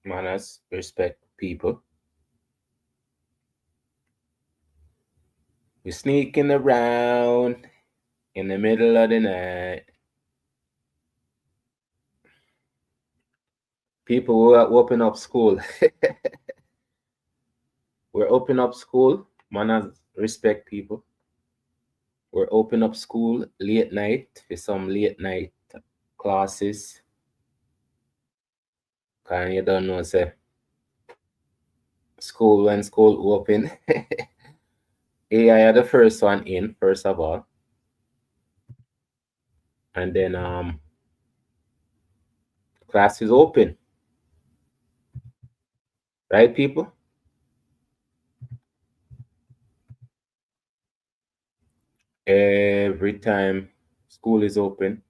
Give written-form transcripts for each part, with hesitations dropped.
Manners, respect people. We're sneaking around in the middle of the night. People will open up school. We're open up school. Manners, respect people. We're open up school late night for some late night classes. Cause you don't know, say school when school open. AI are the first one in, first of all. And then class is open. Right, people? Every time school is open,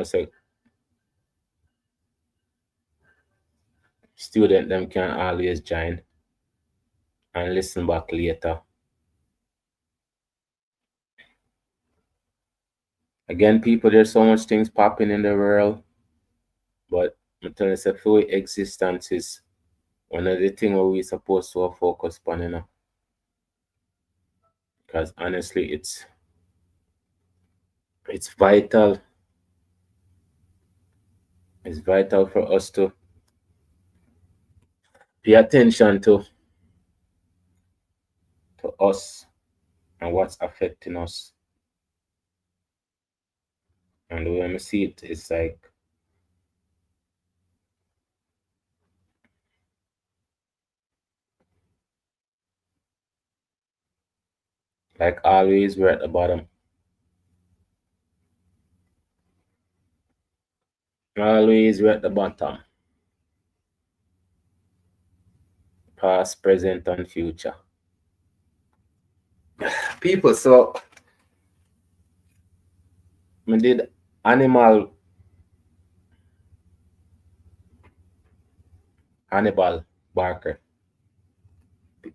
so student them can always join and listen back later. Again, people, there's so much things popping in the world, but I'm telling you, for existence is one of the things where we supposed to focus on, because honestly, it's vital. It's vital for us to pay attention to us and what's affecting us. And when we see it, it's like always, we're at the bottom. Always, we're at the bottom. Past, present, and future. People, so I did animal Hannibal Barker.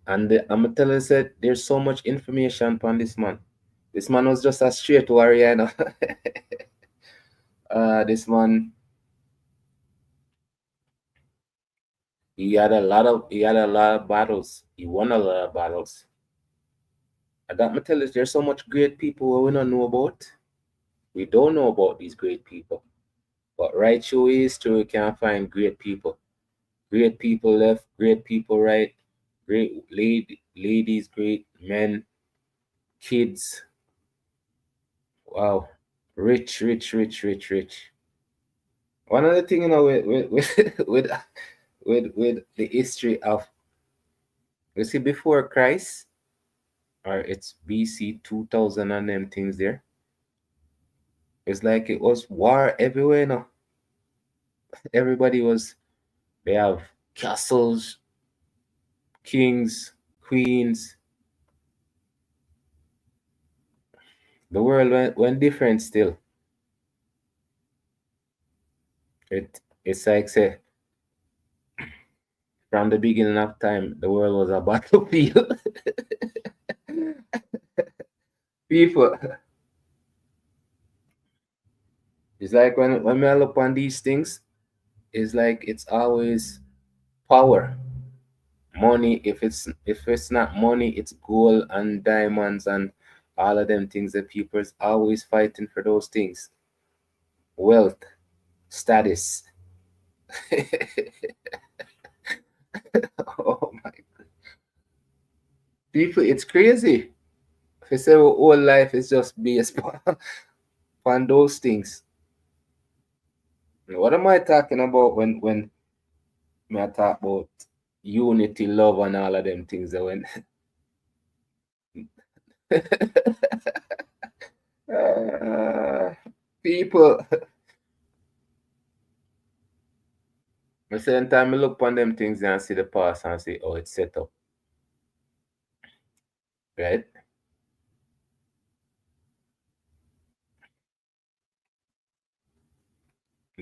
And I'm telling you, said there's so much information upon this man. This man was just a straight warrior, this man, he had a lot of battles. He won a lot of battles. And that me tell you, there's so much great people we don't know about. We don't know about these great people. But right through history, we can find great people. Great people left, great people right, great ladies, great men, kids. Wow. Rich, rich, rich, rich, rich. One other thing, with the history of, you see, before Christ, or it's BC 2000 and them things there, it's like it was war everywhere now. Everybody was, they have castles, kings, queens. The world went different still. It's like, say, from the beginning of time, the world was a battlefield. People, it's like when we look on these things, it's like it's always power, money. If it's not money, it's gold and diamonds and all of them things that people is always fighting for those things. Wealth, status. Oh my people, it's crazy. If you say our whole life is just based on those things. What am I talking about when I talk about unity, love, and all of them things that when uh, people, the same time I look upon them things and see the past and see, oh, it's set up, right?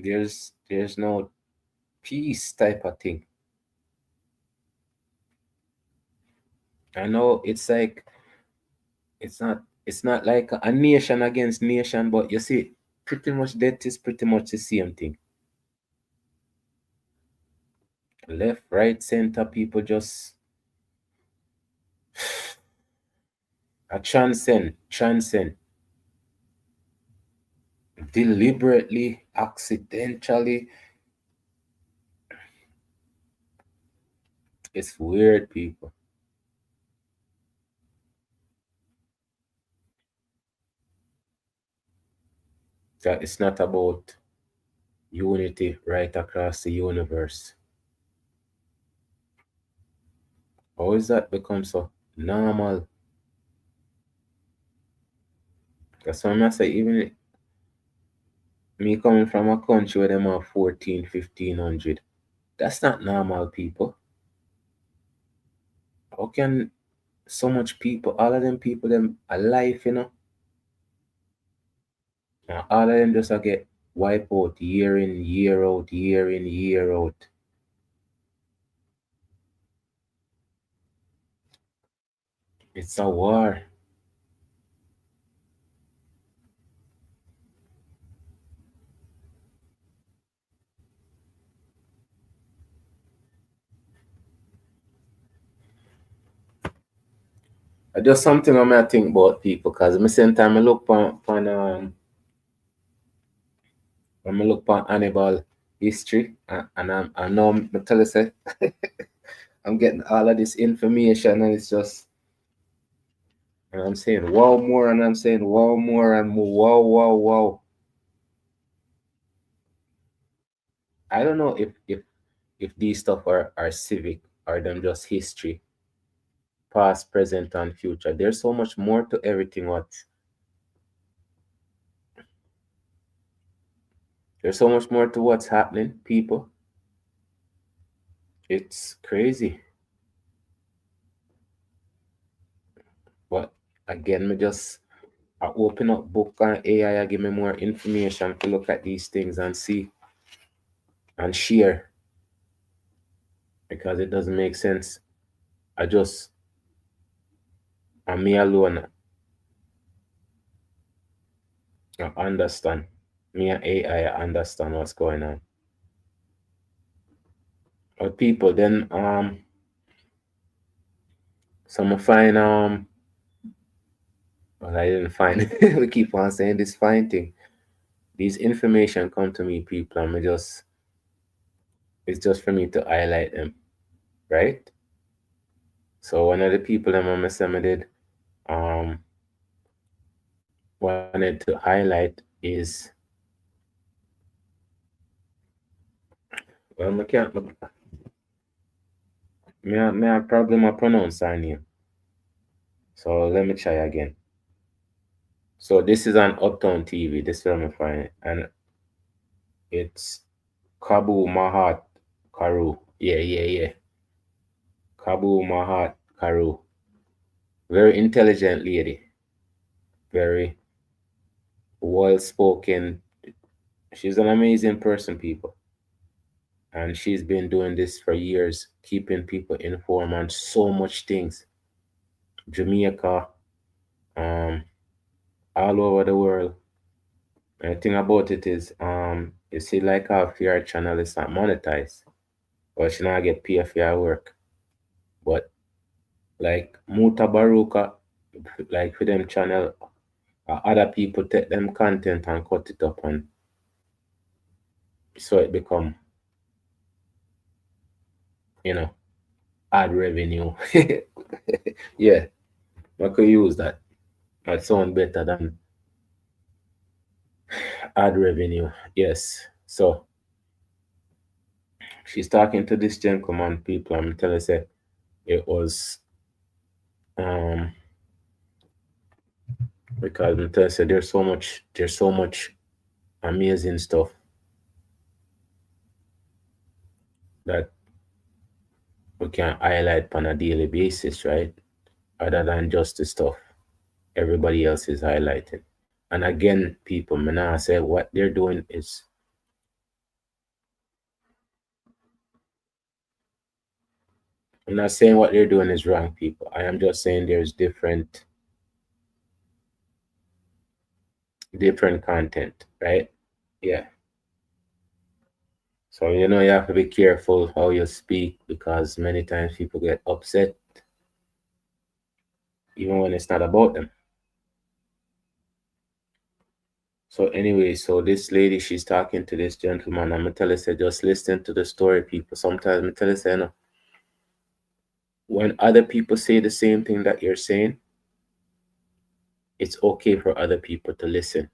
There's no peace type of thing. I know it's like it's not like a nation against nation, but you see, pretty much that is pretty much the same thing. Left, right, center, people just a transcend, deliberately, accidentally. It's weird, people. That it's not about unity right across the universe. How is that become so normal? That's what I say, even me coming from a country where them are 14, 1500. That's not normal, people. How can so much people, all of them people, them alive, and all of them just a get wiped out year in, year out, year in, year out. It's a war. I just something I might think about people because at the same time I look on when I look on Hannibal history and I know I tell you say I'm getting all of this information and it's just and I'm saying wow more and I'm saying wow more and more wow wow wow. I don't know if these stuff are civic or them just history, past, present, and future. There's so much more to everything. There's so much more to what's happening, people. It's crazy. But again, me just I open up book on AI, I give me more information to look at these things and see and share because it doesn't make sense. I just I'm me alone. I understand. Me and AI I understand what's going on. But people then some find well I didn't find it. We keep on saying this fine thing. These information come to me, people, and me just it's just for me to highlight them, right? So one of the people that I say me did um wanted to highlight is well, I can't. Me have problem I pronounce her name. So let me try again. So this is on Uptown TV. This is where I'm find it, and it's Kabu Mahat Kheru. Yeah, yeah, yeah. Kabu Mahat Kheru. Very intelligent lady. Very well spoken. She's an amazing person, people. And she's been doing this for years, keeping people informed on so much things. Jamaica, um, all over the world. And the thing about it is, you see, like our fear channel is not monetized, or she not get paid for her work. But like Muta Baruka, like for them channel, other people take them content and cut it up, and so it become, you know, ad revenue. Yeah, I could use that. That sound better than ad revenue. Yes. So she's talking to this gentleman, people. I'm telling you, say it was um because I'm telling you, say there's so much amazing stuff that we can highlight on a daily basis, right? Other than just the stuff everybody else is highlighting. And again, people, may not say what they're doing is I'm not saying what they're doing is wrong, people. I am just saying different content, right? Yeah. So, you know, you have to be careful how you speak because many times people get upset even when it's not about them. So anyway, so this lady, she's talking to this gentleman. I'm gonna tell her, say, just listen to the story, people. Sometimes I'm tell her, say, no, when other people say the same thing that you're saying, it's okay for other people to listen.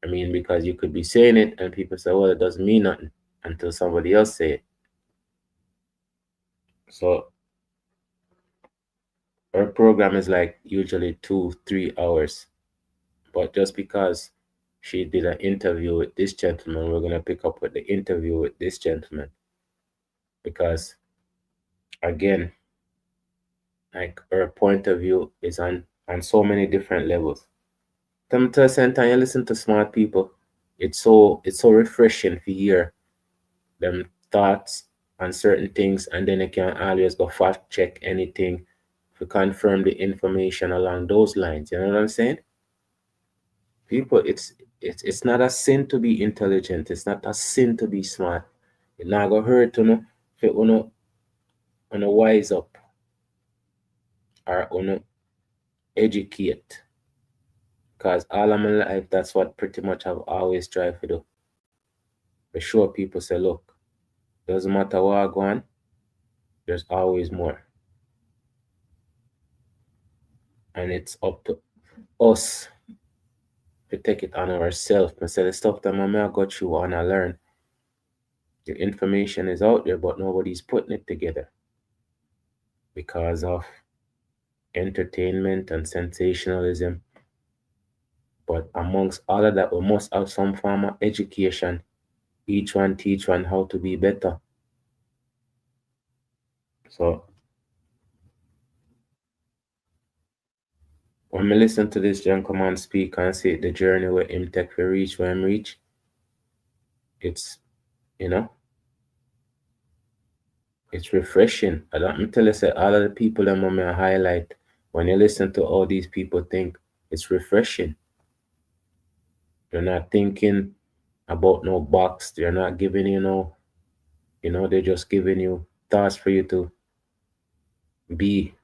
I mean, because you could be saying it and people say, well, it doesn't mean nothing until somebody else say it. So our program is like usually 2, 3 hours. But just because she did an interview with this gentleman, we're gonna pick up with the interview with this gentleman. Because again, like her point of view is on so many different levels. Come to a center and you listen to smart people. It's so refreshing to hear them thoughts on certain things, and then you can always go fact check anything to confirm the information along those lines. You know what I'm saying? People, it's not a sin to be intelligent. It's not a sin to be smart. It not gonna hurt to know if you wanna wise up or wanna educate. Because all of my life, that's what pretty much I've always tried to do. For sure, people say, look, doesn't matter what I go on, there's always more. And it's up to us to take it on ourselves. I say the stuff that I got through and I learn. The information is out there, but nobody's putting it together because of entertainment and sensationalism. But amongst all of that, we must have some form of education. Each one teach one how to be better. So when I listen to this gentleman speak and see the journey where him take for reach where him reach, it's you know, it's refreshing. I don't tell you say all of the people that I highlight, when you listen to all these people think, it's refreshing. They're not thinking about no box. They're not giving they're just giving you thoughts for you to be.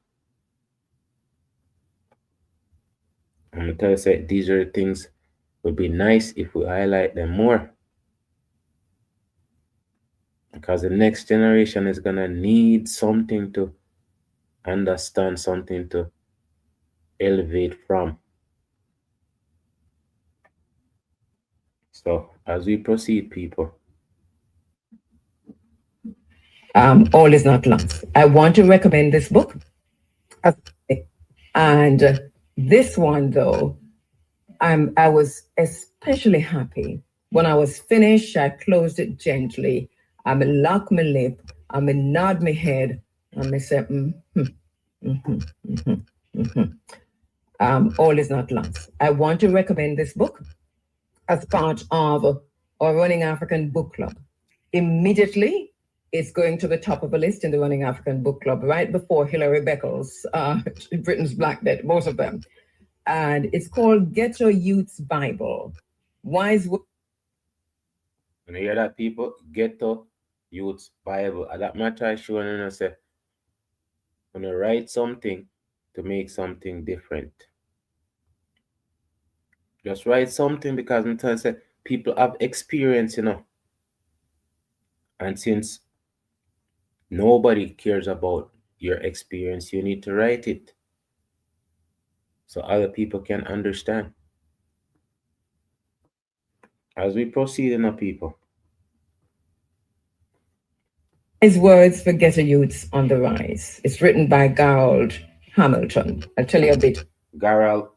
I'm gonna tell you say these are the things would be nice if we highlight them more. Because the next generation is gonna need something to understand, something to elevate from. So as we proceed, people. All is not lost. I want to recommend this book. And this one, though, I was especially happy. When I was finished, I closed it gently. I lock my lip, I nod my head, and I say, all is not lost. I want to recommend this book as part of our Running African Book Club. Immediately, it's going to the top of the list in the Running African Book Club, right before Hilary Beckles, Britain's Black Death, both of them. And it's called Getto Youth's Bible. Wise When you hear that, people, Getto Youth's Bible. And that matter I show you say, when you write something to make something different. Just write something because I'm telling you, people have experience, And since nobody cares about your experience, you need to write it so other people can understand. As we proceed people. His words for Ghetto Youths on the Rise. It's written by Gerald Hamilton. I'll tell you a bit. Gerald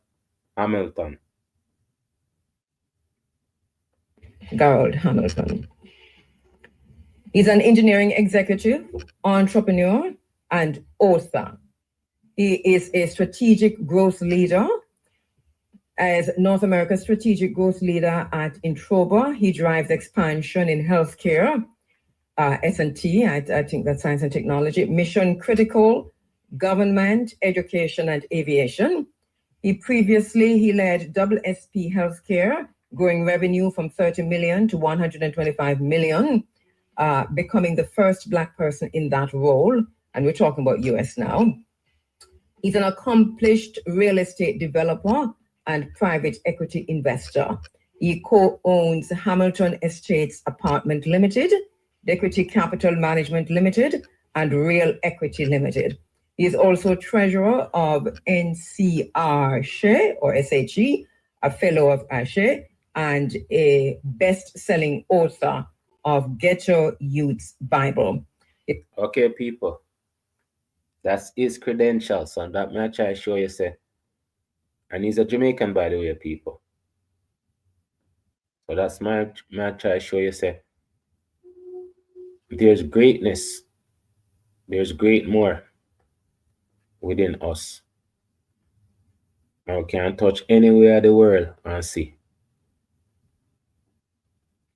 Hamilton. Gerald Hamilton. He's an engineering executive, entrepreneur, and author. He is a strategic growth leader. As North America's strategic growth leader at Introba, he drives expansion in healthcare, S&T, I think that's science and technology, mission critical, government, education, and aviation. He led WSP Healthcare, growing revenue from 30 million to 125 million, becoming the first Black person in that role. And we're talking about US now. He's an accomplished real estate developer and private equity investor. He co-owns Hamilton Estates Apartment Limited, Equity Capital Management Limited, and Real Equity Limited. He is also treasurer of NCR or SHE, a fellow of ASHE, and a best-selling author of Ghetto Youth's Bible. Okay, people. That's his credentials, and that may I try to show you, say. And he's a Jamaican, by the way, people. So that's my try to show you, say. There's greatness. There's great more within us. Now we can touch anywhere in the world and see.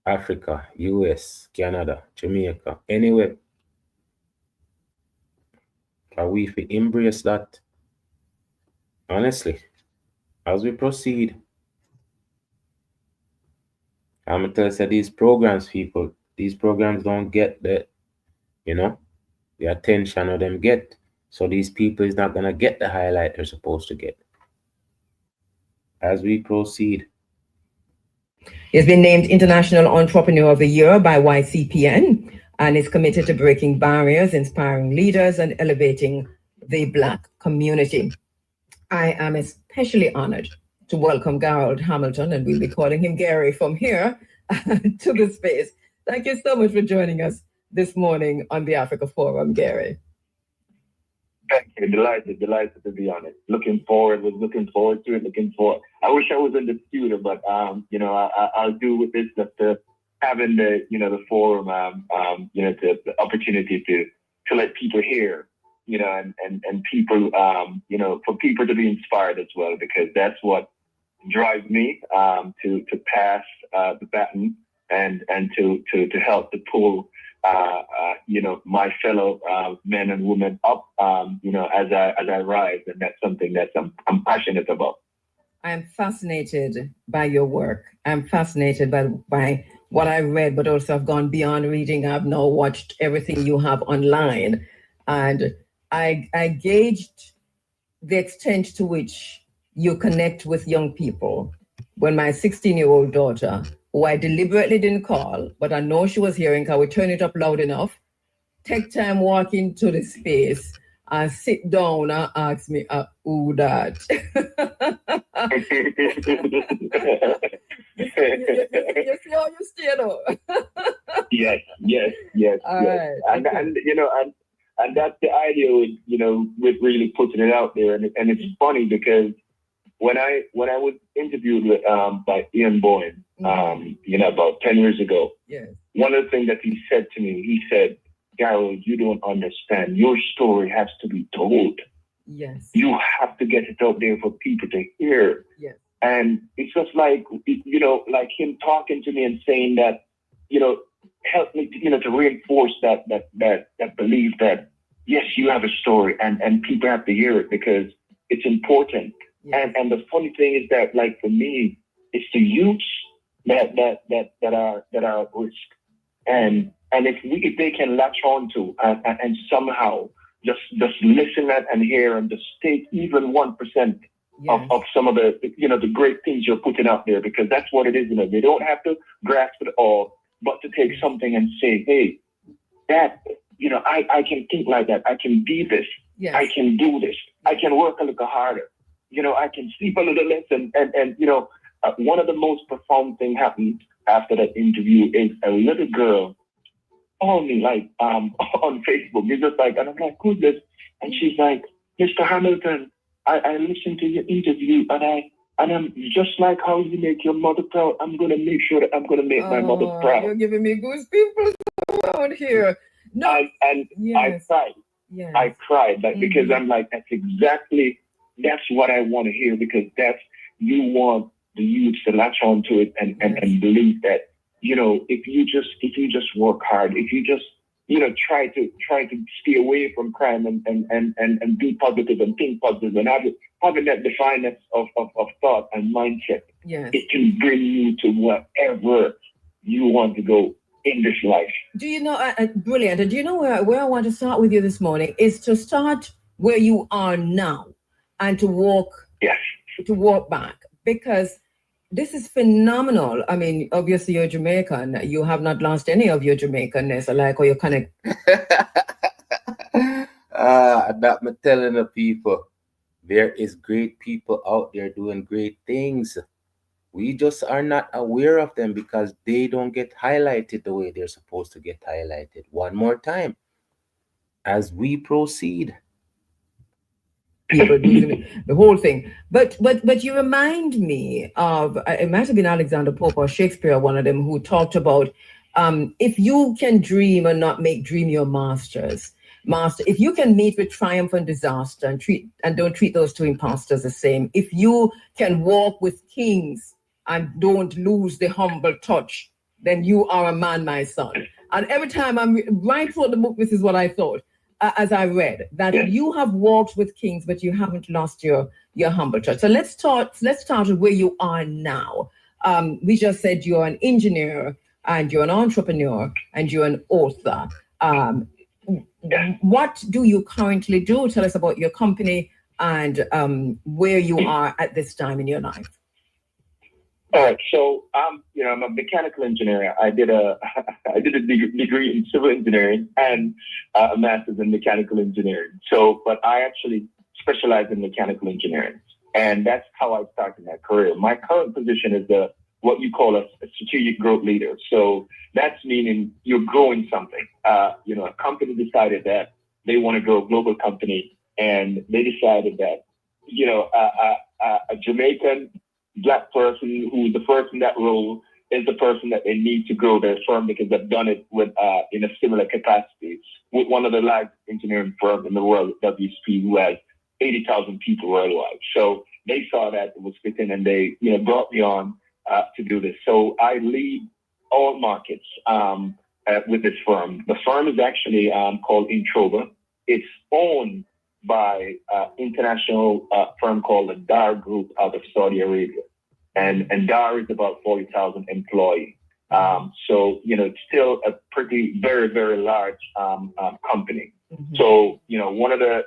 Africa, US, Canada, Jamaica, anywhere. Are we if we embrace that? Honestly, as we proceed, I'm gonna tell you these programs, people, these programs don't get the attention of them get. So these people is not gonna get the highlight they're supposed to get. As we proceed. He's been named International Entrepreneur of the Year by YCPN and is committed to breaking barriers, inspiring leaders, and elevating the Black community. I am especially honored to welcome Gerald Hamilton, and we'll be calling him Gary from here, to the space. Thank you so much for joining us this morning on the Africa Forum, Gary. Thank you. Delighted to be on it. Looking forward to it. I wish I was in the studio, but I'll do with this just to having the forum, the opportunity to let people hear, and people, for people to be inspired as well, because that's what drives me to pass the baton and to help to pull my fellow men and women up, as I rise, and that's something that I'm passionate about. I am fascinated by your work. I'm fascinated by what I read, but also I've gone beyond reading. I've now watched everything you have online, and I gauged the extent to which you connect with young people. When my 16-year-old daughter, who I deliberately didn't call, but I know she was hearing, because we turn it up loud enough, take time walk into the space and sit down and ask me, who that? You see how you stay though? Yes. All right. And that's the idea with really putting it out there. And it's funny because when I was interviewed by Ian Boyne, about 10 years ago, yes, one of the things that he said to me, he said, Gerald, you don't understand. Your story has to be told. Yes. You have to get it out there for people to hear. Yes. And it's just like, like him talking to me and saying that, help me, to reinforce that belief that, yes, you have a story and people have to hear it because it's important. Yes. And the funny thing is that, like, for me, it's the youths that are at risk. And if they can latch on to and somehow just listen and hear and just take even 1% of some of the the great things you're putting out there, because that's what it is. They don't have to grasp it all, but to take something and say, hey, that I can think like that. I can be this. Yes. I can do this. I can work a little harder. I can sleep a little less. And one of the most profound things happened after that interview is a little girl called me on Facebook. It's just like, and I'm like, who's this? And she's like, Mr. Hamilton, I listened to your interview and I'm just like how you make your mother proud. I'm going to make sure that I'm going to make my mother proud. You're giving me goosebumps around here. No. I cried. Yes. I cried because I'm like, that's what I want to hear, because you want the youth to latch on to it and believe that, if you just work hard, if you just try to stay away from crime and be positive and think positive and having that defineness of thought and mindset. Yes. It can bring you to wherever you want to go in this life. Do you know, brilliant. And do you know where I want to start with you this morning is to start where you are now and to walk back, because this is phenomenal. I mean, obviously you're Jamaican. You have not lost any of your Jamaicanness, or your connect. That me telling the people, there is great people out there doing great things. We just are not aware of them because they don't get highlighted the way they're supposed to get highlighted. One more time, as we proceed. People doing the whole thing, but you remind me of, it might have been Alexander Pope or Shakespeare, one of them, who talked about if you can dream and not make dream your master, if you can meet with triumph and disaster and don't treat those two imposters the same, if you can walk with kings and don't lose the humble touch, then you are a man, my son. And every time I'm right through the book, this is what I thought. As I read, that you have walked with kings, but you haven't lost your humble touch. So let's start with where you are now. We just said you're an engineer and you're an entrepreneur and you're an author. What do you currently do? Tell us about your company and where you are at this time in your life. All right, so I'm a mechanical engineer. I did a degree in civil engineering and a master's in mechanical engineering. So, but I actually specialize in mechanical engineering, and that's how I started my career. My current position is what you call a strategic growth leader. So that's meaning you're growing something. A company decided that they want to grow a global company, and they decided that a Jamaican Black person who's the first in that role is the person that they need to grow their firm, because they've done it with in a similar capacity with one of the largest engineering firms in the world, WSP, who has 80,000 people worldwide. So they saw that it was fitting, and they brought me on to do this. So I lead all markets with this firm. The firm is actually called Introva. It's owned by international firm called the Dar Group out of Saudi Arabia. And Dar is about 40,000 employees. So, it's still a pretty, very, very large company. Mm-hmm. So, one of the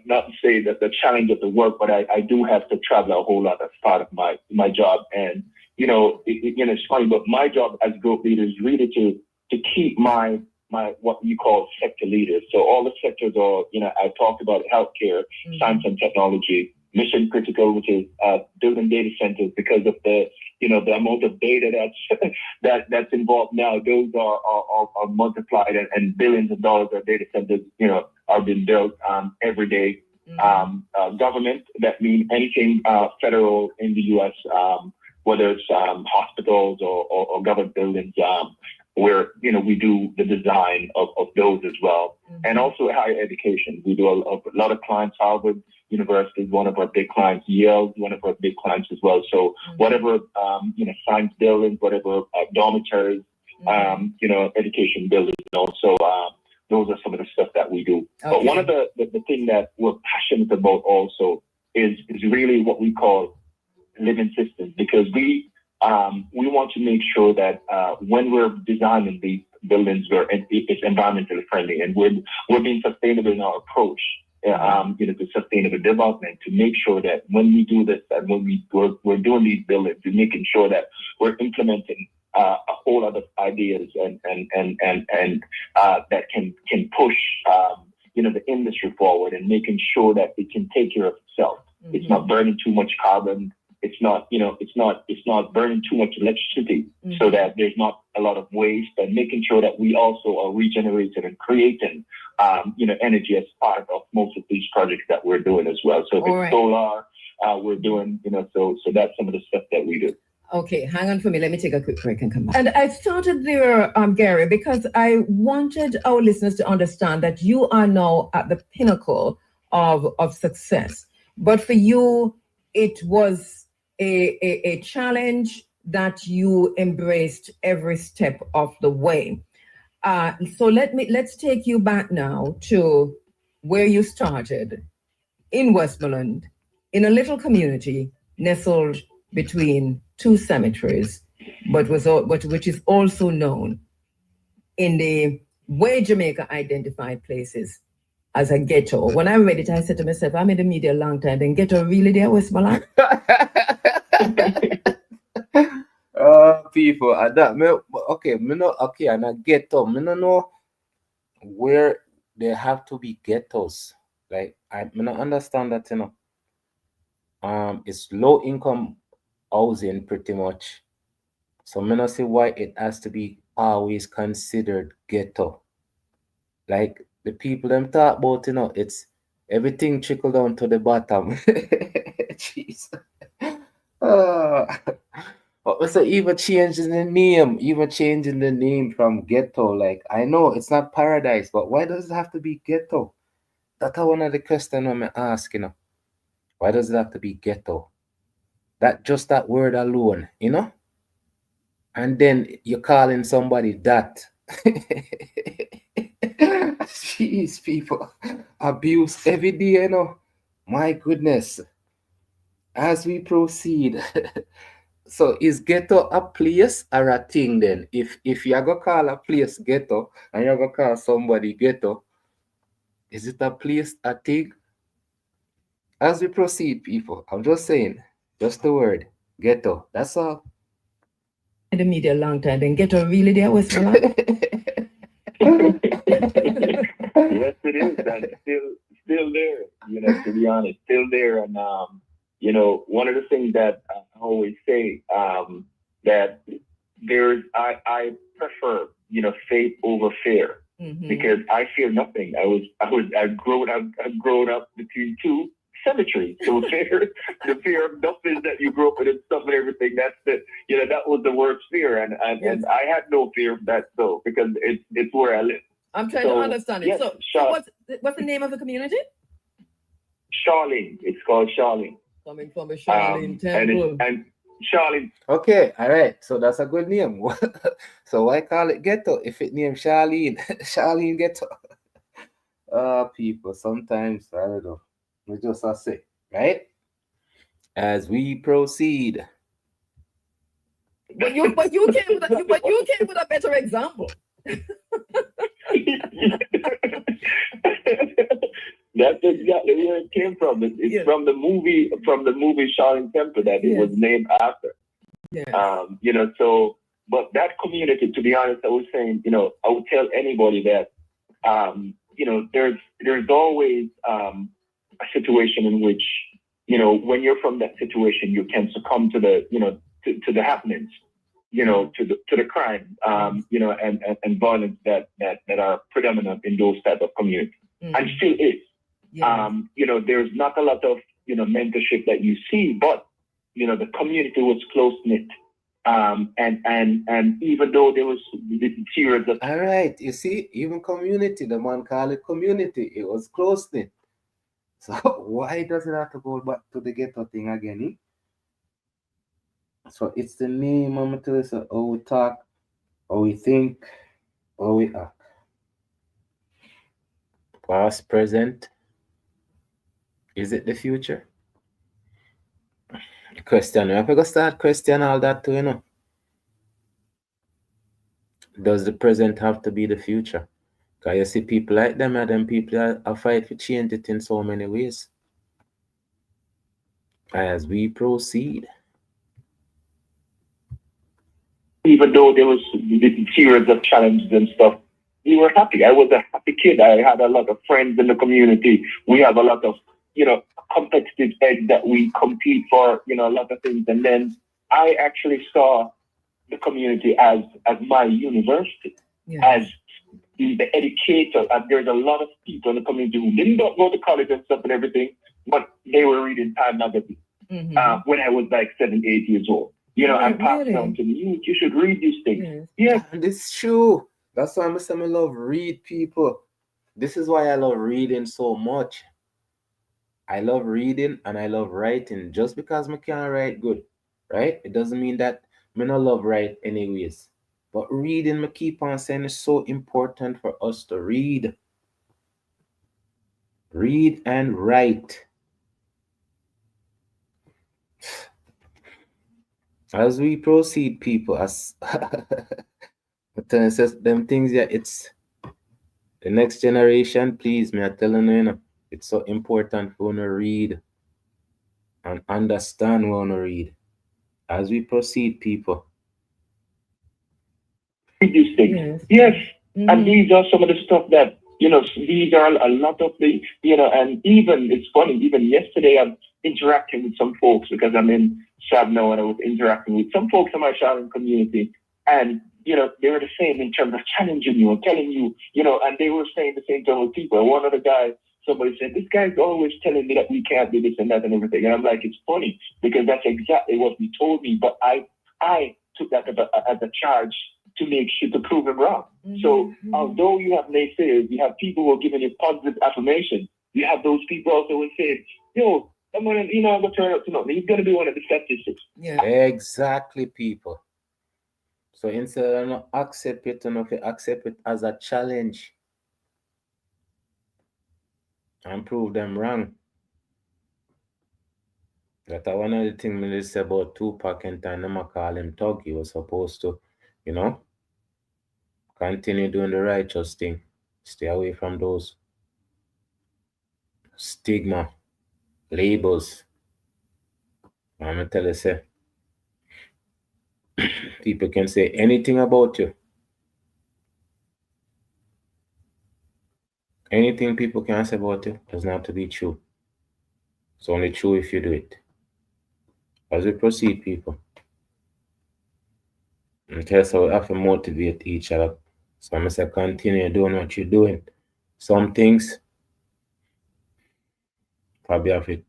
not to say that the challenge of the work, but I do have to travel a whole lot as part of my job. And, it's funny, but my job as growth leader is really to keep my what you call sector leaders. So all the sectors are, I talked about healthcare, science and technology, mission critical, which is building data centers, because of the amount of data that's involved now. Those are multiplied, and billions of dollars of data centers, are being built every day. Government, that means anything federal in the U.S., whether it's hospitals or government buildings, where we do the design of those as well. And also higher education. We do a lot of clients. Harvard University is one of our big clients. Yale is one of our big clients as well. So whatever science buildings, whatever dormitories, education buildings, also those are some of the stuff that we do. Okay. But one of the thing that we're passionate about also is really what we call living systems, because we want to make sure that when we're designing these buildings, it's environmentally friendly, and we're being sustainable in our approach to sustainable development, to make sure that when we do this, and when we're doing these buildings, we're making sure that we're implementing a whole lot of ideas and that can push the industry forward, and making sure that it can take care of itself. Mm-hmm. It's not burning too much carbon. It's not burning too much electricity, so that there's not a lot of waste, and making sure that we also are regenerating and creating, energy as part of most of these projects that we're doing as well. So if it's solar, we're doing, so that's some of the stuff that we do. Okay, hang on for me. Let me take a quick break and come back. And I started there, Gary, because I wanted our listeners to understand that you are now at the pinnacle of success. But for you, it was a challenge that you embraced every step of the way. So let's take you back now to where you started in Westmoreland, in a little community nestled between two cemeteries, but which is also known in the way Jamaica identified places as a ghetto. When I read it, I said to myself, I'm in the media a long time, then ghetto really there, Westmoreland? People, that me okay, me no okay, and I ghetto. Me no know where there have to be ghettos. Like I me not understand that, you know. It's low income housing pretty much. So me not see why it has to be always considered ghetto. Like the people them talk about, you know, it's everything trickle down to the bottom. Jeez. Uh, so even changing the name from ghetto. Like I know it's not paradise, but why does it have to be ghetto? That's one of the questions I'm asking. You know. Why does it have to be ghetto? That just that word alone, you know? And then you're calling somebody that. Jeez, people. Abuse every day, you know. My goodness. As we proceed. So is ghetto a place or a thing then? If you're gonna call a place ghetto and you're gonna call somebody ghetto, is it a place, a thing? As we proceed, people, I'm just saying, just the word ghetto. That's all. In the media a long time, then ghetto really there, Westmoreland? Yes, it is, and still there. You know, to be honest, still there. And you know, one of the things that I always say, that I prefer, you know, faith over fear, because I fear nothing. I've grown up between two cemeteries. So the fear of nothing that you grew up with and stuff and everything. That's that was the worst fear, and I had no fear of that, so because it's where I live. I'm trying to understand it. Yes, So what's the name of the community? Charlene. It's called Charlene. Coming from a Charlene temple. And Charlene. Okay, all right. So that's a good name. So why call it ghetto if it named Charlene? Charlene ghetto. People, sometimes I don't know. We just say, right? As we proceed. But you came with a better example. That's exactly where it came from. It's from the movie Charlene Temple that it was named after. Yeah. You know, so but that community, to be honest, I was saying, you know, I would tell anybody that you know, there's always a situation in which, you know, when you're from that situation, you can succumb to the, you know, to the happenings, you know, to the crime, you know, and violence that are predominant in those type of communities, and still is. You know, there's not a lot of, you know, mentorship that you see, but you know, the community was close knit. And even though there was the tears of all right, you see, even community, the man called it community, it was close knit. So why does it have to go back to the ghetto thing again? So it's the name, I'm telling you, so how we talk, how we think, how we act. Past, present. Is it the future? Question. We have to start question all that too, you know. Does the present have to be the future? Because you see people like them and them people are fight to change it in so many ways. As we proceed. Even though there was the series of challenges and stuff, we were happy. I was a happy kid. I had a lot of friends in the community. We have a lot of, you know, competitive edge that we compete for, you know, a lot of things. And then I actually saw the community as my university, as the educator. And there's a lot of people in the community who didn't go to college and stuff and everything, but they were reading Time magazine when I was like 7, 8 years old. You know, and passed down to me. You should read these things. Yeah, this is true. That's why I love read, people. This is why I love reading so much. I love reading and I love writing. Just because I can't write good, right? It doesn't mean that I not love write anyways. But reading, I keep on saying, is so important for us to read. Read and write. As we proceed, people, as them things, yeah, it's the next generation, please, me, I telling you, it's so important for you to read and understand what you read. As we proceed, people. These things. Yes. And these are some of the stuff that, these are a lot of the, and even, it's funny, even yesterday I'm interacting with some folks because I'm in SAB now, and I was interacting with some folks in my Sharon community. And, they were the same in terms of challenging you and telling you, and they were saying the same thing with people. One of the guys, somebody said, this guy's always telling me that we can't do this and that and everything. And I'm like, it's funny because that's exactly what he told me. But I took that as a charge to make sure to prove him wrong. So although you have naysayers, you have people who are giving you positive affirmation. You have those people also who say, yo, I'm gonna, I'm gonna turn out to know. He's gonna be one of the statistics. Yeah. Exactly, people. So instead of not accept it, accept it as a challenge and prove them wrong. That's one of the things they say about Tupac and time I call him Thug. He was supposed to, continue doing the righteous thing. Stay away from those stigma, labels. I'm gonna tell you, say, people can say anything about you. Anything people can say about you doesn't have to be true. It's only true if you do it. As we proceed, people. Okay, so we have to motivate each other. So I'm gonna say continue doing what you're doing. Some things probably have to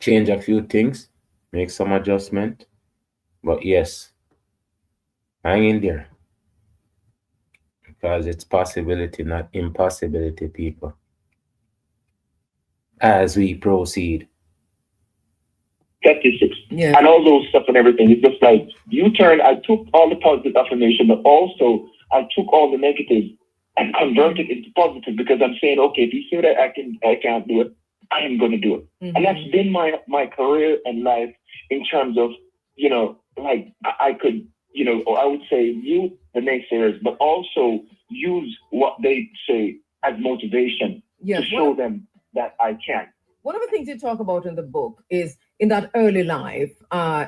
change a few things, make some adjustment. But yes, hang in there. Because it's possibility, not impossibility, people. As we proceed. Statistics. Yeah. And all those stuff and everything. It's just like I took all the positive affirmation, but also I took all the negatives and converted it into positive because I'm saying, okay, if you say that I can't do it, I am going to do it. And that's been my career and life in terms of, like I could, or I would say mute the naysayers, but also use what they say as motivation to show them that I can. One of the things you talk about in the book is in that early life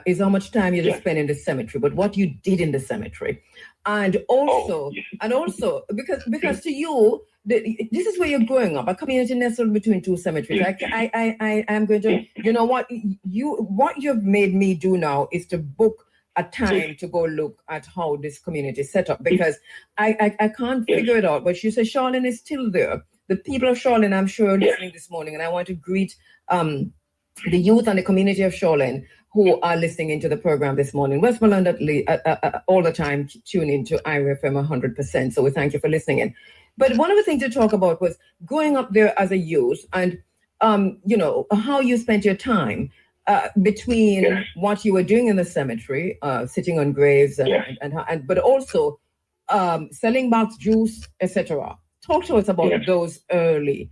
is how much time you just spend in the cemetery, but what you did in the cemetery. And also, because to you, this is where you're growing up, a community nestled between two cemeteries. I am going to, what you've made me do now is to book a time to go look at how this community is set up, because I can't figure it out. But you say Charlene is still there. The people of Charlene, I'm sure, listening this morning, and I want to greet the youth and the community of Charlene who are listening into the program this morning. Westmoreland all the time tune into IRFM 100%. So we thank you for listening in. But one of the things to talk about was growing up there as a youth and, how you spent your time between what you were doing in the cemetery, sitting on graves, and but also selling box juice, etc. Talk to us about those early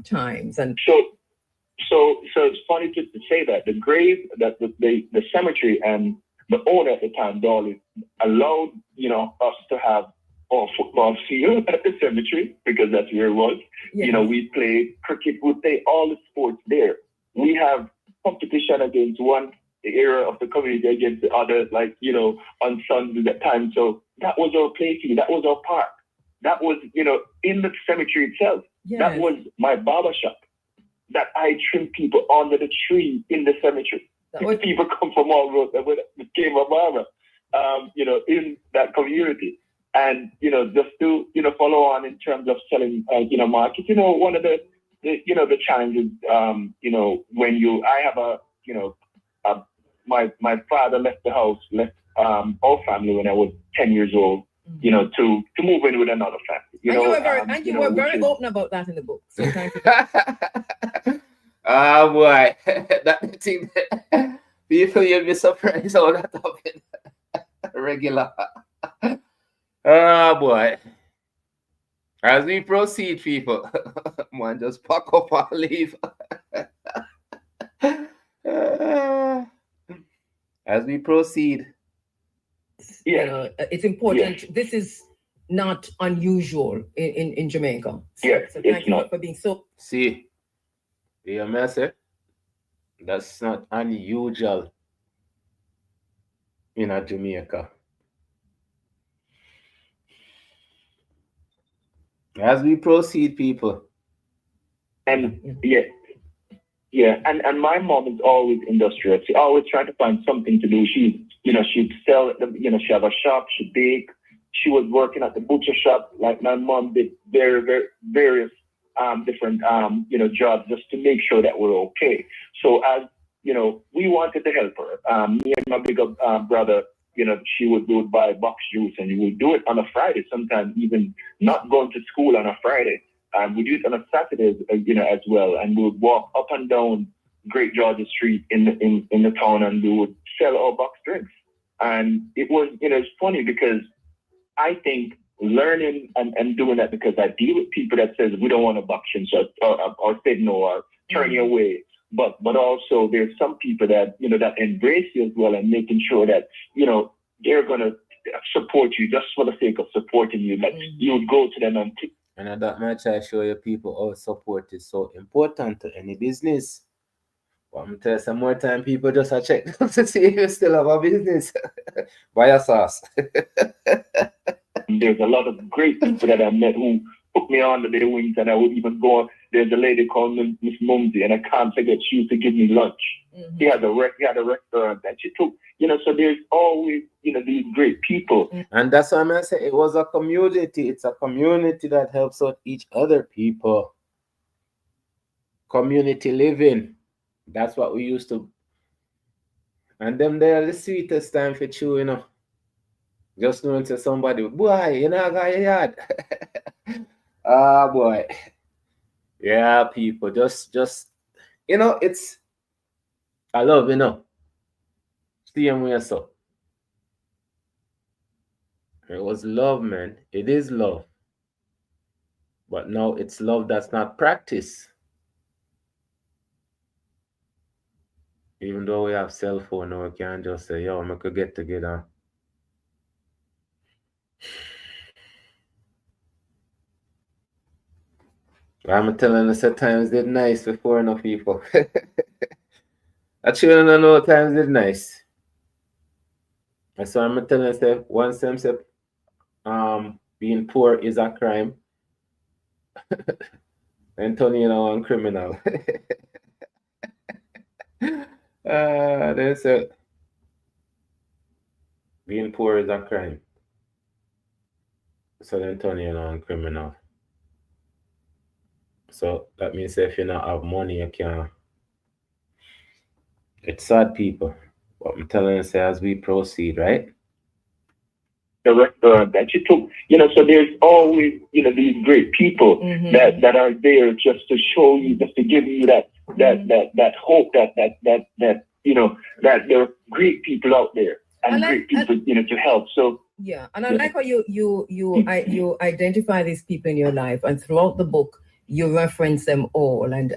times. And so it's funny to say that the grave, that the cemetery and the owner at the time, Dolly, allowed us to have our football field at the cemetery because that's where it was. We played cricket, we play all the sports there. We have competition against one area of the community against the other, like on Sunday at time. So that was our play field. That was our park. That was, in the cemetery itself. Yes. That was my barber shop. That I trim people under the tree in the cemetery. People come from all roads that became a barber, in that community. And, just to, follow on in terms of selling, market, one of the challenges, when I have my father left the house, left our family when I was 10 years old. To move in with another family. You were very open about that in the book. So thank you. Oh boy, that thing. People, you'll be surprised how that happened. regular. Oh boy. As we proceed, people, man, just pack up and leave. As we proceed. Yeah. It's important. Yeah. This is not unusual in Jamaica. Yes, so thank you not for being so. See, the message, that's not unusual in Jamaica. As we proceed, people. And and my mom is always industrious. She always trying to find something to do. She'd sell, she have a shop, she bake. She was working at the butcher shop. Like my mom did various different jobs just to make sure that we're okay. So as we wanted to help her. Me and my bigger brother, she would buy box juice, and we would do it on a Friday. Sometimes even not going to school on a Friday. We do it on a Saturday, as well, and we would walk up and down Great Georgia Street in the town, and we would sell our box drinks. And it was, it's funny because I think learning and doing that, because I deal with people that says we don't want a box drink, or say no, or turn you away. But also there's some people that that embrace you as well, and making sure that they're gonna support you just for the sake of supporting you. Like you would go to them and at that much I show you people how support is so important to any business. But I'm tell you some more time, people just check to see if you still have a business. Buy a sauce. There's a lot of great people that I met who put me on their wings, and I would even go. There's a lady called Miss Mumsy, and I can't forget, she used to give me lunch. Mm-hmm. He had a restaurant that she took. So there's always these great people, and that's why I say it was a community. It's a community that helps out each other. People, community living. That's what we used to. And them they're the sweetest time for you, Just knowing to somebody, boy, I got your yard. Ah, boy. Yeah, people, just it's, I love, same way, so. It was love, man. It is love. But now it's love that's not practiced. Even though we have cell phone, now we can't just say, yo, we could get together. I'm telling you, that times did nice before enough people. Actually, I don't know times did nice. And so I'm telling you, once them say, being poor is a crime, Antonio and criminal. They said being poor is a crime. So Antonio and criminal. So that means if you not have money, you can't. It's sad, people. But I'm telling you, as we proceed, right? The restaurant that you took, so there's always, these great people that are there just to show you, just to give you that hope that that there are great people out there and great people, to help. So yeah, and I like how you identify these people in your life, and throughout the book you reference them all, and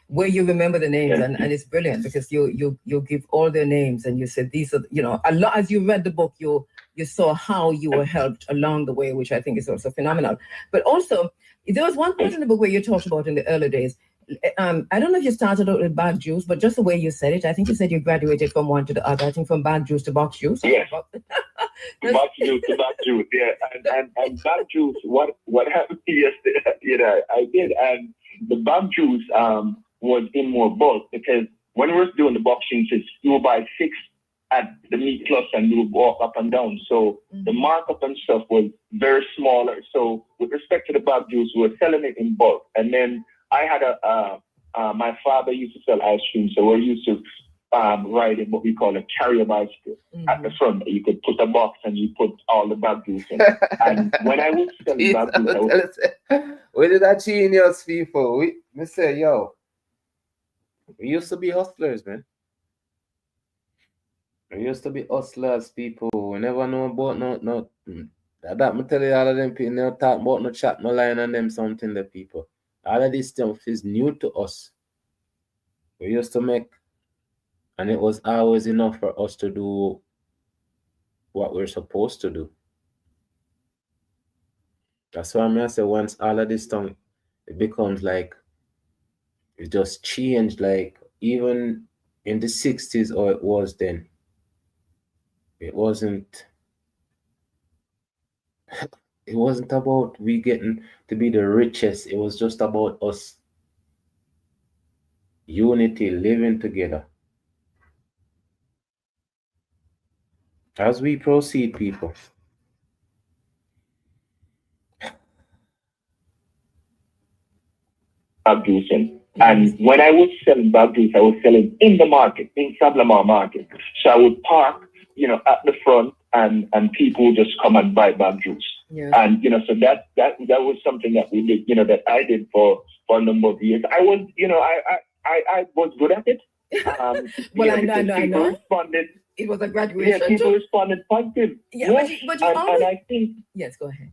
where you remember the names, and it's brilliant because you give all their names, and you said these are, a lot. As you read the book, you saw how you were helped along the way, which I think is also phenomenal. But also, there was one part in the book where you talked about in the early days. I don't know if you started out with bag juice, but just the way you said it, I think you said you graduated from one to the other. I think from bag juice to box juice. Yes. Box juice to box juice, yeah. And bag juice, what happened yesterday, I did. And the bag juice was in more bulk, because when we were doing the box juices, you would buy 6 at the meat plus, and you would walk up and down. So the markup and stuff was very smaller. So with respect to the bag juice, we were selling it in bulk. And then I had my father used to sell ice cream, so we're used to riding what we call a carrier bicycle at the front. You could put a box and you put all the bag juice in. And when I was selling bag juice, we did that genius, people. We say, yo, we used to be hustlers, man. We used to be hustlers, people. We never know about no. That me tell you, all of them people never talk about no chat, no line and them something, the people. All of this stuff is new to us. We used to make, and it was always enough for us to do what we're supposed to do. That's why I say once all of this stuff, it becomes like it just changed. Like even in the 60s, or it was then, it wasn't. It wasn't about we getting to be the richest. It was just about us unity, living together. As we proceed, people. Bag juicing. And when I was selling bag juice, I was selling in the market, in Sablamar market. So I would park, at the front, and people would just come and buy bag juice. Yeah. And so that was something that we did, that I did for a number of years. I was, I was good at it. Well, I know. Responded. It was a graduation. Yeah, people responded positive. Yeah, yes. but you and I think. Yes, go ahead.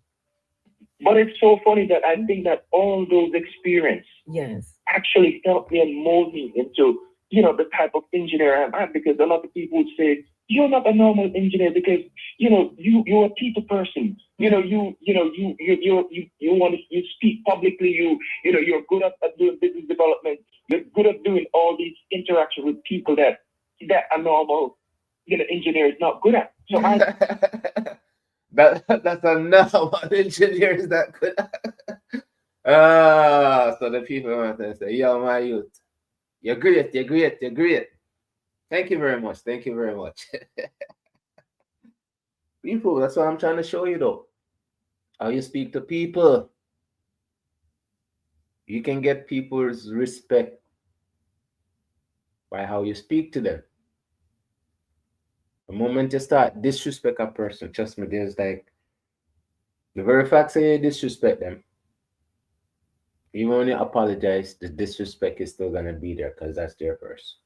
But it's so funny that I think that all those experiences actually helped me and mold me into, the type of engineer I am, because a lot of people would say, you're not a normal engineer because, you're a people person. You speak publicly, you're good at doing business development. You're good at doing all these interactions with people that a normal, engineer is not good at. So that's enough about engineers that could. So the people want to say, yo, my youth, you're great. Thank you very much. People, that's what I'm trying to show you though. How you speak to people. You can get people's respect by how you speak to them. The moment you start disrespect a person, trust me, there's like the very fact that you disrespect them, even when you apologize, the disrespect is still gonna be there because that's their first.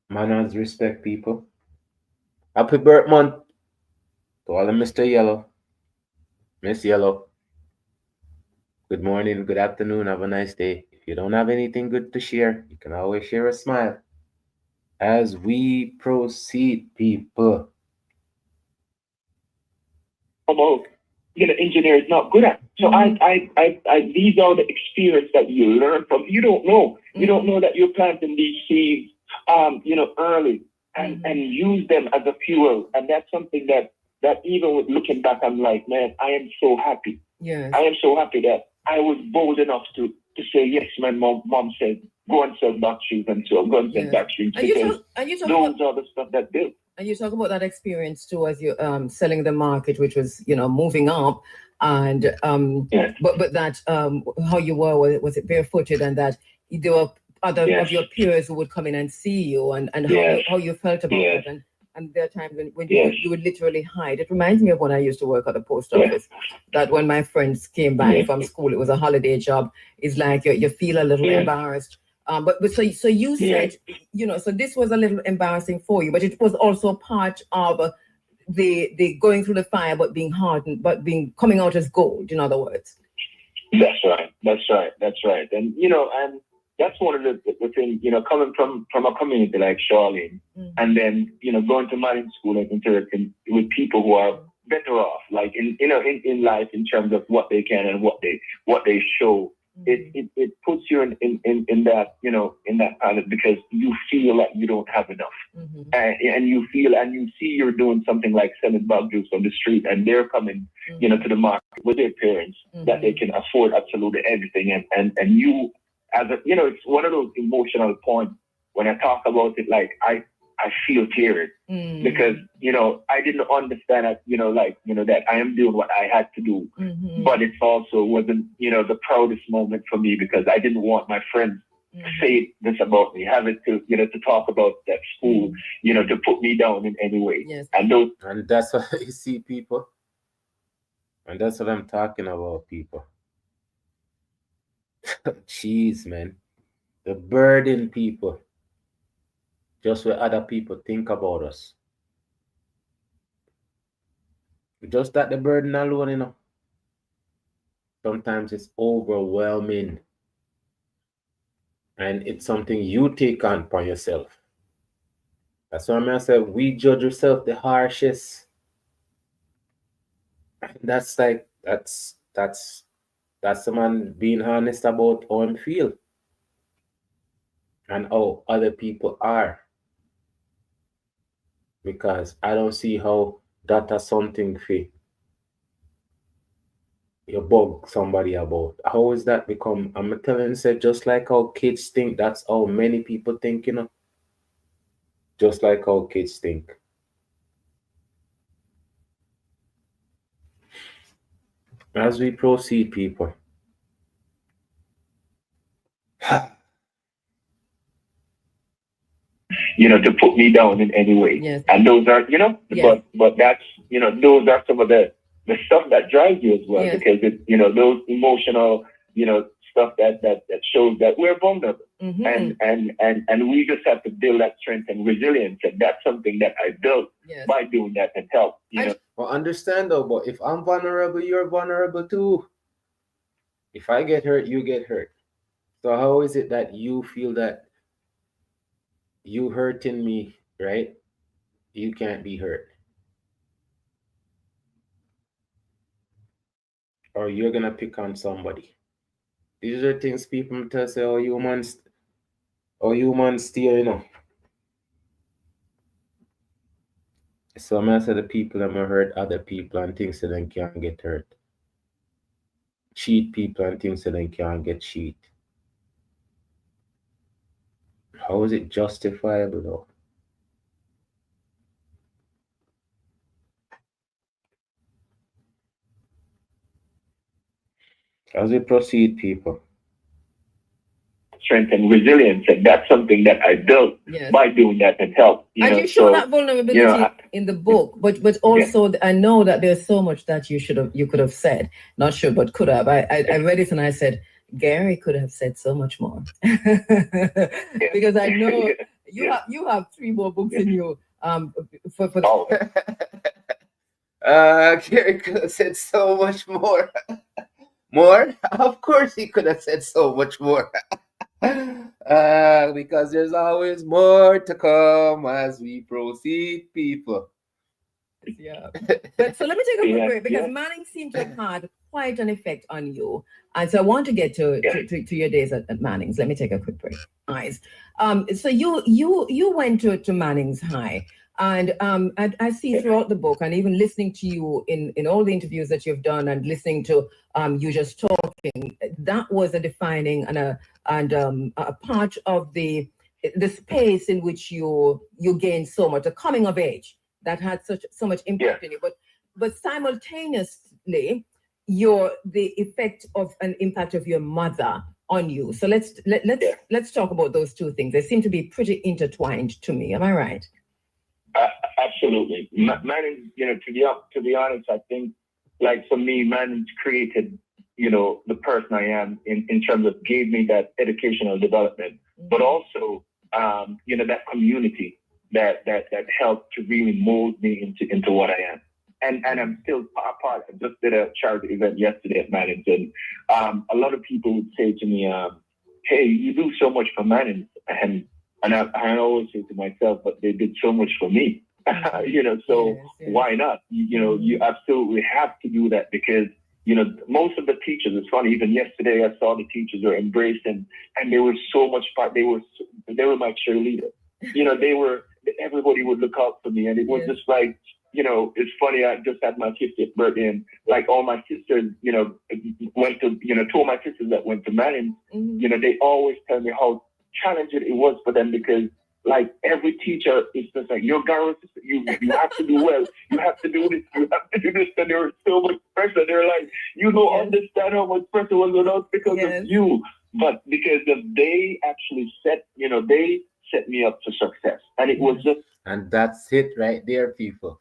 Manners, respect, people. Happy birth month to all of Mr. Yellow, Miss Yellow. Good morning, good afternoon, have a nice day. If you don't have anything good to share, you can always share a smile. As we proceed, people. Engineer is not good at. So these are the experience that you learn from. You don't know. You don't know that you're planting these seeds, early and use them as a fuel. And that's something that even with looking back, I'm like, man, I am so happy. Yes. I am so happy that I was bold enough to say, yes, my mom said, go and sell back shoes, and so I'm going to sell back shoes because those are the stuff that built. And you talk about that experience too, as you selling the market, which was moving up, and but that how you were, was it barefooted, and that there were other of your peers who would come in and see you, and how you felt about it, and there are times when you would literally hide. It reminds me of when I used to work at the post office. That when my friends came back from school, it was a holiday job. It's like you feel a little embarrassed. But so you said, so this was a little embarrassing for you, but it was also part of the going through the fire, but being hardened, but coming out as gold, in other words. That's right. And, and that's one of the things, coming from a community like Charlene, and then, going to marine school and interacting with people who are better off, like in life, in terms of what they can and what they show. It puts you in that, in that pilot, because you feel like you don't have enough. And you feel and you see you're doing something like selling bug juice on the street, and they're coming, to the market with their parents that they can afford absolutely everything. And you, as a, it's one of those emotional points when I talk about it, like I feel teary because, I didn't understand that, that I am doing what I had to do, but it also wasn't, the proudest moment for me, because I didn't want my friends to say this about me, have it to, to talk about that school, to put me down in any way. Yes. And that's what you see, people. And that's what I'm talking about, people. Jeez, man. The burden, people. just what other people think about us. Just that the burden alone, sometimes it's overwhelming. And it's something you take on for yourself. That's why I say we judge yourself the harshest. That's like that's the man being honest about how I feel and how other people are. Because I don't see how that is something for you bug somebody about. How is that become? I'm telling you, just like how kids think, that's how many people think, Just like how kids think. As we proceed, people. To put me down in any way. Yes. And those are, Yes. but that's, those are some of the stuff that drives you as well, Yes. because it's, those emotional, stuff that shows that we're vulnerable. Mm-hmm. And we just have to build that strength and resilience. And that's something that I built by doing that and help. Well, understand though, but if I'm vulnerable, you're vulnerable too. If I get hurt, you get hurt. So how is it that you feel that you hurting me, right? You can't be hurt. Or you're gonna pick on somebody. These are things people tell say, oh humans steal, So I'm gonna say the people that hurt other people and things that they can't get hurt. Cheat people and things that they can't get cheat. How is it justifiable though? As we proceed, people. Strength and resilience, and that's something that I built by doing that and help. And you show that vulnerability in the book, but also I know that there's so much that you could have said, not should, but could have. I read it and I said, Gary could have said so much more, because I know you have 3 more books in you. Gary could have said so much more. More? Of course he could have said so much more. Because there's always more to come as we proceed, people. Yeah. But so let me take a quick break, because Manning seemed to have had quite an effect on you. And so I want to get to your days at Manning's. Let me take a quick break. Nice. So you went to Manning's High. And I see throughout the book, and even listening to you in all the interviews that you've done, and listening to you just talking, that was a defining and a part of the space in which you gained so much, a coming of age that had so much impact on you. But simultaneously, the effect of an impact of your mother on you. So let's talk about those two things. They seem to be pretty intertwined to me. Am I right? Absolutely. Manning, to be honest, I think, like for me, Manning's created, the person I am in terms of gave me that educational development, but also, that community that helped to really mold me into what I am. And I'm still a part. I just did a charity event yesterday at Manning's, and a lot of people would say to me, hey, you do so much for Manning's. And I always say to myself, but they did so much for me, so why not? You absolutely have to do that, because, most of the teachers, it's funny, even yesterday I saw the teachers were embraced, and they were so much part, they were my cheerleader. Everybody would look out for me, and it was just like, it's funny, I just had my 50th birthday, and like all my sisters, went to, 2 of my sisters that went to Manning, they always tell me how challenging it was for them, because like every teacher is just like, your girl, you have to do well, you have to do this, you have to do this, and there was so much pressure. They're like, you don't understand how much pressure was on us because of you, but because they actually set me up for success, and it was just. And that's it right there, people.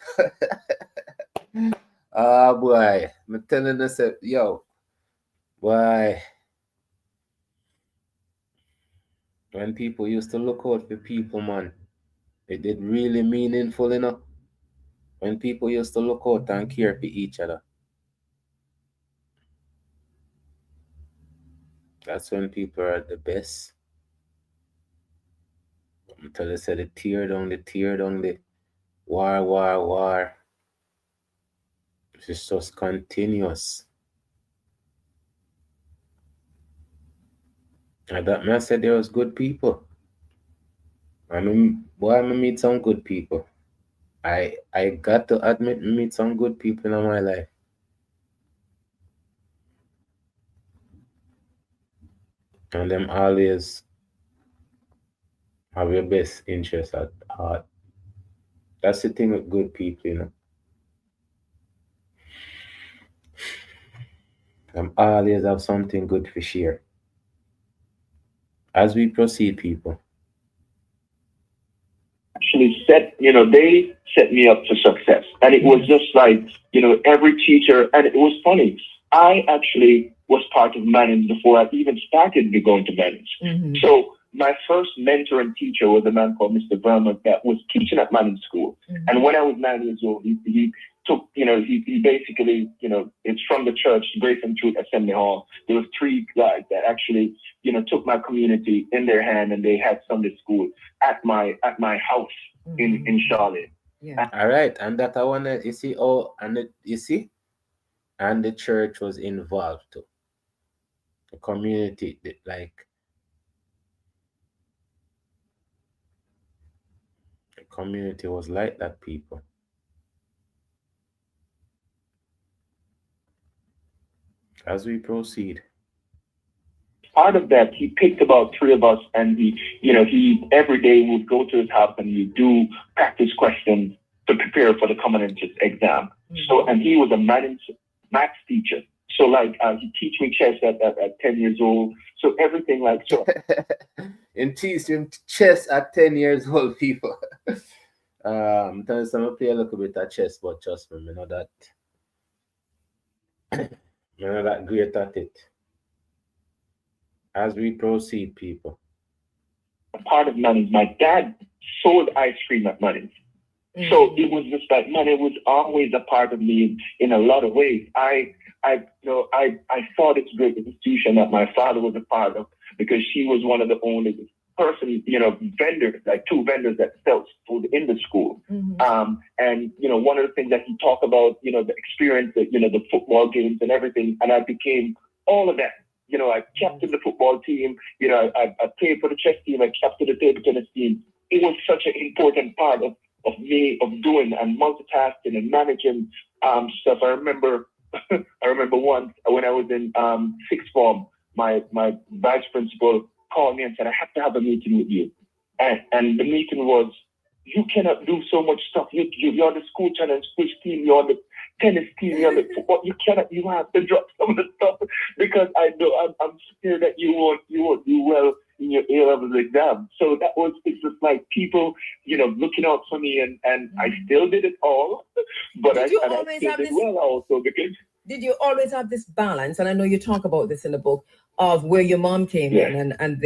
Oh boy, I'm telling us, yo, boy. When people used to look out for people, man, It did really meaningful, when people used to look out and care for each other. That's when people are at the best. Until they said the war. It's just continuous. And that man said there was good people. I mean, boy, I meet some good people. I got to admit, meet some good people in my life. And them always have your best interest at heart. That's the thing with good people. Them always have something good for share. As we proceed, people. Actually they set me up for success. And it was just like, every teacher, and it was funny. I actually was part of Mannings before I even started to going to Mannings. Mm-hmm. So my first mentor and teacher was a man called Mr. Verma that was teaching at Mannings School. Mm-hmm. And when I was 9 years old, he took, he basically, it's from the church, Grace and Truth Assembly Hall. There was 3 guys that actually, took my community in their hand, and they had Sunday school at my house in Charlotte. Yeah. All right, and that I wanna you see you see, and the church was involved too. The community, like the community was like that, people. As we proceed. Part of that, he picked about 3 of us, and he every day would go to his house and he'd do practice questions to prepare for the common entrance exam. Mm-hmm. So, and he was a maths teacher. So, like, he teach me chess at 10 years old. So everything like so. And teach him chess at 10 years old, people. I'm telling you, I play a little bit of chess, but trust me, I'm not that great at it. As we proceed, people. Part of Mannings, my dad sold ice cream at Mannings. Mm-hmm. So it was just like, man, it was always a part of me in a lot of ways. I saw this great institution that my father was a part of, because she was one of the only person, vendors, like 2 vendors that sell food in the school. Mm-hmm. And, one of the things that he talked about, the experience, the football games and everything. And I became all of that. I captained the football team. I played for the chess team. I captained the table tennis team. It was such an important part of me, of doing and multitasking and managing stuff. I remember once when I was in 6th form, my vice principal called me and said, I have to have a meeting with you. And the meeting was, you cannot do so much stuff. You're on the school challenge quiz team, you're on the tennis team, you're on the football. You have to drop some of the stuff, because I know I'm scared that you won't do well in your A-level exam. So it's just like people, looking out for me, and I still did it all, but I still did well also, because. Did you always have this balance? And I know you talk about this in the book, of where your mom came in, and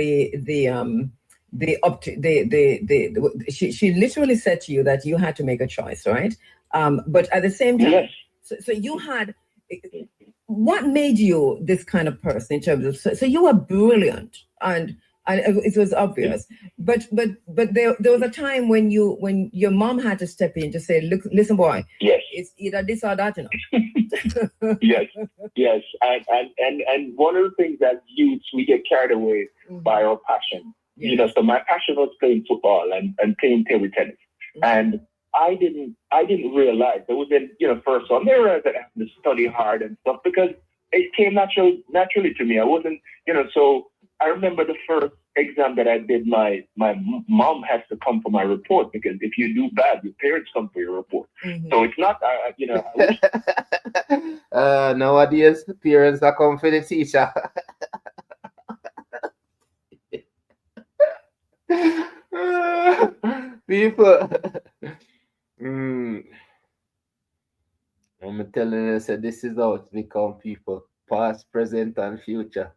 she literally said to you that you had to make a choice, right? But at the same time, so you had, what made you this kind of person in terms of, so you were brilliant, and it was obvious, but there was a time when your mom had to step in to say, look, listen, boy, it's either this or that, Yes. And one of the things that youths, we get carried away by our passion. So my passion was playing football and playing table tennis. And I didn't realize there was first on there that I had to study hard and stuff, because it came naturally to me. I wasn't, so I remember the first exam that I did, my mom has to come for my report, because if you do bad, your parents come for your report. Mm-hmm. So it's not, nowadays, parents are come for the teacher. People. I'm telling you, so this is how to become people, past, present, and future.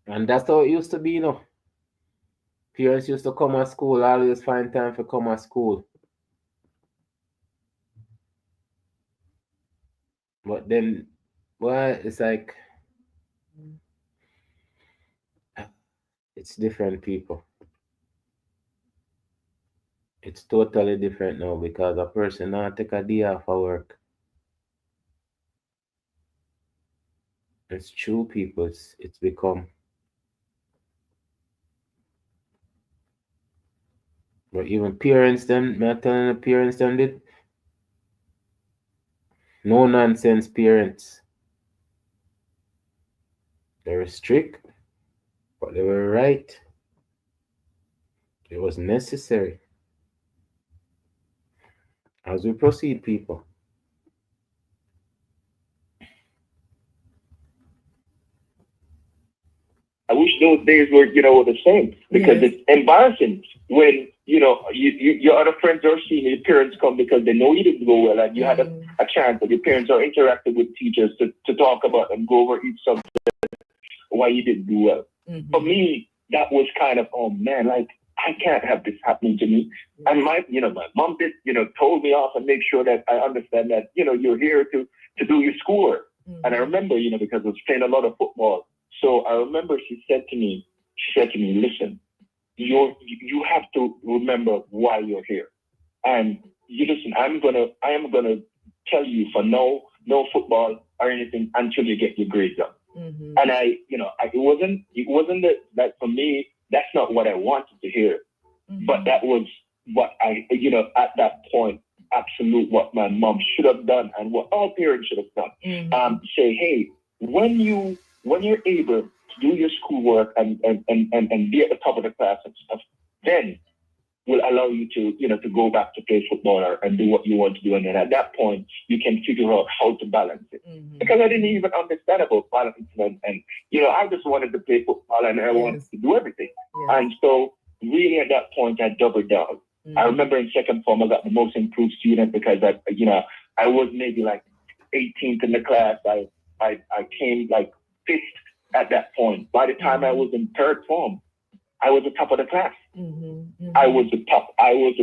And that's how it used to be, Parents used to come at school, always find time for come at school. But then, well, it's like, it's different, people. It's totally different now because a person now take a day off of work. It's true, people. It's become. But even parents, them, me telling the parents, them did no nonsense parents. They were strict, but they were right. It was necessary. As we proceed, people. I wish those days were, were the same, because Yes. it's embarrassing when, your other friends are seeing your parents come because they know you didn't go well, and you had a chance that your parents are interacting with teachers to talk about and go over each subject why you didn't do well. For me, that was kind of, oh man, like, I can't have this happening to me. And my mom did, told me off and make sure that I understand that, you're here to do your schoolwork. And I remember, because I was playing a lot of football. So I remember she said to me, listen, you have to remember why you're here. And you listen, I am gonna tell you for no football or anything until you get your grades up. And it wasn't that for me, that's not what I wanted to hear. But that was what I, at that point, absolute what my mom should have done and what all parents should have done. Say, hey, when you're able to do your schoolwork and be at the top of the class and stuff, then will allow you to go back to play football and do what you want to do. And then at that point, you can figure out how to balance it. Because I didn't even understand about balancing. And I just wanted to play football and I wanted to do everything. And so really at that point, I doubled down. I remember in second form, I got the most improved student because I was maybe like 18th in the class. I came like 5th at that point. By the time I was in third form, I was the top of the class. I was the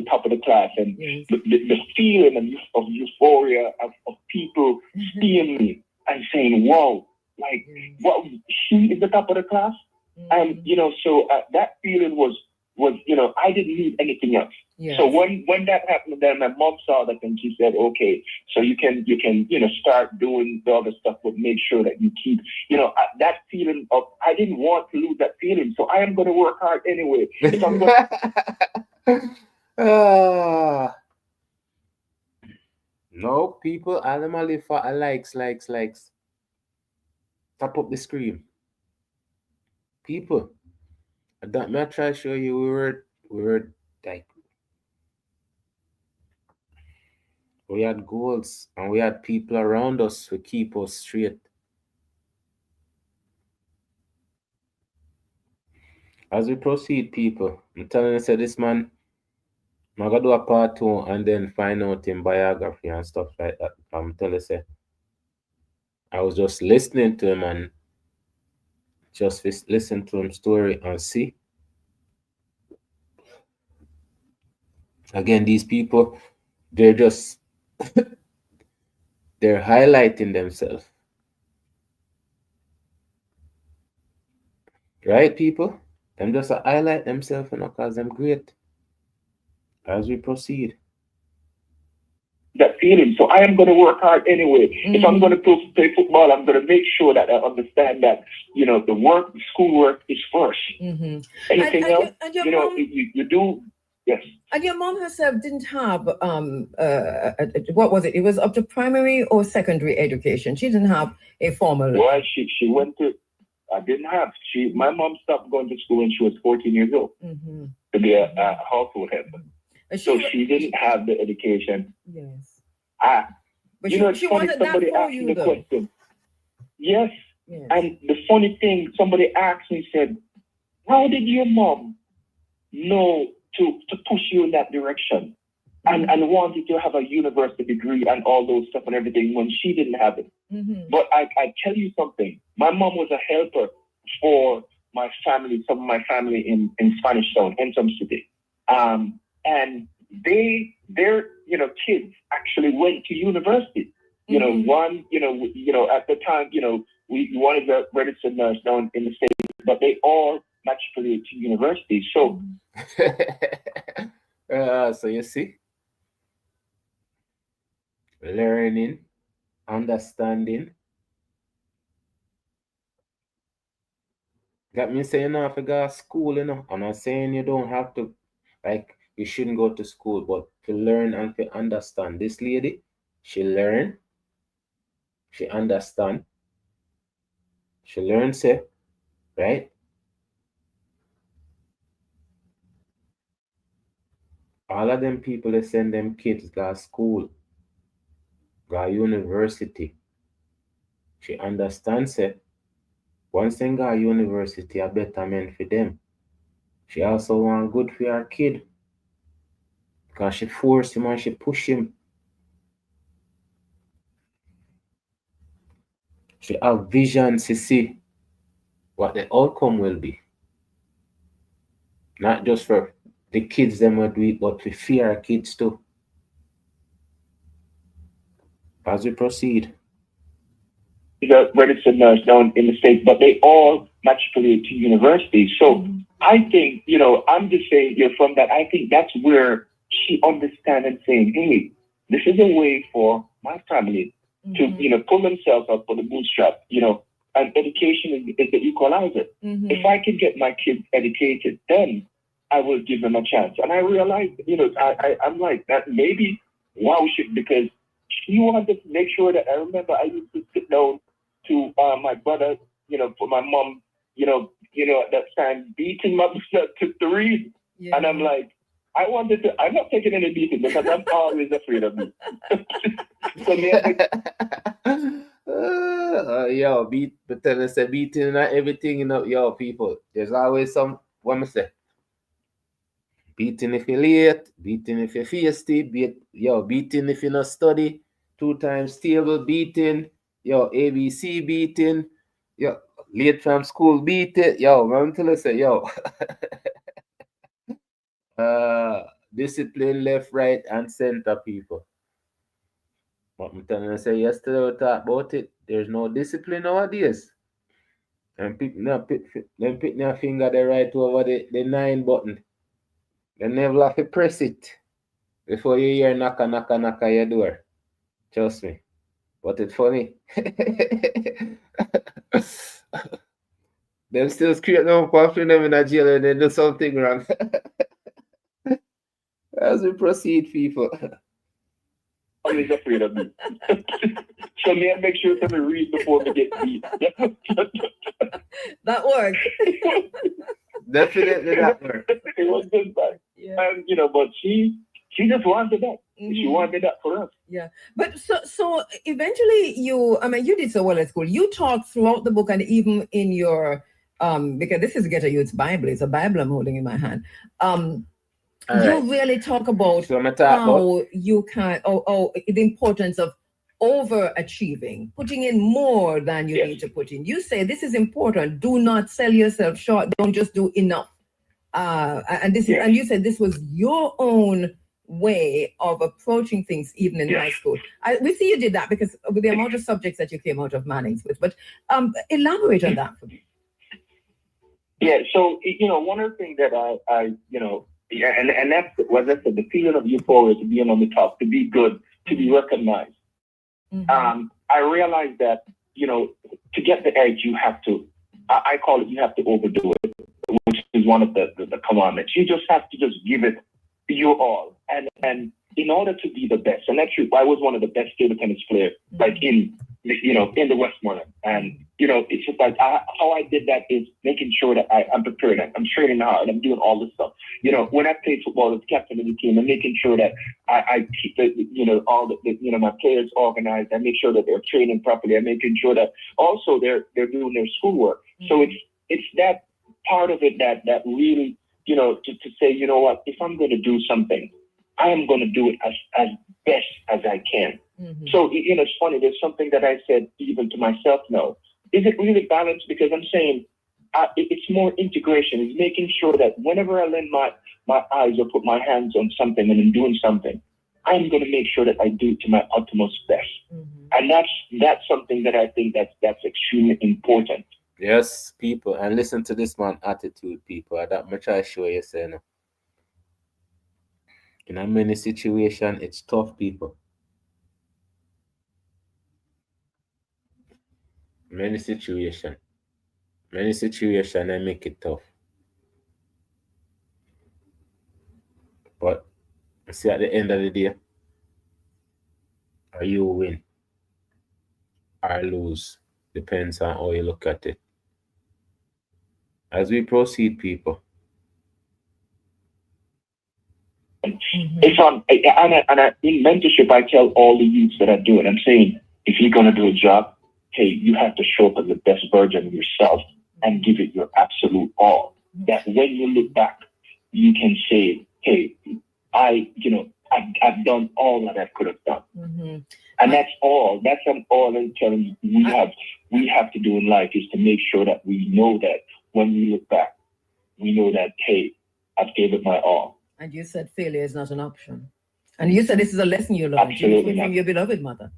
top of the class, and the feeling of euphoria of people seeing me and saying, "Wow, like, what? She is the top of the class," and so that feeling was I didn't need anything else. Yes. So when that happened, then my mom saw that and she said, "Okay, so you can start doing the other stuff, but make sure that you keep that feeling of I didn't want to lose that feeling, so I am going to work hard anyway." So I'm gonna... No, people, animally for likes. Tap up the screen. People, that may I try to show you we were like, we had goals and we had people around us to keep us straight. As we proceed, people, I'm telling you, say this man, I'm gonna do a part 2 and then find out in biography and stuff like that. I'm telling you, say, I was just listening to him and just listen to him story and see. Again, these people, they're just they're highlighting themselves. Right, people? Them just highlight themselves and because them great. As we proceed. That feeling. So I am going to work hard anyway. If I'm going to play football, I'm going to make sure that I understand that, the work, the schoolwork is first. Anything else, you do. Yes. And your mom herself didn't have, what was it? It was up to primary or secondary education. She didn't have a formal. Well, she went to, I didn't have, my mom stopped going to school when she was 14 years old to be a household helper. So she didn't have the education. Yes. But she wanted that for you, though. Question. Yes. And the funny thing, somebody asked me, said, how did your mom know to push you in that direction and wanted to have a university degree and all those stuff and everything when she didn't have it? But I tell you something, my mom was a helper for my family, some of my family in Spanish Town, in some city. And their kids actually went to university. One, at the time, one is a registered nurse down in the States, but they all matriculated to university. So, so you see, learning, understanding. Got me saying, you know, if you go to school, I'm not saying you don't have to, like, you shouldn't go to school, but to learn and to understand. This lady, she learn, she understand, she learns it, right? All of them people, they send them kids to school, go university. She understands it. Once they go university, a better man for them. She also want good for her kid. Because she force him and she push him. She have vision to see what the outcome will be. Not just for the kids them will do it, but for fear kids too. As we proceed. The registered nurse down in the States, but they all matriculate to university. So I think, I'm just saying, from that, I think that's where she understands and saying, hey, this is a way for my family to, pull themselves up for the bootstrap, and education is the equalizer. If I can get my kids educated, then I will give them a chance. And I realized, I'm like, that maybe, wow, because she wanted to make sure that I remember I used to sit down to my brother, for my mom, at that time, beating my brother to read. Yeah. And I'm like, I'm not taking any beating because I'm always afraid of me. So but then it's a beating and everything, people. There's always some, what I say, beating if you're late, beating if you're feisty, beating if you not study, 2 times table beating, ABC beating, late from school beating, I'm telling you, discipline left, right, and center, people. What I'm telling you, yesterday we talked about it. There's no discipline nowadays. And them pick their finger there right over the 9 button. They never have to press it before you hear knock your door. Trust me. But it's funny. Them still create no confidence them in a jail and they do something wrong. As we proceed, people. Always afraid of me. So I make sure to read before we get beat. That worked. Definitely that worked. It was good, but but she just wanted that. She wanted that for us. Yeah, but so eventually you did so well at school. You talk throughout the book and even in your because this is Ghetto Youth's Bible. It's a Bible I'm holding in my hand. You really talk about how you can the importance of overachieving, putting in more than you need to put in. You say this is important. Do not sell yourself short. Don't just do enough. And you said this was your own way of approaching things even in high school. We see you did that because with the amount of subjects that you came out of Manning's with. But elaborate on that for me. Yeah. So one of the things that I and that's what I said, the feeling of euphoria, to be on the top, to be good, to be recognized. I realized that, to get the edge, you have to, I call it, you have to overdo it, which is one of the commandments. You just have to just give it your all. And in order to be the best, and actually, I was one of the best table tennis players, like in the Westmoreland. And, it's just like how I did that is making sure that I'm prepared. I'm training hard. I'm doing all this stuff. When I played football as captain of the team, I'm making sure that I keep all the my players organized. I make sure that they're training properly. I'm making sure that also they're doing their schoolwork. So it's that part of it that really, to say, if I'm going to do something, I am going to do it as best as I can. So, it's funny. There's something that I said even to myself now. Is it really balanced? Because I'm saying it's more integration. It's making sure that whenever I lend my eyes or put my hands on something and I'm doing something, I'm going to make sure that I do it to my utmost best. And that's something that I think that's extremely important. Yes, people, and listen to this man attitude, people. That much I show you, say, no. In a many situation, it's tough, people. Many situation, I make it tough. But see, at the end of the day, are you win or lose? Depends on how you look at it. As we proceed, people. It's on, in mentorship, I tell all the youths that I do it, I'm saying, if you're going to do a job, hey, you have to show up as the best version of yourself and give it your absolute all. That when you look back, you can say, hey, I've done all that I could have done. And that's all I'm telling you we have to do in life, is to make sure that we know that when we look back, we know that, hey, I've gave it my all. And you said failure is not an option. And you said this is a lesson you learned from your beloved mother.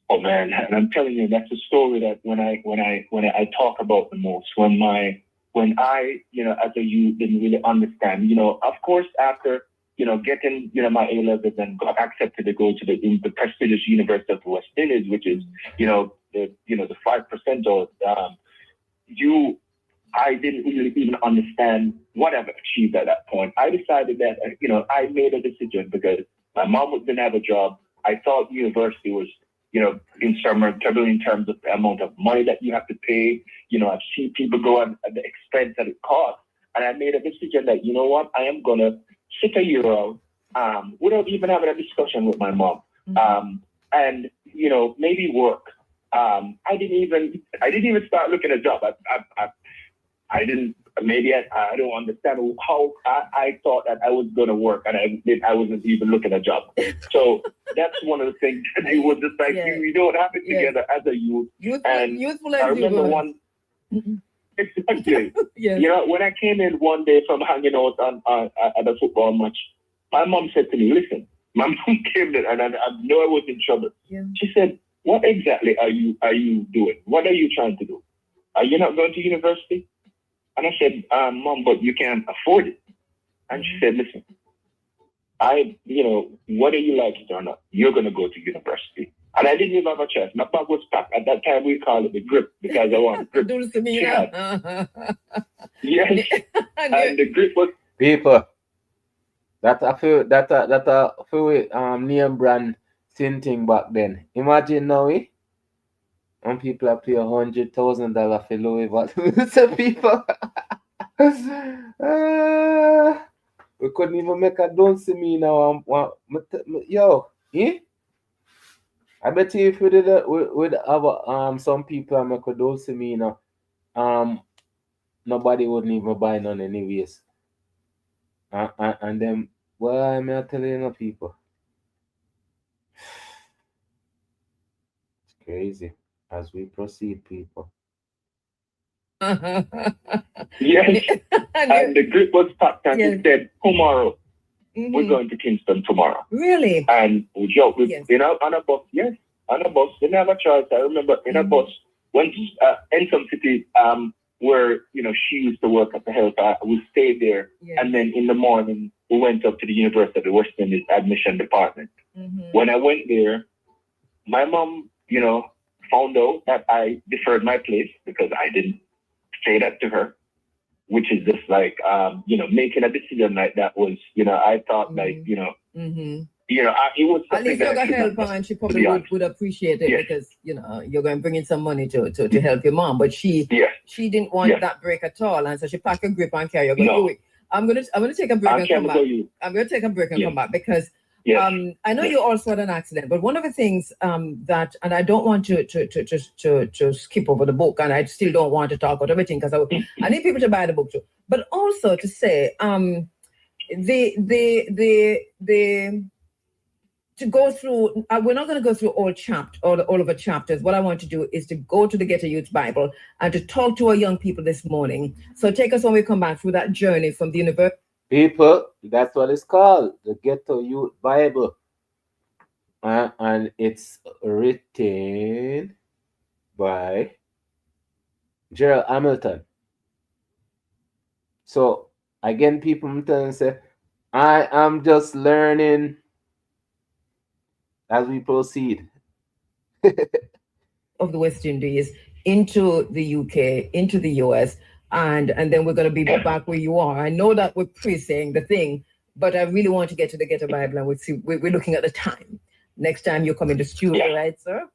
Oh man, and I'm telling you, that's a story that when I talk about the most, when I, as a youth didn't really understand, of course, after, getting, my A-levels and got accepted to go to the prestigious University of the West Indies, which is, the 5% of, I didn't really even understand what I've achieved at that point. I decided that, I made a decision because my mom didn't have a job. I thought university was, insurmountable in terms of the amount of money that you have to pay. I've seen people go at the expense that it costs. And I made a decision that, you know what, I am going to sit a year out without even having a discussion with my mom. And, maybe work. I didn't even start looking at a job. I don't understand how I thought that I was going to work, and I wasn't even looking at a job. So that's one of the things that it was just like, you don't have it together as a youth. Youthful as I remember one. Exactly. When I came in one day from hanging out at a football match, my mom said to me, listen, my mom came in and I know I was in trouble. Yeah. She said, what exactly are you doing? What are you trying to do? Are you not going to university? And I said, Mom, but you can't afford it. And she said, listen, whether you like it or not, you're going to go to university. And I didn't even have a choice. My bag was packed. At that time, we called it the grip because I wanted grip. Yes. And the grip was... People, that a few name brand sin thing back then. Imagine now, when people are paying $100,000 for Louis Vuitton. So people, we couldn't even make a don't see me now. Yo, I bet you if we did it with our some people and make a don't see me now, nobody wouldn't even buy none anyways. And then, well, I'm not telling you, people. It's crazy. As we proceed, people. Yes. And the grip was packed and he said, tomorrow, we're going to Kingston tomorrow. Really? And we jumped on a bus. Yes, on a bus. Didn't have a choice. I remember in a bus, went to Ensom City, where, she used to work at the health. We stayed there. Yes. And then in the morning, we went up to the University of the West Indies admission department. When I went there, my mom, found out that I deferred my place because I didn't say that to her, which is just like, making a decision like that was, I thought like, it was at least you're going to help her, and she probably would appreciate it because, you're going to bring in some money to help your mom. But she didn't want that break at all. And so she packed a grip and carry. I'm going to take a break and come back. I'm going to take a break and come back because I know you also had an accident, but one of the things that, and I don't want to skip over the book, and I still don't want to talk about everything because I need people to buy the book too, but also to say the to go through, we're not going to go through all of the chapters. What I want to do is to go to the Ghetto Youth Bible and to talk to our young people this morning. So take us when we come back through that journey from the university. People, that's what it's called, the Ghetto Youth Bible. And it's written by Gerald Hamilton. So again, people tell and say, I am just learning as we proceed. Of the West Indies into the UK, into the US, and then we're going to be back where you are. I know that we're pre-saying the thing, but I really want to get to the Ghetto Bible, and we're looking at the time. Next time you come in the studio, right, sir?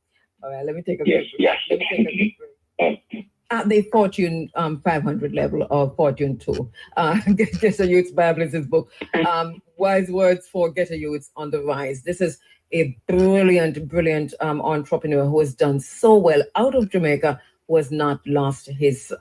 All right, let me take a break. Yes. Let me take a break. At the Fortune 500 level or Fortune 2, Ghetto Youth's Bible is his book, Wise Words for Ghetto Youths on the Rise. This is a brilliant entrepreneur who has done so well out of Jamaica, who has not lost his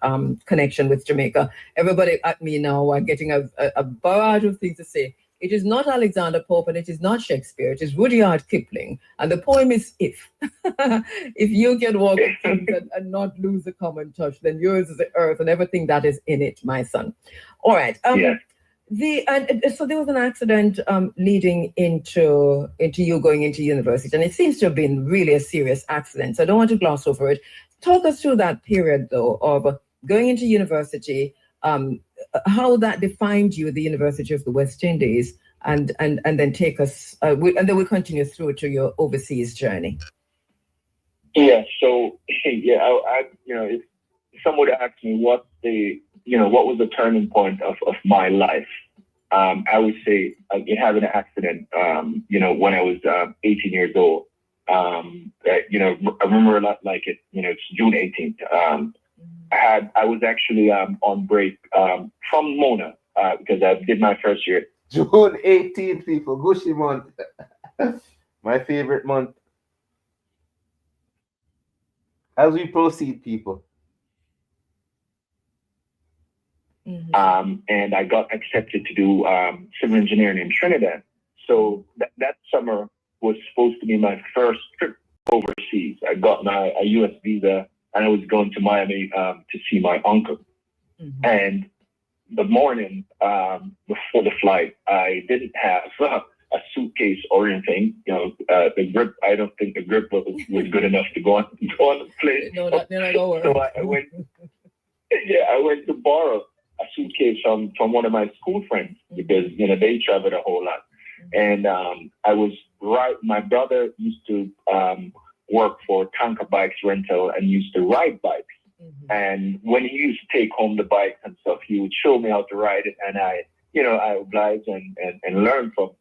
connection with Jamaica. Everybody at me now are getting a barrage of things to say. It is not Alexander Pope and it is not Shakespeare. It is Rudyard Kipling. And the poem is If. If you can walk and not lose the common touch, then yours is the earth and everything that is in it, my son. All right. So there was an accident leading into you going into university, and it seems to have been really a serious accident. So I don't want to gloss over it. Talk us through that period, though, of going into university, how that defined you, the University of the West Indies, and then take us, and then we'll continue through to your overseas journey. Yeah. So I if someone would ask me what was the turning point of my life, I would say having an accident, when I was 18 years old. I remember a lot like it, it's June 18th. I was actually on break from Mona because I did my first year. June 18th, people, Gushy month. My favorite month. As we proceed, people. And I got accepted to do civil engineering in Trinidad. So that summer was supposed to be my first trip overseas. I got a U.S. visa, and I was going to Miami to see my uncle. And the morning before the flight, I didn't have a suitcase or anything. The grip. I don't think the grip was good enough to go on the plane. No, that didn't go work. So I went. I went to borrow a suitcase from one of my school friends because they traveled a whole lot. And my brother used to work for Tanker Bikes Rental and used to ride bikes. And when he used to take home the bike and stuff, he would show me how to ride it, and I obliged and learned from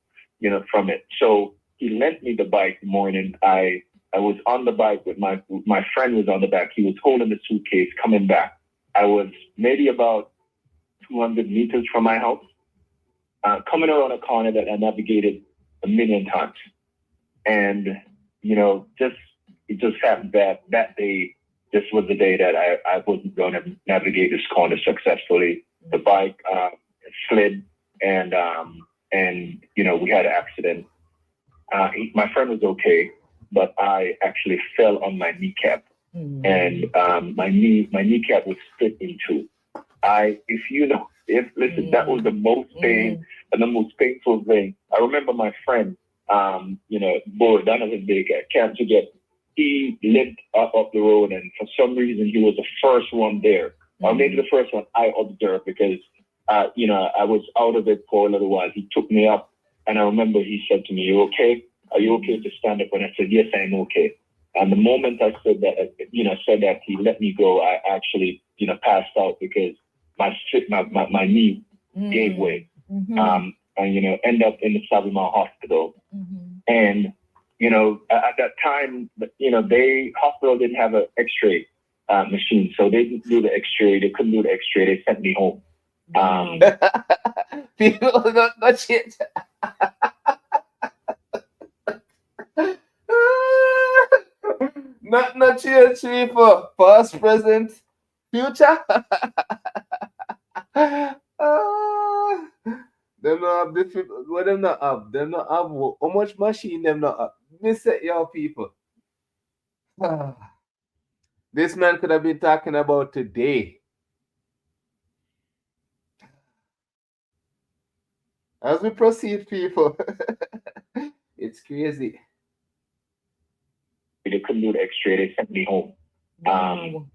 it. So he lent me the bike the morning. I was on the bike with my friend was on the back. He was holding the suitcase coming back. I was maybe about 200 meters from my house, coming around a corner that I navigated a million times. And, it just happened that day, this was the day that I wasn't going to navigate this corner successfully. The bike slid and we had an accident. My friend was okay, but I actually fell on my kneecap. And my kneecap was split in two. That was the most pain and the most painful thing. I remember my friend, Donovan Baker, can't forget, he lived up the road, and for some reason he was the first one there, or maybe the first one I observed because, I was out of it for a little while. He took me up, and I remember he said to me, "You okay? Are you okay to stand up?" And I said, "Yes, I'm okay." And the moment I said that, he let me go. I actually, passed out because my knee gave way. And, end up in the Savimar Hospital. And, at that time, hospital didn't have an x-ray machine. So they didn't do the x-ray. They couldn't do the x-ray. They sent me home. People, not shit. Not change, people. Past, present, future. Them not have different. What them not have? Them not have how much machine them not have? Miss it, y'all people. This man could have been talking about today. As we proceed, people, it's crazy. They couldn't do the X-ray. They sent me home. Wow.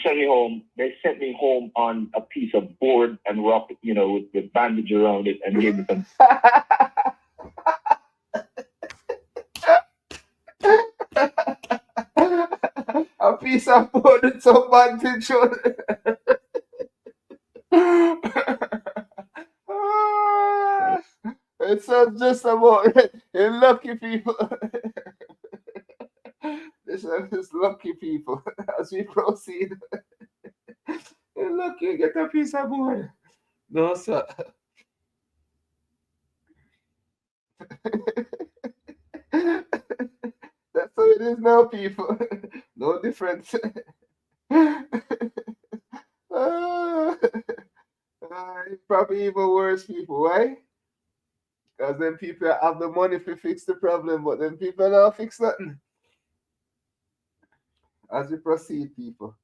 They sent me home on a piece of board and rock, with bandage around it, and gave me some. A piece of board with some bandage on it. It's not just about in lucky people. This is lucky people. As we proceed, in lucky, get a piece of board. No, sir. That's how it is now, people. No difference. It's probably even worse, people. Why? Because then people have the money to fix the problem, but then people don't fix nothing. As we proceed, people.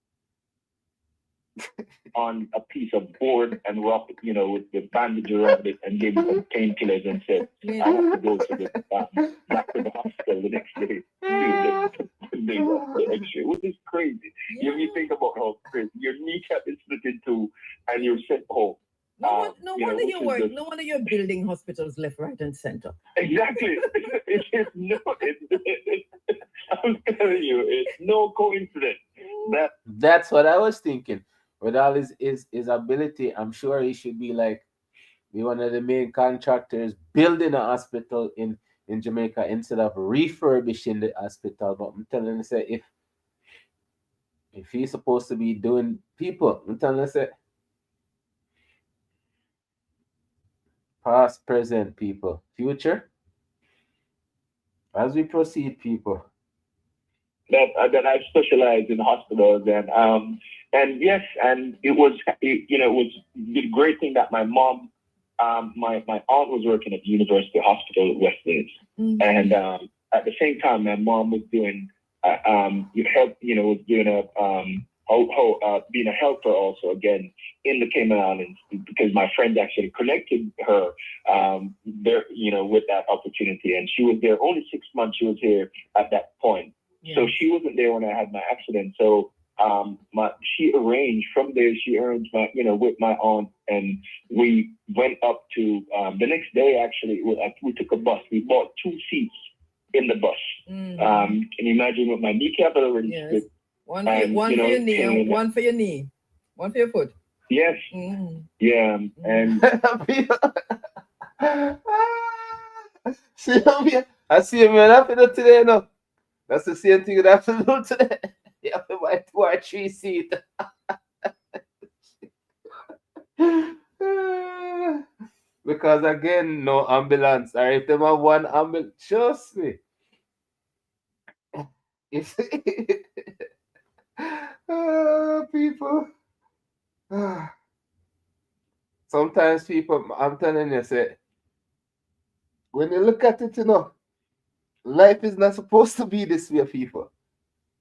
On a piece of board and rock, with the bandage around it, and gave me some painkillers and said, I have to go to the back to the hospital the next day. The X-ray, which is crazy. Yeah. If you think about how crazy your kneecap is split in two, and you're sent home. No you know, wonder which you is work. just- No wonder you're building hospitals left, right, and center. Exactly. I'm telling you, it's no coincidence. That's what I was thinking. With all his ability, I'm sure he should be one of the main contractors building a hospital in Jamaica instead of refurbishing the hospital. But I'm telling you, say if he's supposed to be doing people, I'm telling you, say past, present, people, future. As we proceed, people. That I specialized in hospitals, and yes, and it was the great thing that my mom, my aunt was working at the University Hospital at West Indies, and at the same time my mom was doing was doing being a helper also again in the Cayman Islands, because my friend actually connected her there with that opportunity, and she was there only 6 months. She was here at that point. Yeah. So she wasn't there when I had my accident. So she arranged from there. She arranged with my aunt, and we went up to the next day. Actually, we took a bus. We bought 2 seats in the bus. Can you imagine what my kneecap had already split? One for your knee, and one for your knee, one for your foot. Yes. Yeah, and I see him happening today. No. That's the same thing that I have to do today. You have to buy 2 or 3 seats. Because again, no ambulance. Or if they have one ambulance, trust me. It's people. Sometimes people, I'm telling you, say, when you look at it, life is not supposed to be this way, people.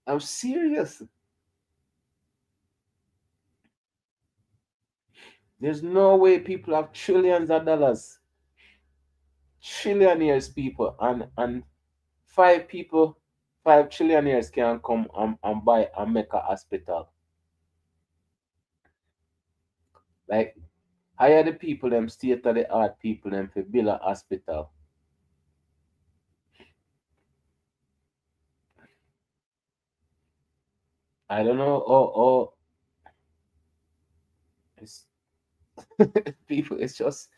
I'm serious. There's no way people have trillions of dollars. Trillionaires, people, and 5 trillionaires can come and buy and make a hospital. Like, hire the people, them state of the art people, them to build a hospital. I don't know. It's people. It's just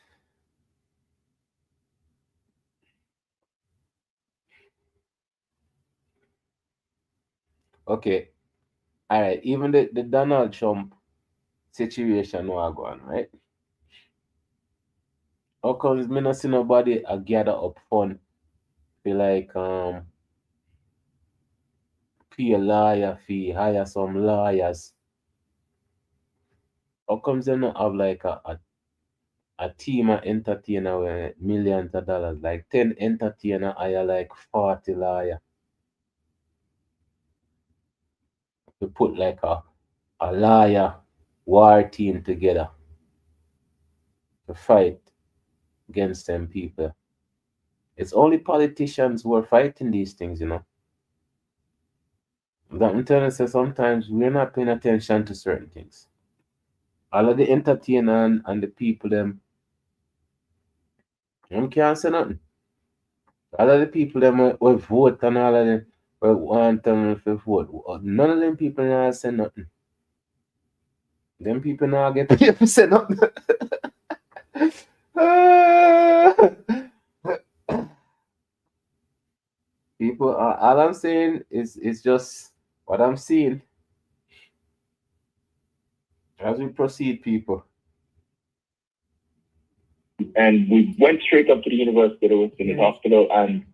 okay. All right. Even the Donald Trump situation no go on, right? How comes me not see nobody gather up fund be like pay a lawyer fee, hire some lawyers? How comes they not have like a a team of entertainer with millions of dollars, like 10 entertainer hire like 40 lawyer to put like a lawyer war team together to fight against them people. It's only politicians who are fighting these things, you know. That I'm telling you, sometimes we're not paying attention to certain things. All of the entertainer and the people them can't say nothing. All of the people them will vote and all of them will want them to vote. None of them people not say nothing. Them people not get paid to say nothing. People, all I'm saying is just what I'm seeing as we proceed, people. And we went straight up to the university, that was in the hospital, and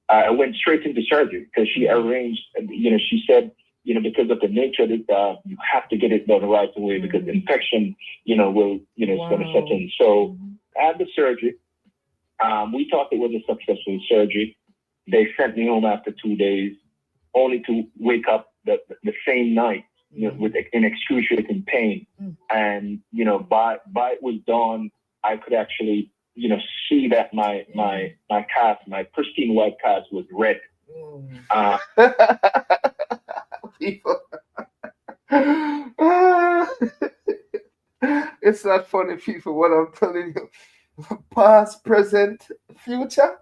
I went straight into surgery because she arranged, she said, because of the nature of it, you have to get it done right away because infection, will, it's going to set in. So I had the surgery. We thought it was a successful surgery. They sent me home after 2 days, only to wake up the same night, with in excruciating pain. And, by it was dawn, I could actually, see that my calf, my pristine white calf was red. People. It's not funny, people, what I'm telling you. Past, present, future.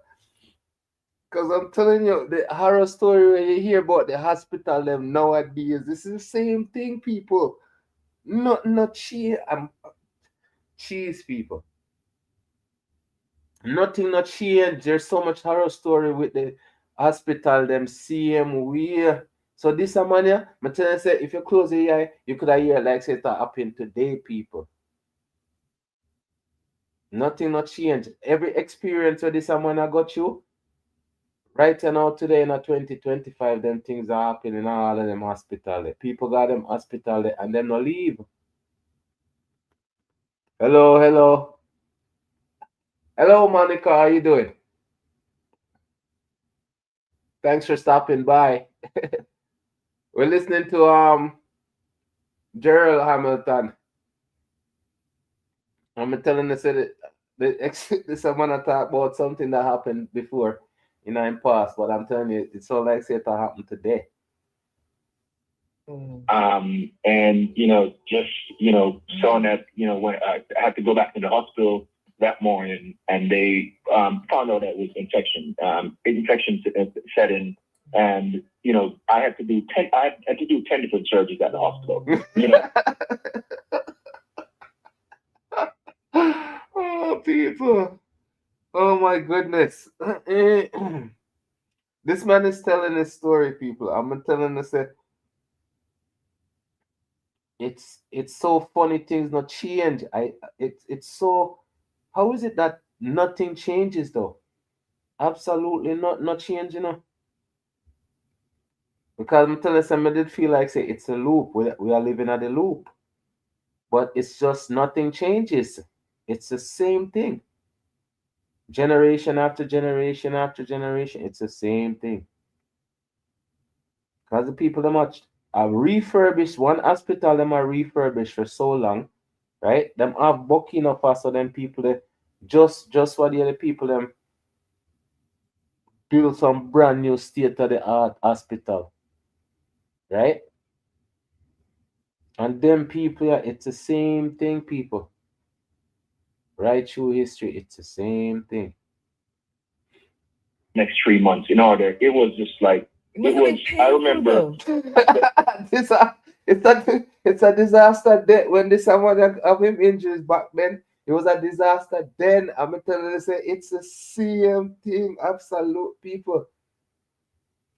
Because I'm telling you, the horror story where you hear about the hospital them nowadays, this is the same thing, people. Not cheese. Cheese, people. Nothing not change. There's so much horror story with the hospital, them same way. So this a man, yeah, I tell you, say, if you close your eye, you could hear like say that happen today, people. Nothing not change. Every experience where this a man I got you, right now today in a 2025, them things are happening in all of them hospital. People got them hospital and them no leave. Hello, hello. Hello, Monica, how you doing? Thanks for stopping by. We're listening to Gerald Hamilton. I'm telling you, say this I wanna talk about something that happened before in the past, but I'm telling you, it's all like say it happened today. And just saw that when I had to go back to the hospital that morning, and they found out that it was infection. Infection set in, and I had to do 10. I had to do 10 different surgeries at the hospital. Oh, people! Oh my goodness! This man is telling a story, people. I'm telling us that it's so funny things not change. It's so, how is it that nothing changes though? Absolutely not change, Because I'm telling you, I did feel like say it's a loop. We are living at a loop. But it's just nothing changes. It's the same thing. Generation after generation after generation, it's the same thing. Because the people them much are refurbished, one hospital them are refurbished for so long, right? Them have booking up so them people they just for the other people them build some brand new state of the art hospital, right? And them people, yeah, it's the same thing, people. Right through history, it's the same thing. Next 3 months in order. It was just like it was. I remember. It's a disaster. When this someone have him injuries back then, it was a disaster. Then I'm telling you, say it's the same thing. Absolute, people.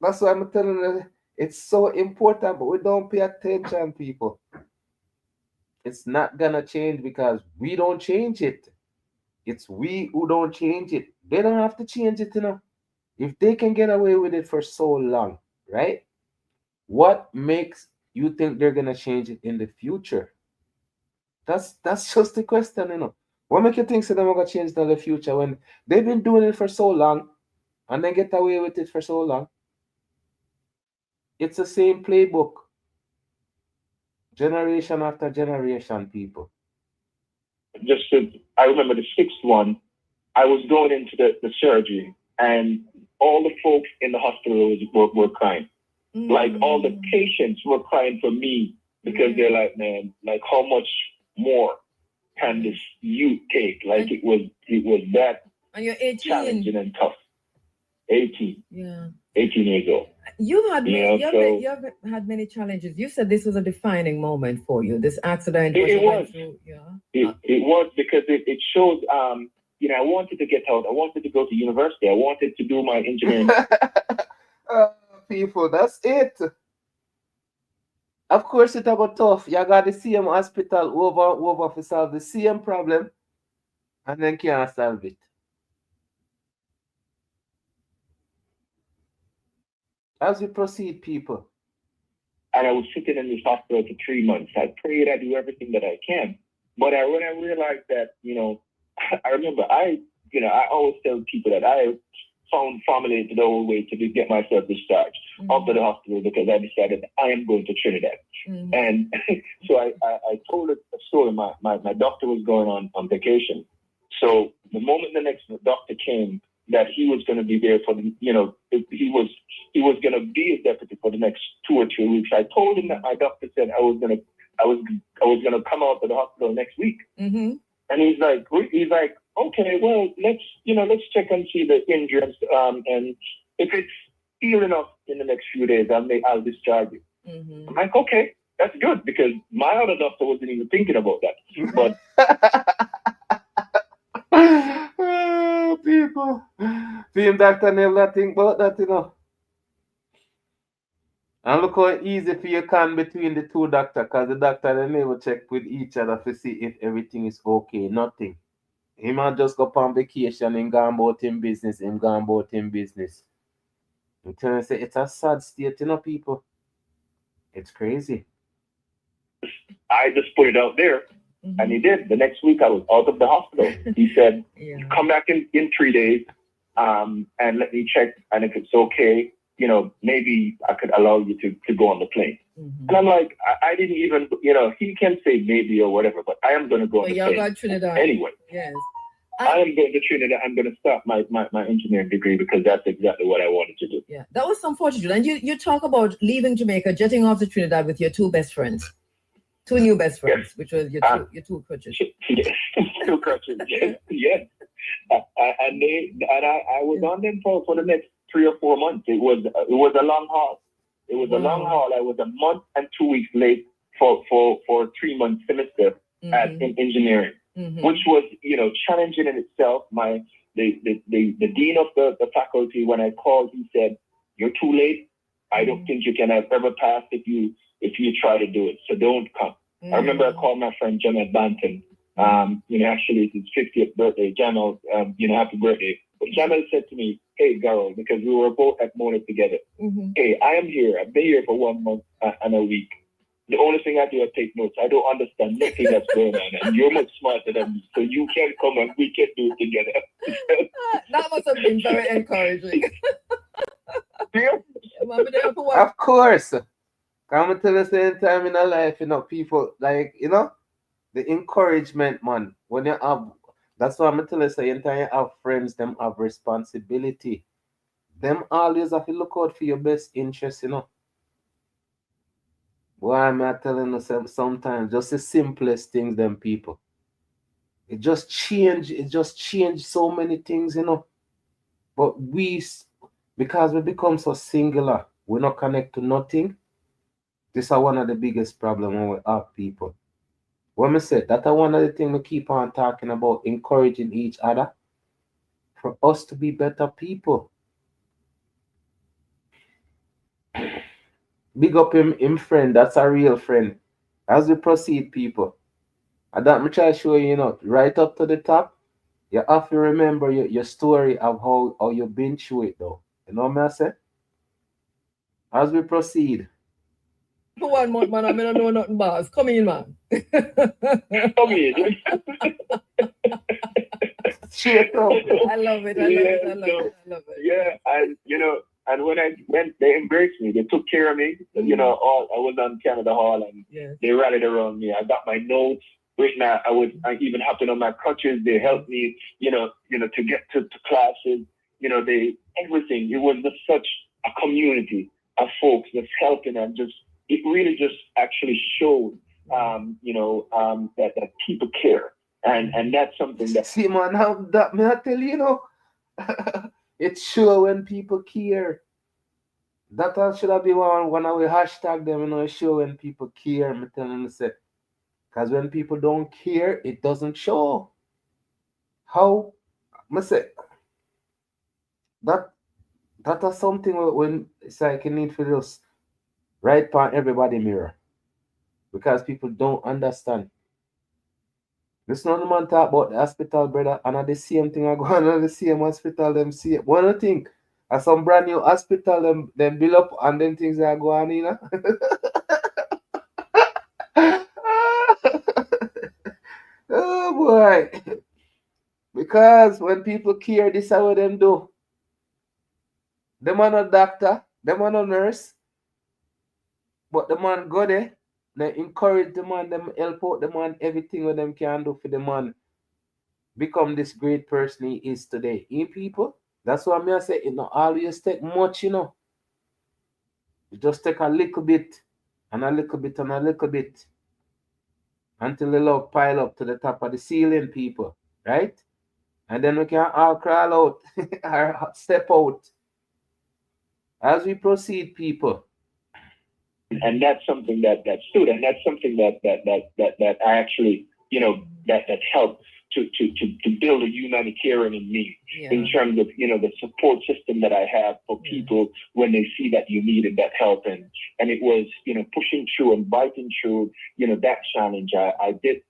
That's why I'm telling you, it's so important, but we don't pay attention, people. It's not gonna change because we don't change it. It's we who don't change it. They don't have to change it, If they can get away with it for so long, right? What makes you think they're gonna change it in the future? That's just the question, What make you think so they're gonna change in the future when they've been doing it for so long and they get away with it for so long? It's the same playbook, generation after generation, people. I remember the sixth one. I was going into the surgery, and all the folks in the hospital were crying. Like all the patients were crying for me because they're like, man, like how much more can this youth take? Like it was that and you're 18. challenging and tough. 18. Yeah. 18 years old. You've had many challenges. You said this was a defining moment for you. This accident. It was. Yeah. It was because it showed. I wanted to get out. I wanted to go to university. I wanted to do my engineering. People, that's it. Of course, it got tough. You got the same hospital over to solve the same problem, and then can't solve it. As we proceed, people. And I was sitting in this hospital for 3 months. I prayed, I do everything that I can. But when I realized that, I remember I always tell people that I found family the whole way to get myself discharged out of the hospital because I decided I am going to Trinidad. And so I told a story. My doctor was going on vacation. So the moment the next doctor came, that he was going to be there for he was going to be his deputy for the next 2 or 3 weeks. I told him that my doctor said I was going to come out of the hospital next week. And he's like, okay, well, let's check and see the injuries. And if it's healing up in the next few days, I'll discharge you. I'm like, okay, that's good because my other doctor wasn't even thinking about that. But people, film doctor never think about that, And look how easy for you can between the two doctors, because the doctor they never check with each other to see if everything is okay. Nothing. He might just go on vacation and go about him business. I'm telling you, say it's a sad state, people. It's crazy. I just put it out there. And he did. The next week I was out of the hospital. He said, come back in 3 days and let me check. And if it's okay, maybe I could allow you to go on the plane. And I'm like, I didn't even, he can say maybe or whatever, but I am going to go on the plane. Trinidad. Anyway. Yes. I am going to Trinidad. I'm going to start my engineering degree because that's exactly what I wanted to do. Yeah, that was unfortunate. And you talk about leaving Jamaica, jetting off to Trinidad with your two best friends. Two new best friends, which was your two crutches. Yes, two crutches. Yes. And I was on them for the next 3 or 4 months. It was a long haul. It was a long haul. I was a month and 2 weeks late for a 3-month semester in engineering, which was challenging in itself. The dean of the faculty, when I called, he said, "You're too late. I don't think you can ever pass if you try to do it. So don't come." I remember I called my friend Jamal Banton. Actually it's his 50th birthday. Jamal, happy birthday. But Jamal said to me, "Hey, Gerald," because we were both at Mona together. "Hey, I am here. I've been here for 1 month and a week. The only thing I do is take notes. I don't understand nothing that's going on. And you're much smarter than me. So you can come and we can do it together." That must have been very encouraging. Of course. Come to the same time in our life, people like, the encouragement, man. When you have, that's why I'm telling you, say, anytime you have friends, them have responsibility. Them always have to look out for your best interest, Why am I telling you sometimes just the simplest things, them people. It just changed so many things, But because we become so singular, we're not connected to nothing. This is one of the biggest problems when we have people. When I said that, one of the things we keep on talking about, encouraging each other for us to be better people. Big up him friend, that's a real friend. As we proceed, people. And that I'm trying to show you, right up to the top, you have to remember your story of how you've been through it, though. You know what I say? As we proceed. For 1 month, man, I don't know nothing, boss. Come in, man. Come in. Straight up. I love it. I love Yeah, it. I love so it. I love it. yeah, and and when I went, they embraced me. They took care of me. All I was on Canada Hall, and Yes. they rallied around me. I got my notes written. I even hopping on my crutches. They helped me, to get to classes. They everything. It was just such a community of folks that's helping, and just it really just actually showed, that people care, and that's something that. See, man, how that may I tell you, it's sure when people care. That all should have been one of we hashtag them, show when people care. I'm telling you, say, because when people don't care, it doesn't show. How? I say that that is something when it's like you need for just right on everybody mirror because people don't understand. This not the man talk about the hospital, brother, and at the same thing I go on at the same hospital, them see it. One thing, at some brand new hospital, them build up and then things are going. Oh boy. Because when people care, this is what them do. Them are not doctor, them are not nurse, but the man go there, they encourage the man, them help out the man, everything what them can do for the man become this great person he is today. In people, that's why I say it not always take much. It just take a little bit and a little bit and a little bit until the love pile up to the top of the ceiling, people, right? And then we can all crawl out or step out as we proceed, people. And that's something that stood, and that's something that I actually, that helped to build a humanitarian in me, in terms of the support system that I have for people when they see that you needed that help, and it was pushing through and biting through that challenge. I did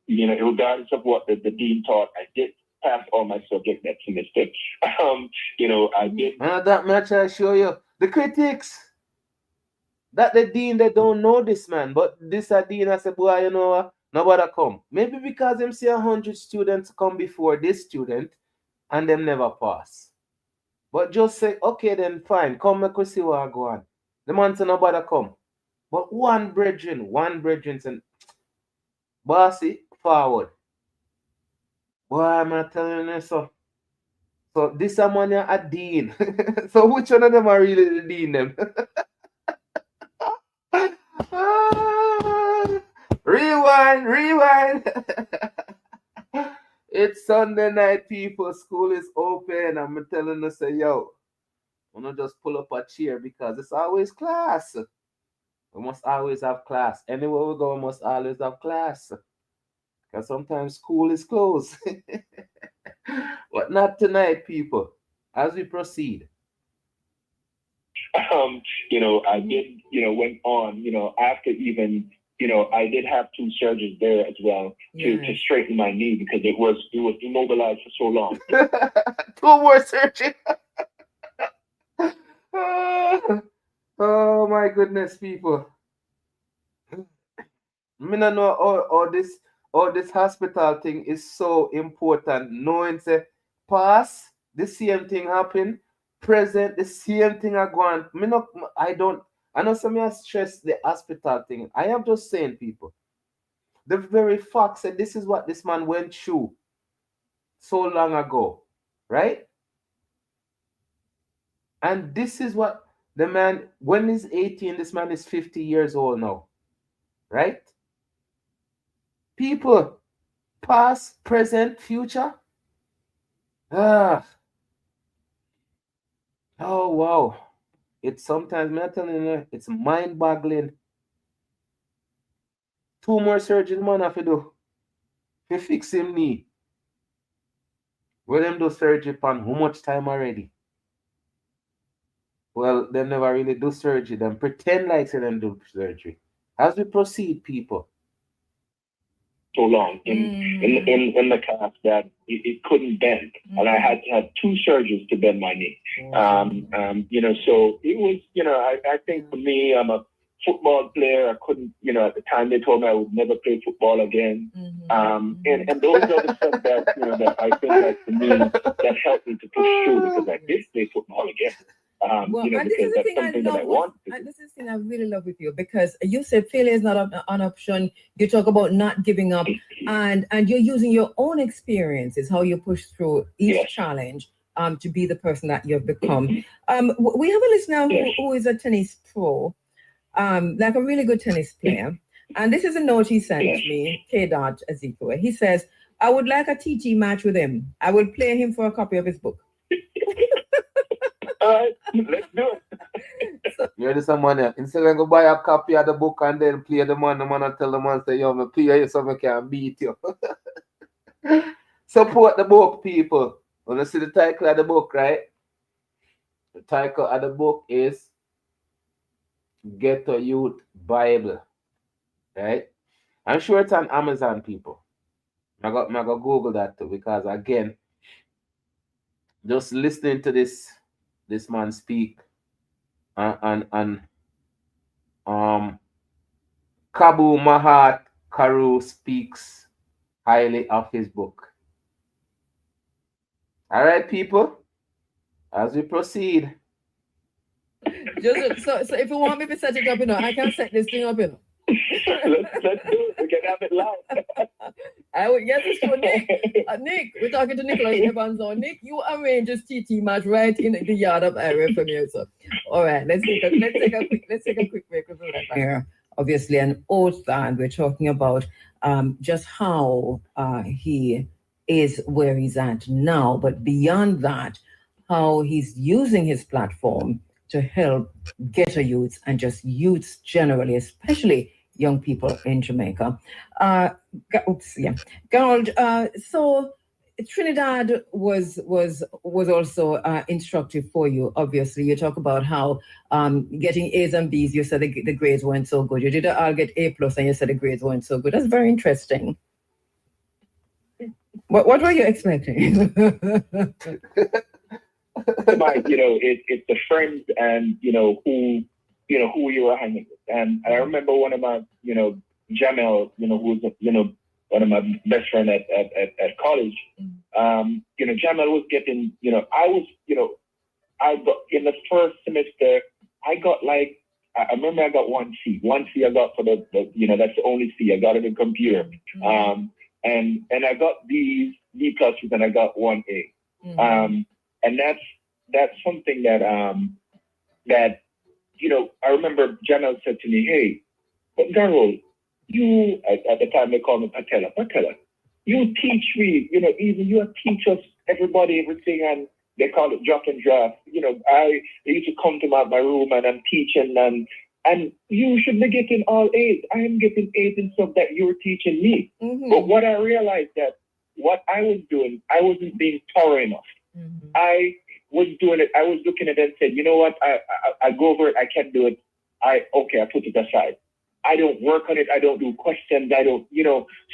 regardless of what the dean taught, I did pass all my subjects that semester. I did. And that much I show you the critics. That the dean they don't know this man, but this a dean I say, boy, you know what? Nobody come. Maybe because them see 100 students come before this student and them never pass. But just say, okay then fine, come make we see what I go on. The man say nobody come. But one brethren said, bossy, forward. Boy, I'm not telling you so. So this a man a dean. So which one of them are really the dean them? Rewind. It's Sunday night, people. School is open. I'm telling you, say, yo, I'm not just pull up a chair because it's always class. We must always have class. Anywhere we go, we must always have class. Because sometimes school is closed. But not tonight, people. As we proceed. I did, went on, after even, I did have 2 surgeons there as well to straighten my knee because it was immobilized for so long. 2 more surgeries. Oh my goodness, people. I don't know all this hospital thing is so important. Knowing say past the same thing happen, present the same thing are going. I know some of stress the hospital thing. I am just saying, people. The very fact that this is what this man went through so long ago, right? And this is what the man, when he's 18, this man is 50 years old now, right? People, past, present, future. Ah, oh wow. It's sometimes, I'm telling you, it's mind-boggling. 2 more surgeries, man, have to do. To fix him knee. Will them do surgery on how much time already? Well, they never really do surgery. Them pretend like they don't do surgery. As we proceed, people. So long in the cast that it couldn't bend, and I had to have 2 surgeries to bend my knee. So it was, I think for me, I'm a football player. I couldn't, at the time they told me I would never play football again. And those are the stuff that, that I think that for me, that helped me to push through because I did play football again. And this is the thing I love. And this is the thing I really love with you because you said failure is not an option. You talk about not giving up, and you're using your own experiences, how you push through each challenge, to be the person that you've become. We have a listener who is a tennis pro, like a really good tennis player, and this is a note he sent me, K.Ezekiel. He says, "I would like a TT match with him. I will play him for a copy of his book." All right, let's do it. You're the someone else. Instead of go buy a copy of the book and then play the man and tell the man say, yo, me play you so I can beat you. Support the book, people. When you see the title of the book, right? The title of the book is Getto Youth Bible. Right? I'm sure it's on Amazon, people. I got Google that too, because again, just listening to this man speak and Kabu Maat Kheru speaks highly of his book. All right, people, as we proceed. Just, so if you want me to set it up, I can set this thing up, Let's do it. We can have it live. Yes, it's for Nick. Nick, we're talking to Nicholas Evans. Nick, you arrange this TT match right in the yard of area from here. So, all right, let's take a quick break. We'll be right back. Here, obviously, an author, and we're talking about just how he is where he's at now, but beyond that, how he's using his platform to help ghetto youths and just youths generally, especially young people in Jamaica. Gerald, so Trinidad was also instructive for you. Obviously, you talk about how getting A's and B's, you said the grades weren't so good. You did all get A+, and you said the grades weren't so good. That's very interesting. What were you expecting? It's the friends and who you were hanging with. And I remember one of my Jamel, who was one of my best friends at college. Jamel was getting I got in the first semester. I got I remember I got 1C. 1C I got for the that's the only C I got it in computer. And I got B+, and I got 1A. And that's something that I remember Jamel said to me, hey, but Gerald, you at the time they called me Patella, you teach me, even you teach us everybody everything, and they call it drop and draft. They used to come to my room and I'm teaching and you should be getting all A's. I am getting A's in stuff that you're teaching me. But what I realized that what I was doing, I wasn't being thorough enough. I was doing it. I was looking at it and said, you know what? I go over it. I can't do it. I put it aside. I don't work on it. I don't do questions. I don't,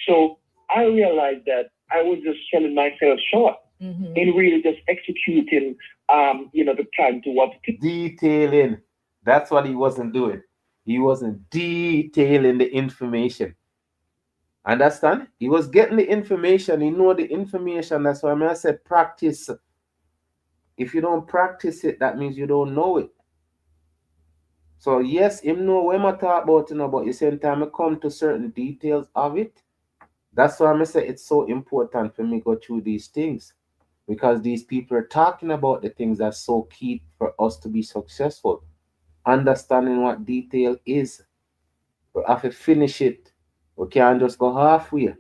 So I realized that I was just selling myself short in really just executing, the plan to what to detailing. That's what he wasn't doing. He wasn't detailing the information. Understand? He was getting the information. He know the information. That's why I said practice. If you don't practice it, that means you don't know it. So yes, him know when I talk about but the same time I come to certain details of it. That's why I say it's so important for me to go through these things, because these people are talking about the things that's so key for us to be successful. Understanding what detail is. We have to finish it. We can't just go halfway.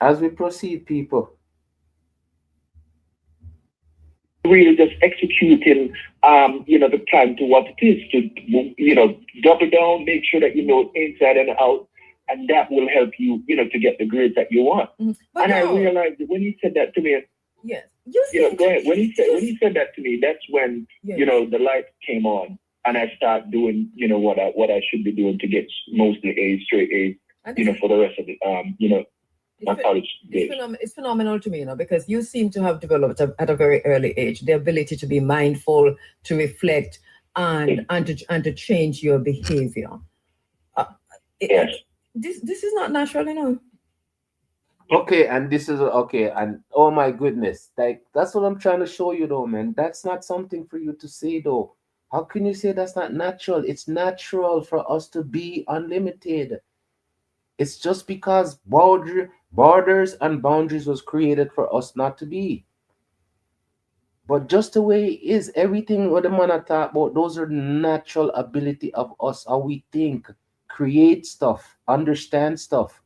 As we proceed, people. Really just executing, the plan to what it is to, double down, make sure that you know inside and out, and that will help you, to get the grades that you want. And I realized that when he said that to me, yes, go ahead. When he said that to me, that's when the light came on, and I started doing, what I should be doing to get mostly A's, straight A's, for the rest of it, It's phenomenal to me, because you seem to have developed at a very early age the ability to be mindful, to reflect, and to change your behavior. Yes. This is not natural, you know. Okay, and this is okay, and oh my goodness, like that's what I'm trying to show you, though, man. That's not something for you to say, though. How can you say that's not natural? It's natural for us to be unlimited. It's just because borders and boundaries was created for us not to be. But just the way it is, everything what the man I talk about, those are natural ability of us, how we think, create stuff, understand stuff.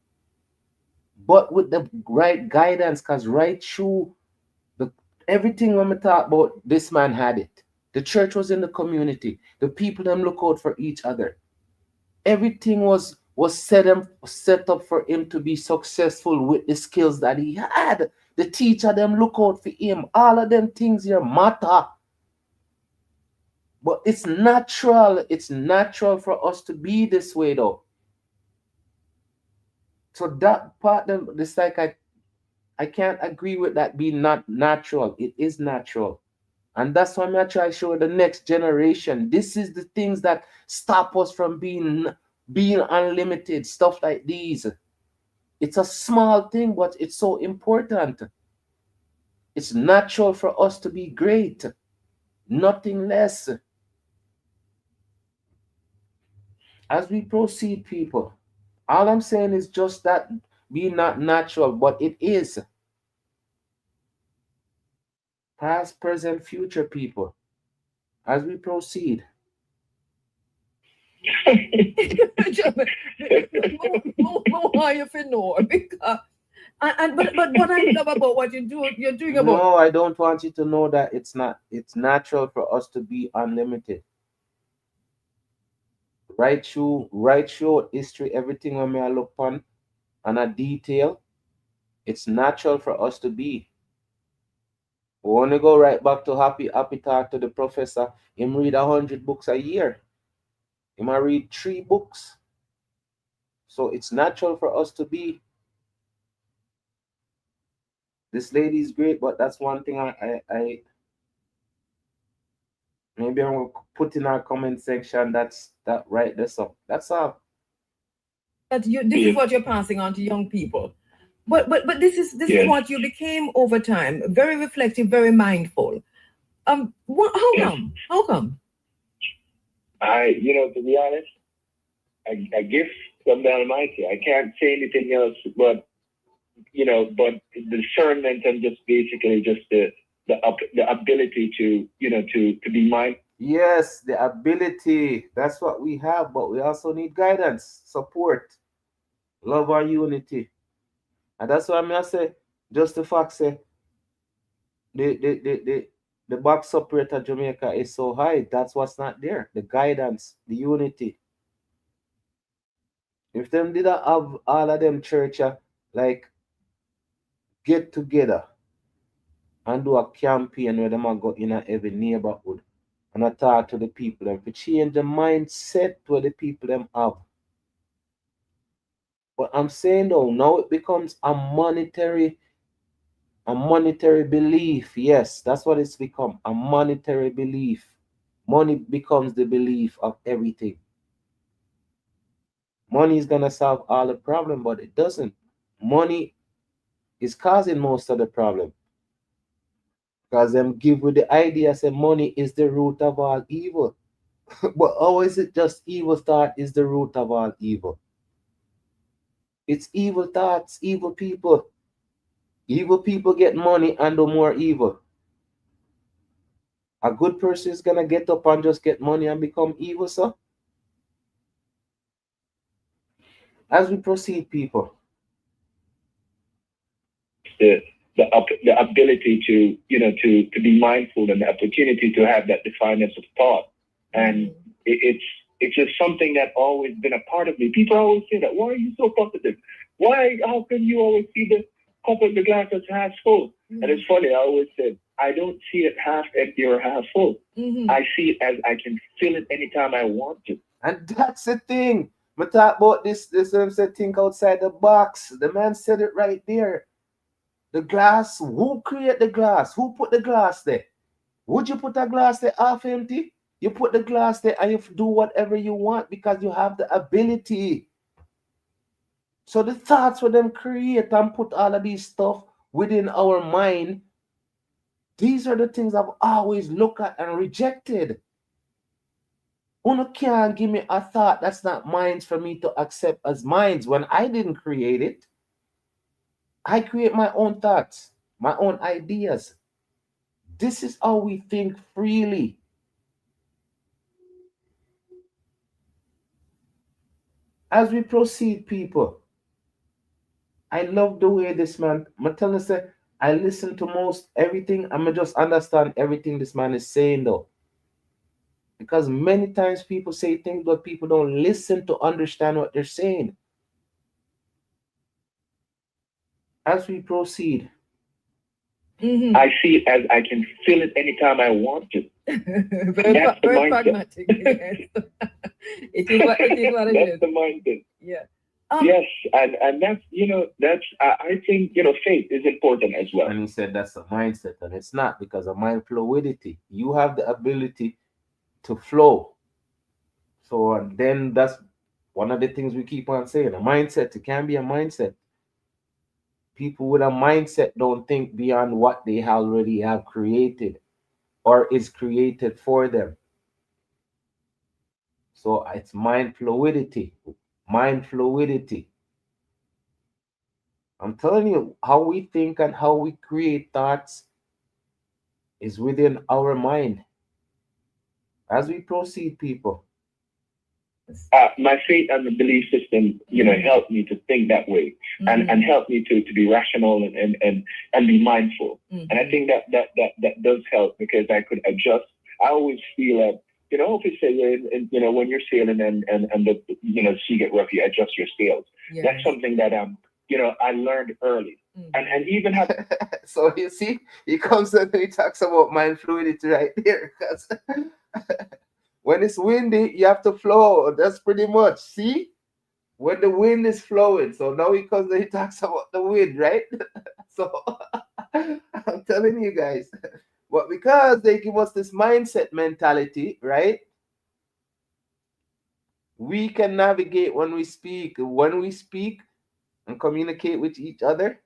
But with the right guidance, because right through the everything when we talk about, this man had it. The church was in the community. The people them look out for each other. Everything was set up for him to be successful with the skills that he had. The teacher them look out for him. All of them things here matter. But it's natural. It's natural for us to be this way, though. So that part, it's like I can't agree with that being not natural. It is natural. And that's why I try to show the next generation. This is the things that stop us from being unlimited. Stuff like these. It's a small thing, but it's so important. It's natural for us to be great. Nothing less. As we proceed, people, all I'm saying is just that be not natural, but it is. Past, present, future, people. As we proceed. Why you feel no? Because but what I love about what you're doing about. No, I don't want you to know that it's not. It's natural for us to be unlimited. Right through history, everything when I look on and a detail, it's natural for us to be. We want to go right back to happy talk to the professor. Him read 100 books a year. Him I read 3 books. So it's natural for us to be. This lady is great, but that's one thing I maybe I'm gonna put in our comment section. That's that right there. So that's all. But this is what you're passing on to young people. But this is what you became over time. Very reflective, very mindful. How come? How come? To be honest, I give from the Almighty. I can't say anything else, but but discernment and just basically just the ability to to be mindful. Yes, the ability. That's what we have, but we also need guidance, support, love, and unity. And that's why I'm gonna say, just the fact say the box operator Jamaica is so high. That's what's not there. The guidance, the unity. If them didn't have all of them church like get together and do a campaign where them go in every neighborhood and I talk to the people them to change the mindset where the people them have. But I'm saying though, now it becomes a monetary belief. Yes, that's what it's become. A monetary belief. Money becomes the belief of everything. Money is gonna solve all the problem, but it doesn't. Money is causing most of the problem. Because them give with the idea say money is the root of all evil. But how is it just evil thought is the root of all evil? It's evil thoughts, evil people. Evil people get money and do more evil. A good person is gonna get up and just get money and become evil, so as we proceed, people. The ability to to be mindful and the opportunity to have that defiance of thought, and it's just something that always been a part of me. People always say that, why are you so positive? How can you always see the cup of the glass as half full? And it's funny, I always said, I don't see it half empty or half full. I see it as I can fill it anytime I want to. And that's the thing. We talk about this said think outside the box. The man said it right there. The glass, who create the glass? Who put the glass there? Would you put a glass there half empty? You put the glass there and you do whatever you want because you have the ability. So the thoughts for them create and put all of these stuff within our mind. These are the things I've always looked at and rejected. Uno can't give me a thought that's not mine for me to accept as mine when I didn't create it. I create my own thoughts, my own ideas. This is how we think freely. As we proceed, people, I love the way this man, I'm telling you, say, I listen to most everything. I'm just understand everything this man is saying though. Because many times people say things, but people don't listen to understand what they're saying. As we proceed, I see it as I can feel it anytime I want to. very pragmatic. Yes. It is what it is. That's the mindset. Yeah. Yes, and that's that's I think faith is important as well. And he said that's a mindset, and it's not, because of mind fluidity. You have the ability to flow. So then that's one of the things we keep on saying. A mindset, it can be a mindset. People with a mindset don't think beyond what they already have created or is created for them. So it's mind fluidity. Mind fluidity. I'm telling you, how we think and how we create thoughts is within our mind. As we proceed, people. My faith and the belief system, helped me to think that way, and help me to be rational and be mindful. And I think that does help, because I could adjust. I always feel that, if you say, when you're sailing and the sea get rough, you adjust your sails. Yes. That's something that I learned early. And even have so you see, he comes and he talks about mind fluidity right there, because when it's windy, you have to flow. That's pretty much. See? When the wind is flowing. So now he comes and he talks about the wind, right? So I'm telling you guys. But because they give us this mindset mentality, right? We can navigate when we speak. When we speak and communicate with each other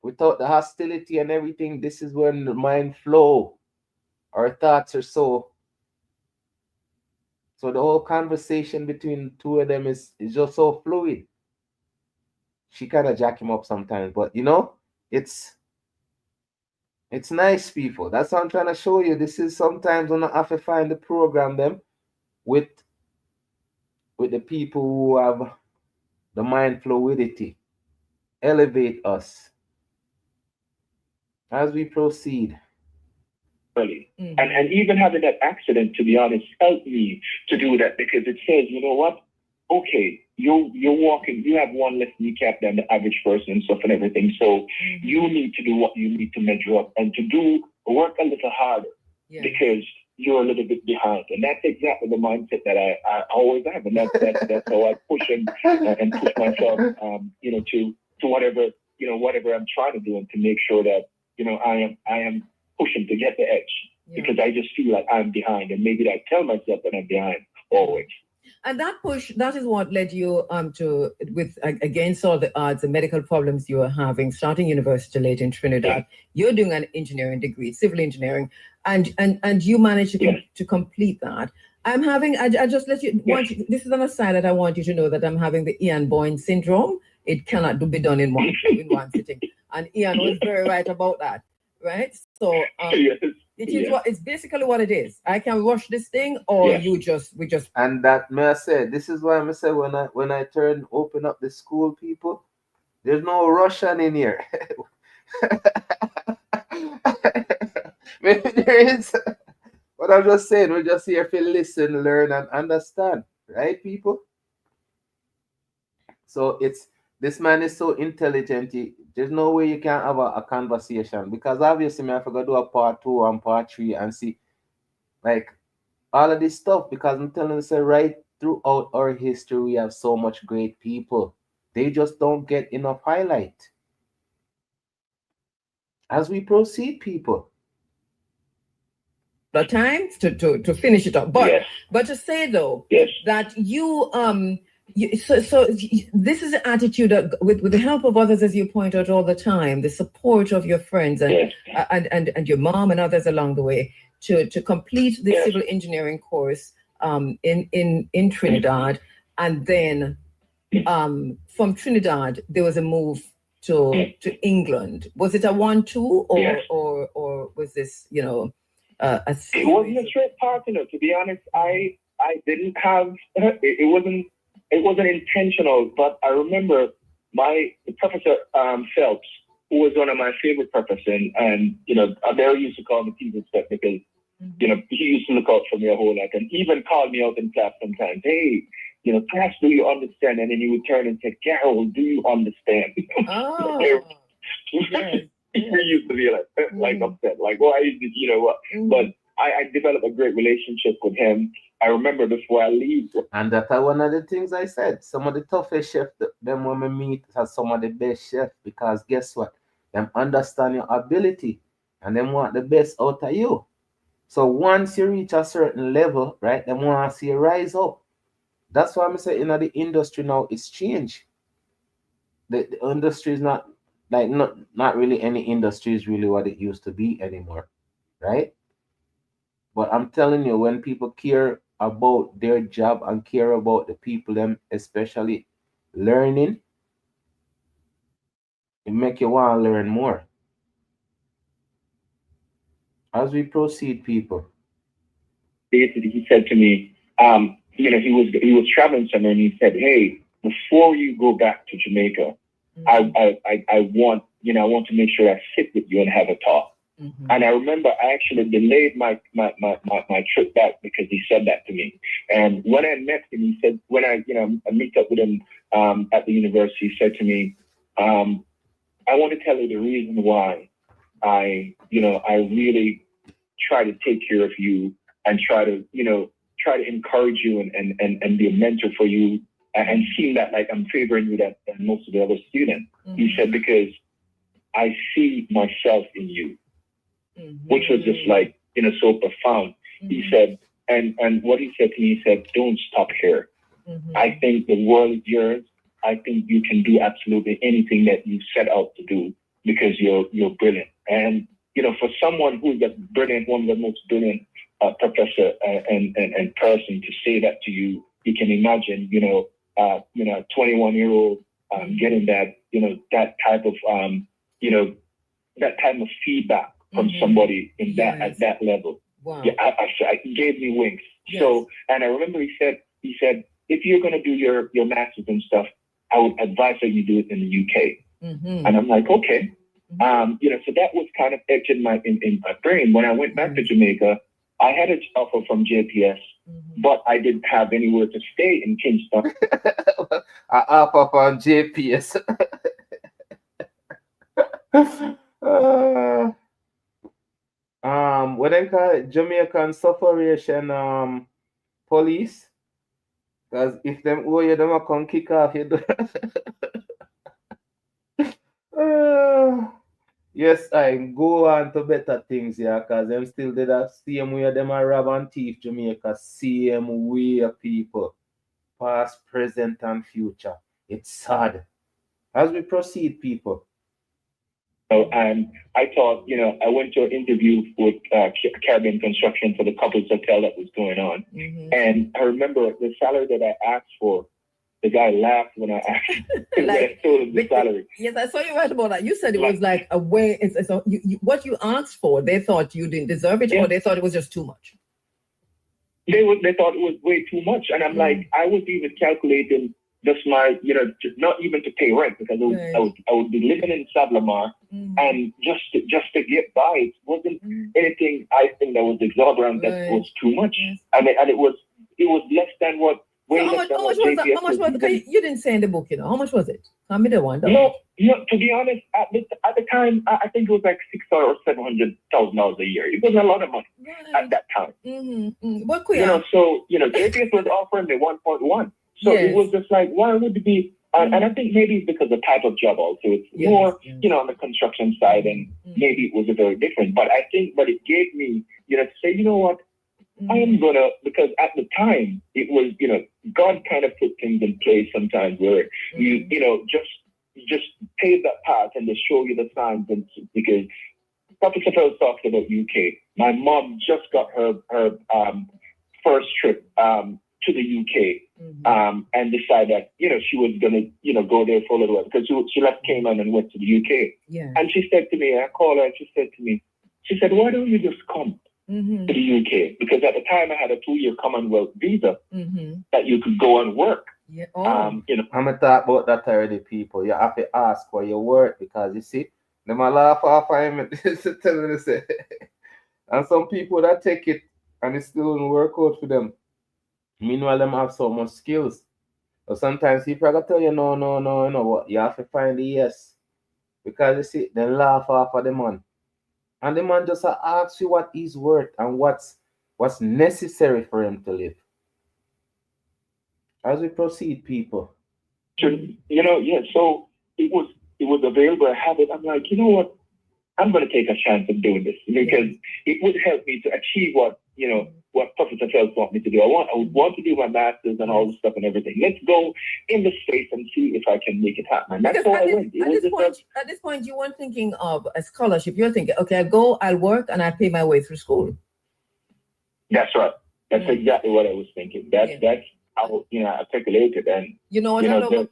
without the hostility and everything, this is when the mind flow. Our thoughts are so the whole conversation between the two of them is just so fluid. She kind of jack him up sometimes, but it's nice, people. That's what I'm trying to show you. This is sometimes when I have to find the program them with the people who have the mind fluidity. Elevate us as we proceed. And even having that accident, to be honest, helped me to do that, because it says, you know what? Okay, you're walking, you have one less kneecap than the average person and stuff and everything. So you need to do what you need to measure up, and to work a little harder, because you're a little bit behind. And that's exactly the mindset that I always have. And that's how I push and push myself, to whatever I'm trying to do, and to make sure that, I am pushing to get the edge, because I just feel like I'm behind, and maybe I tell myself that I'm behind always. And that push, that is what led you to, with against all the odds, the medical problems you were having, starting university late in Trinidad. You're doing an engineering degree, civil engineering, and you managed to complete that. I'm having, I just let you, this is an aside that I want you to know, that I'm having the Ian Boyne syndrome. It cannot be done in one sitting. And Ian was very right about that. Right? So it's basically what it is. I can rush this thing, or we just and that may I say, this is why I say when I open up the school, people, there's no Russian in here. Maybe there is, but I'm just saying, we're just here to listen, learn, and understand, right, people? So this man is so intelligent. There's no way you can have a conversation, because obviously I have to do a part 2 and part 3 and see like all of this stuff, because I'm telling you, right throughout our history, we have so much great people. They just don't get enough highlight. As we proceed, people, the time to finish it up. But Yes. but to say though Yes. that so this is an attitude that with the help of others, as you point out all the time, the support of your friends Yes. and your mom and others along the way to complete the Yes. civil engineering course in Trinidad, and then from Trinidad there was a move to England. Was it a 1-2 or Yes. or was this a It wasn't a straight path, to be honest. I didn't have it wasn't intentional, but I remember my professor Phelps, who was one of my favorite professors, and I barely used to call him the teacher because he used to look out for me a whole lot, and even called me out in class sometimes. Hey, class, do you understand? And then he would turn and say, Gerald, do you understand? Oh, yes. He used to be like upset, like, why is it, what? But I developed a great relationship with him. I remember before I leave. And that's one of the things I said. Some of the toughest chefs, them when we meet, are some of the best chefs, because guess what? Them understand your ability and them want the best out of you. So once you reach a certain level, right, them want to see you rise up. That's why I'm saying, the industry now is changed. The industry is not really any industry is really what it used to be anymore, right? But I'm telling you, when people care about their job and care about the people, them especially learning, it make you want to learn more. As we proceed, people. He said to me, he was traveling somewhere, and he said, hey, before you go back to Jamaica, I want to make sure I sit with you and have a talk. And I remember I actually delayed my trip back because he said that to me. And when I met him, he said, when I meet up with him at the university, he said to me, I want to tell you the reason why I really try to take care of you and try to encourage you and be a mentor for you, and seem that like I'm favoring you than most of the other students. He said, because I see myself in you. Which was just like, so profound. He said, and what he said to me, he said, don't stop here. I think the world is yours. I think you can do absolutely anything that you set out to do because you're brilliant. And, for someone who's a brilliant, one of the most brilliant professor and person to say that to you, you can imagine, a 21-year-old getting that, that type of, that type of feedback from somebody in that at that level. Wow. Yeah, it gave me wings. Yes. So, and I remember he said, if you're going to do your master's and stuff, I would advise that you do it in the UK. And I'm like, okay. So that was kind of etched in my brain. When I went back to Jamaica, I had an offer from JPS, but I didn't have anywhere to stay in Kingston. I offer from JPS. What they call it? Jamaican Suffragation police. Because if them owe you, them will come kick off you. Yes, I go on to better things, yeah, because them still did that same way them are rob and thief Jamaica, same way people. Past, present, and future. It's sad. As we proceed, people. And I thought, I went to an interview with Caribbean Construction for the couples hotel that was going on. And I remember the salary that I asked for, the guy laughed when I asked when I told him the salary. Yes, I saw you right about that. You said it was like a way, what you asked for, they thought you didn't deserve it, or they thought it was just too much? They thought it was way too much. And I'm like, I was even calculating just my, not even to pay rent, because I would be living in Sablamar, and just to get by, it wasn't anything I think that was exorbitant, that was too much. And it was less than what. So how much was that? How much was it? You didn't say in the book, how much was it? Tell me the one. No, to be honest, at the time, I think it was like $600,000 or $700,000 a year. It wasn't a lot of money at that time. What so JPS was offering me 1.1. So it was just like, why would it be And I think maybe it's because the type of job also, it's more, on the construction side, and maybe it was a very different. But I think, but it gave me, to say, you know what, I am gonna, because at the time it was, God kind of put things in place sometimes where you just pave that path and they show you the signs, and because Prophet Safel talked about UK. My mom just got her first trip to the UK, and decided that, she was going to, go there for a little while, because she left Cayman and went to the UK. Yeah. And she said to me, I called her and she said to me, why don't you just come to the UK? Because at the time I had a 2-year Commonwealth visa that you could go and work. Yeah. Oh. I'm going to talk about that already, people. You have to ask where you work, because you see, they might laugh off him telling us it. And some people that take it and it still don't work out for them. Meanwhile, them have so much skills. But sometimes people are going to tell you, no, what? You have to find the yes. Because you see, they laugh off of the man. And the man just asks you what he's worth and what's necessary for him to live. As we proceed, people. So it was available. I have it. I'm like, you know what? I'm going to take a chance of doing this, because it would help me to achieve what Professor Phelps want me to do. I would want to do my master's and all this stuff and everything. Let's go in the space and see if I can make it happen. And that's how I went. At this point, you weren't thinking of a scholarship. You're thinking, okay, I'll work and I'll pay my way through school. That's right. That's exactly what I was thinking. That's how I articulated. And you know what I love about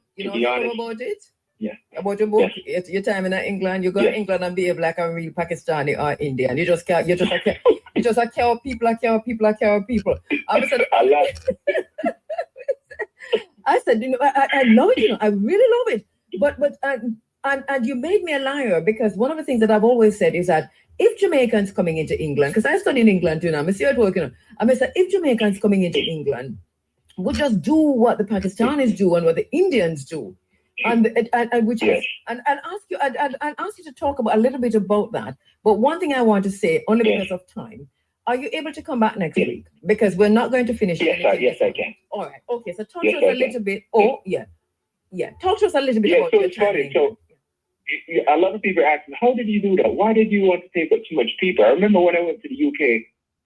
it? Yeah. About your book, your time in England, you go to England and behave like a real Pakistani or Indian. You just care people. I said, I love it. I really love it. But and you made me a liar, because one of the things that I've always said is that if Jamaicans coming into England, because I studied in England too now, I'm still working. I said, if Jamaicans coming into England would just do what the Pakistanis do and what the Indians do. And which is, and I'll ask you to talk about a little bit about that. But one thing I want to say, only because of time, are you able to come back next week? Because we're not going to finish. Yes, I can. All right. Okay. So talk to us a little bit. Oh, yeah. Talk to us a little bit about. So it's funny. So a lot of people ask me, how did you do that? Why did you want to take up too much people? I remember when I went to the UK,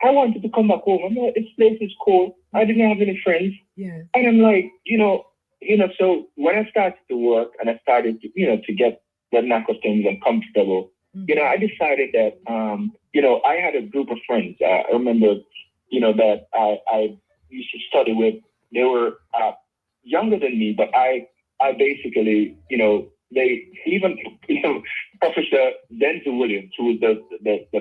I wanted to come back home. I'm like, this place is cool. I didn't have any friends. Yeah. And I'm like, so when I started to work and I started to, to get the knack of things and comfortable, I decided that, I had a group of friends. I remember, that I used to study with. They were younger than me, but I basically, they even, Professor Denzel Williams, who was the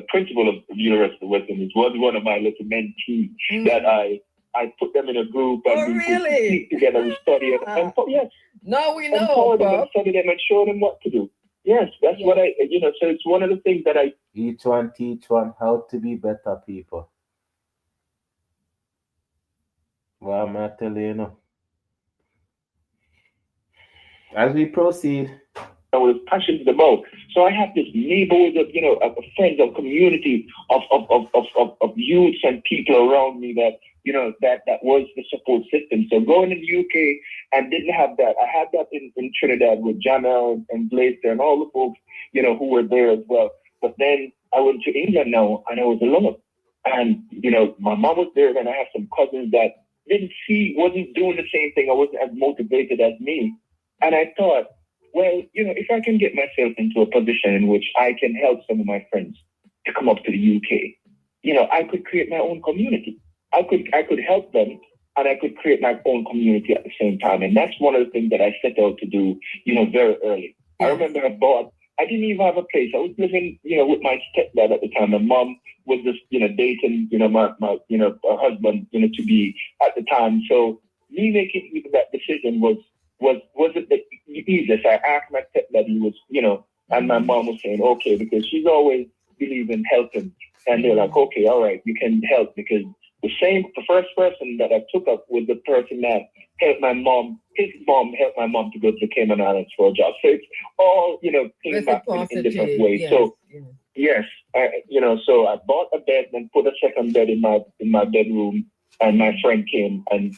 principal of the University of West Indies, was one of my little mentees that I put them in a group and we speak together, we study it. And yes. Now we know. Empower them and study them and show them what to do. Yes, that's what so it's one of the things that I... Each one teach one how to be better people. Well, I'm going to tell you, As we proceed... I was passionate about. So I have this neighborhood of friends, of community, of youths and people around me that, that was the support system. So going to the UK, I didn't have that. I had that in Trinidad with Jamel and Blazer and all the folks, who were there as well. But then I went to England now and I was alone. And, my mom was there and I have some cousins that wasn't doing the same thing. I wasn't as motivated as me. And I thought, well, if I can get myself into a position in which I can help some of my friends to come up to the UK, I could create my own community. I could help them and I could create my own community at the same time. And that's one of the things that I set out to do, very early. I remember I didn't even have a place. I was living, with my stepdad at the time. My mom was just, dating, my her husband, to be at the time. So me making that decision wasn't the easiest. I asked my stepdad, he was, and my mom was saying, okay, because she's always believed in helping. And they're like, okay, all right, you can help, because the first person that I took up was the person that helped my mom. His mom helped my mom to go to the Cayman Islands for a job. So it's all, came back in different ways. Yes, so yes, so I bought a bed and put a second bed in my bedroom, and my friend came, and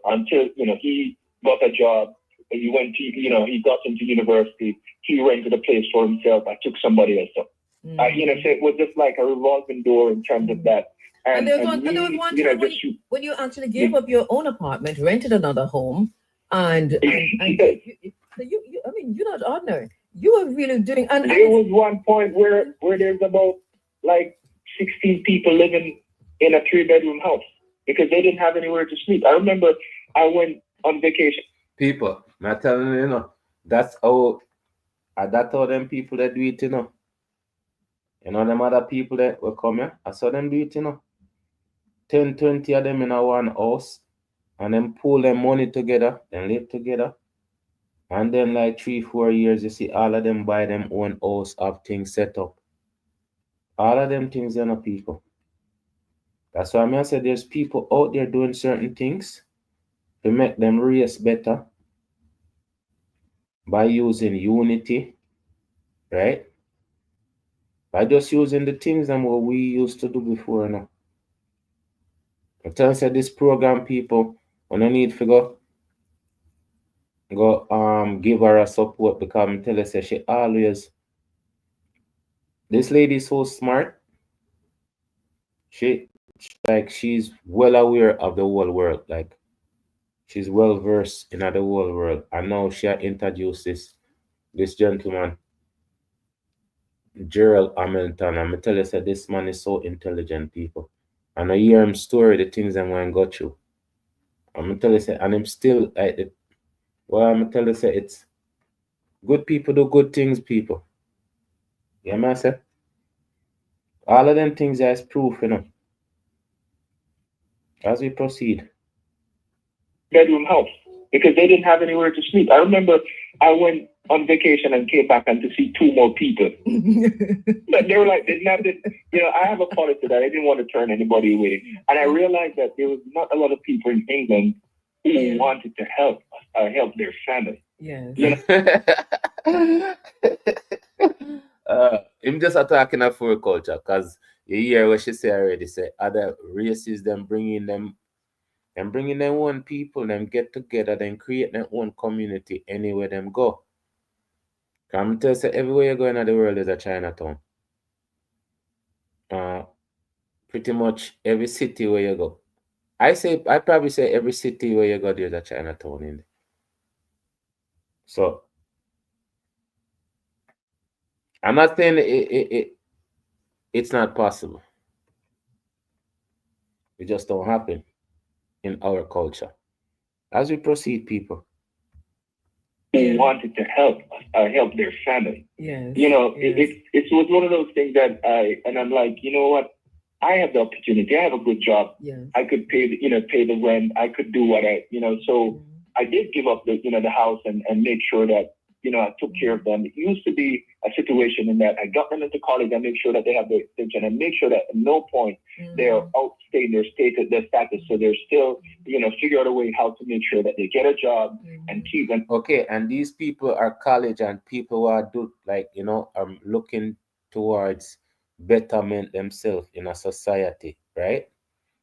until he got a job, he went to, he got into university. He rented a place for himself. I took somebody else. So, so it was just like a revolving door in terms of that. And there was one time when you actually gave up your own apartment, rented another home, and you I mean, you're not ordinary. You were really doing. And there was one point where there's about like 16 people living in a 3-bedroom house because they didn't have anywhere to sleep. I remember I went on vacation. People, I'm telling you, that's how them people that do it, them other people that will come here, I saw them do it, 10, 20 of them in a one house, and then pull them money together, and live together. And then like 3-4 years, you see all of them buy them own house, have things set up. All of them things are people. That's why I said there's people out there doing certain things to make them race better by using unity, right? By just using the things that what we used to do before now. I tell you, this program people, when I need to go give her a support because I tell her say she always, this lady is so smart. She's well aware of the whole world. Like she's well versed in the whole world. And now she introduced this gentleman, Gerald Hamilton. I'm gonna tell you that this man is so intelligent, people. And I hear him story the things I'm going to go through. I'm gonna tell you that, and I'm still like it. Well, I'm gonna tell you that it's good people do good things, people. Yeah, man, say all of them things as proof, as we proceed. Bedroom house because they didn't have anywhere to sleep. I remember I went on vacation and came back and to see 2 more people. But they were like, they didn't have this, I have a policy that I didn't want to turn anybody away. And I realized that there was not a lot of people in England who wanted to help their family. Yes. I'm just attacking a full culture because you hear what she say already. Say other races, them bringing them own people, them get together, then create their own community anywhere them go. Come tell say everywhere you go in the world is a Chinatown. Pretty much every city where you go. I probably say every city where you go there's a Chinatown in there. So I'm not saying it's not possible. It just don't happen in our culture. As we proceed, people. Who wanted to help their family. Yes. It was one of those things that I'm like, you know what? I have the opportunity. I have a good job. Yes. I could pay the rent. I could do what so I did give up the house and make sure that, I took care of them. It used to be a situation in that I got them into college. I make sure that they have their extension and make sure that at no point they're outstaying their status. So they're still, figure out a way how to make sure that they get a job and keep them. Okay. And these people are college and people who are are looking towards betterment themselves in a society, right?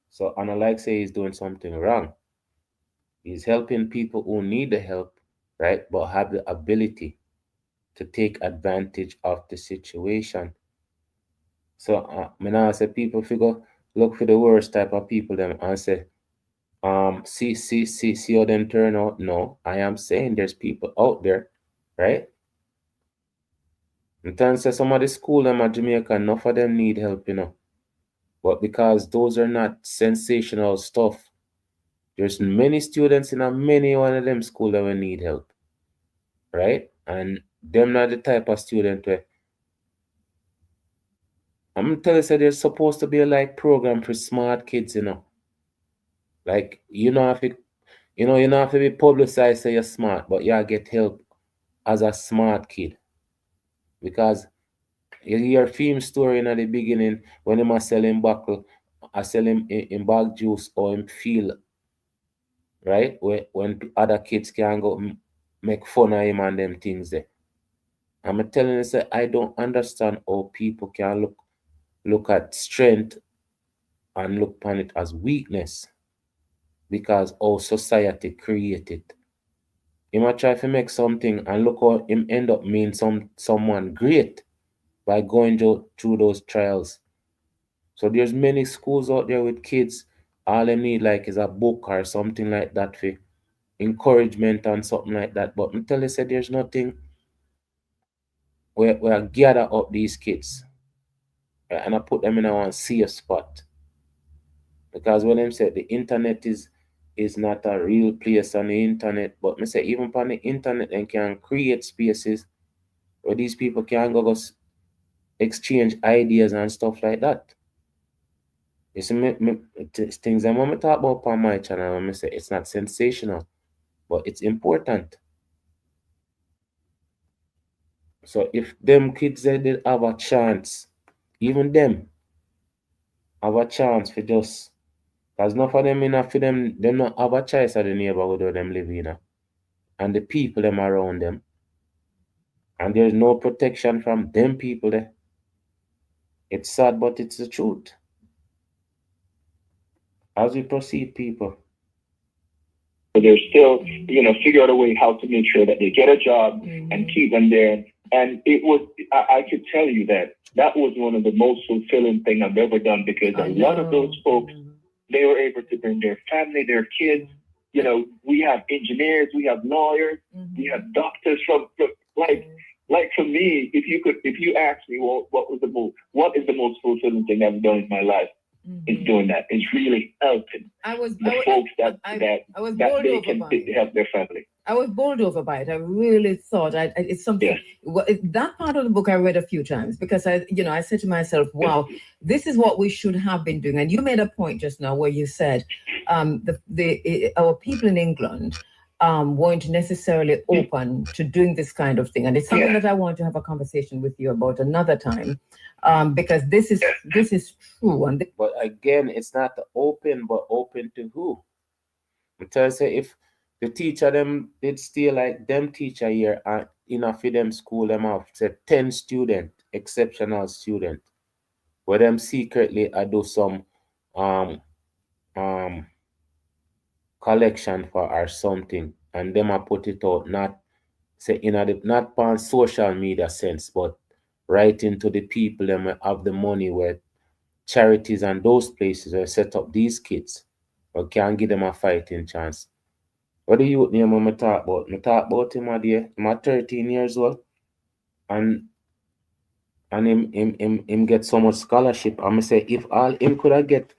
So unlike say he's doing something wrong. He's helping people who need the help, right? But have the ability to take advantage of the situation. So I say people figure look for the worst type of people them and say, see how them turn out. No, I am saying there's people out there, right? In terms of some of the school them at Jamaica, enough of them need help, But because those are not sensational stuff, there's many students in a many one of them school that will need help. Right? And them not the type of student where I'm gonna tell you say there's supposed to be a like program for smart kids, Like you don't have to you don't have to be publicized say you're smart, but you get help as a smart kid. Because you hear film story in the beginning when him a sell him buckle, I sell him in bag juice or him feel right when other kids can go make fun of him and them things there. I'm telling you, say I don't understand how people can look at strength and look upon it as weakness because our society created he might try to make something, and look how him end up being someone great by going through those trials. So there's many schools out there with kids. All they need like is a book or something like that for encouragement and something like that. But until they said there's nothing where I gather up these kids, right, and I put them in a one safe spot. Because when them say the internet is not a real place on the internet, but me say even on the internet they can create spaces where these people can go exchange ideas and stuff like that. You see, things that when I talk about on my channel, I say it's not sensational, but it's important. So if them kids they did have a chance, even them have a chance for just, because enough of them enough for them not have a choice of the neighborhood where them live in, and the people them around them, and there's no protection from them people there. It's sad, but it's the truth. As we proceed, people. They're still, figure out a way how to make sure that they get a job and keep them there. And it was, I could tell you that was one of the most fulfilling things I've ever done, because a lot of those folks, they were able to bring their family, their kids. We have engineers, we have lawyers, we have doctors from like for me, if you ask me what is the most fulfilling thing I've done in my life, it's doing that. It's really helping the folks that they can help their family. I was bowled over by it. I really thought it's something. Yeah. That part of the book I read a few times, because I said to myself, "Wow, this is what we should have been doing." And you made a point just now where you said, our people in England weren't necessarily open to doing this kind of thing, and it's something that I want to have a conversation with you about another time, because this is true. And but again, it's not open, but open to who? Because if the teacher them did stay like them teacher here, and enough for them school them off, say 10 student, exceptional student, where them secretly I do some collection for or something, and them I put it out, not say not on social media sense, but right into the people them have the money, where charities and those places where set up these kids or can give them a fighting chance. What do you name when I talk about? I talk about him at the I'm 13 years old, and him get so much scholarship. I'm say if all him could have get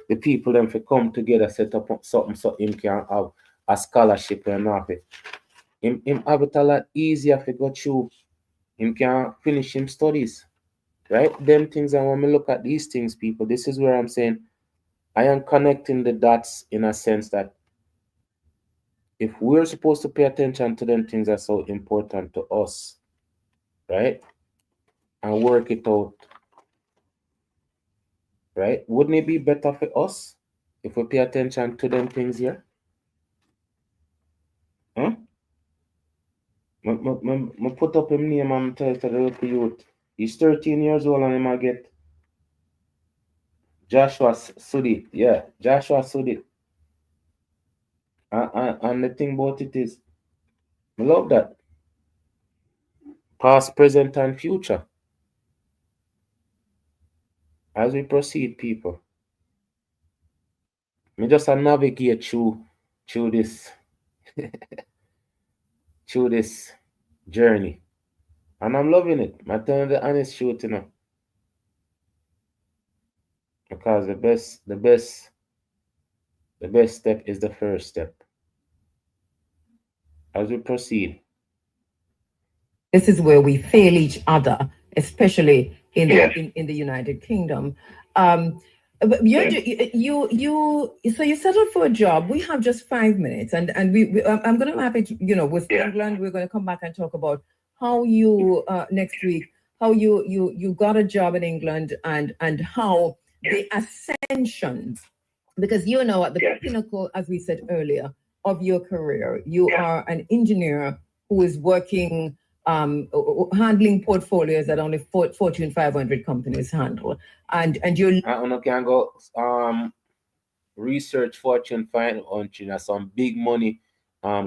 the people them to come together, set up something so him can have a scholarship and have it. Him have it a lot easier to go through. Him can finish him studies. Right? Them things, and when we look at these things, people, this is where I'm saying I am connecting the dots in a sense that if we're supposed to pay attention to them things that are so important to us, right, and work it out, right, wouldn't it be better for us if we pay attention to them things here? Huh? I put up him name and tell the little youth. He's 13 years old and he might get Joshua Sudit. Yeah, Joshua Sudit. And the thing about it is, I love that. Past, present, and future. As we proceed, people, me just navigate through this through this journey, and I'm loving it. I'm telling the honest truth, because the best step is the first step. As we proceed, this is where we fail each other, especially in the United Kingdom. So you settled for a job. We have just 5 minutes, and I'm going to have it, with England. We're going to come back and talk about how you next week, how you got a job in England, and how the ascension, because you're now at the pinnacle, as we said earlier, of your career. You are an engineer who is working, handling portfolios that only Fortune 500 companies handle, and you're. I can go research Fortune 500 some big money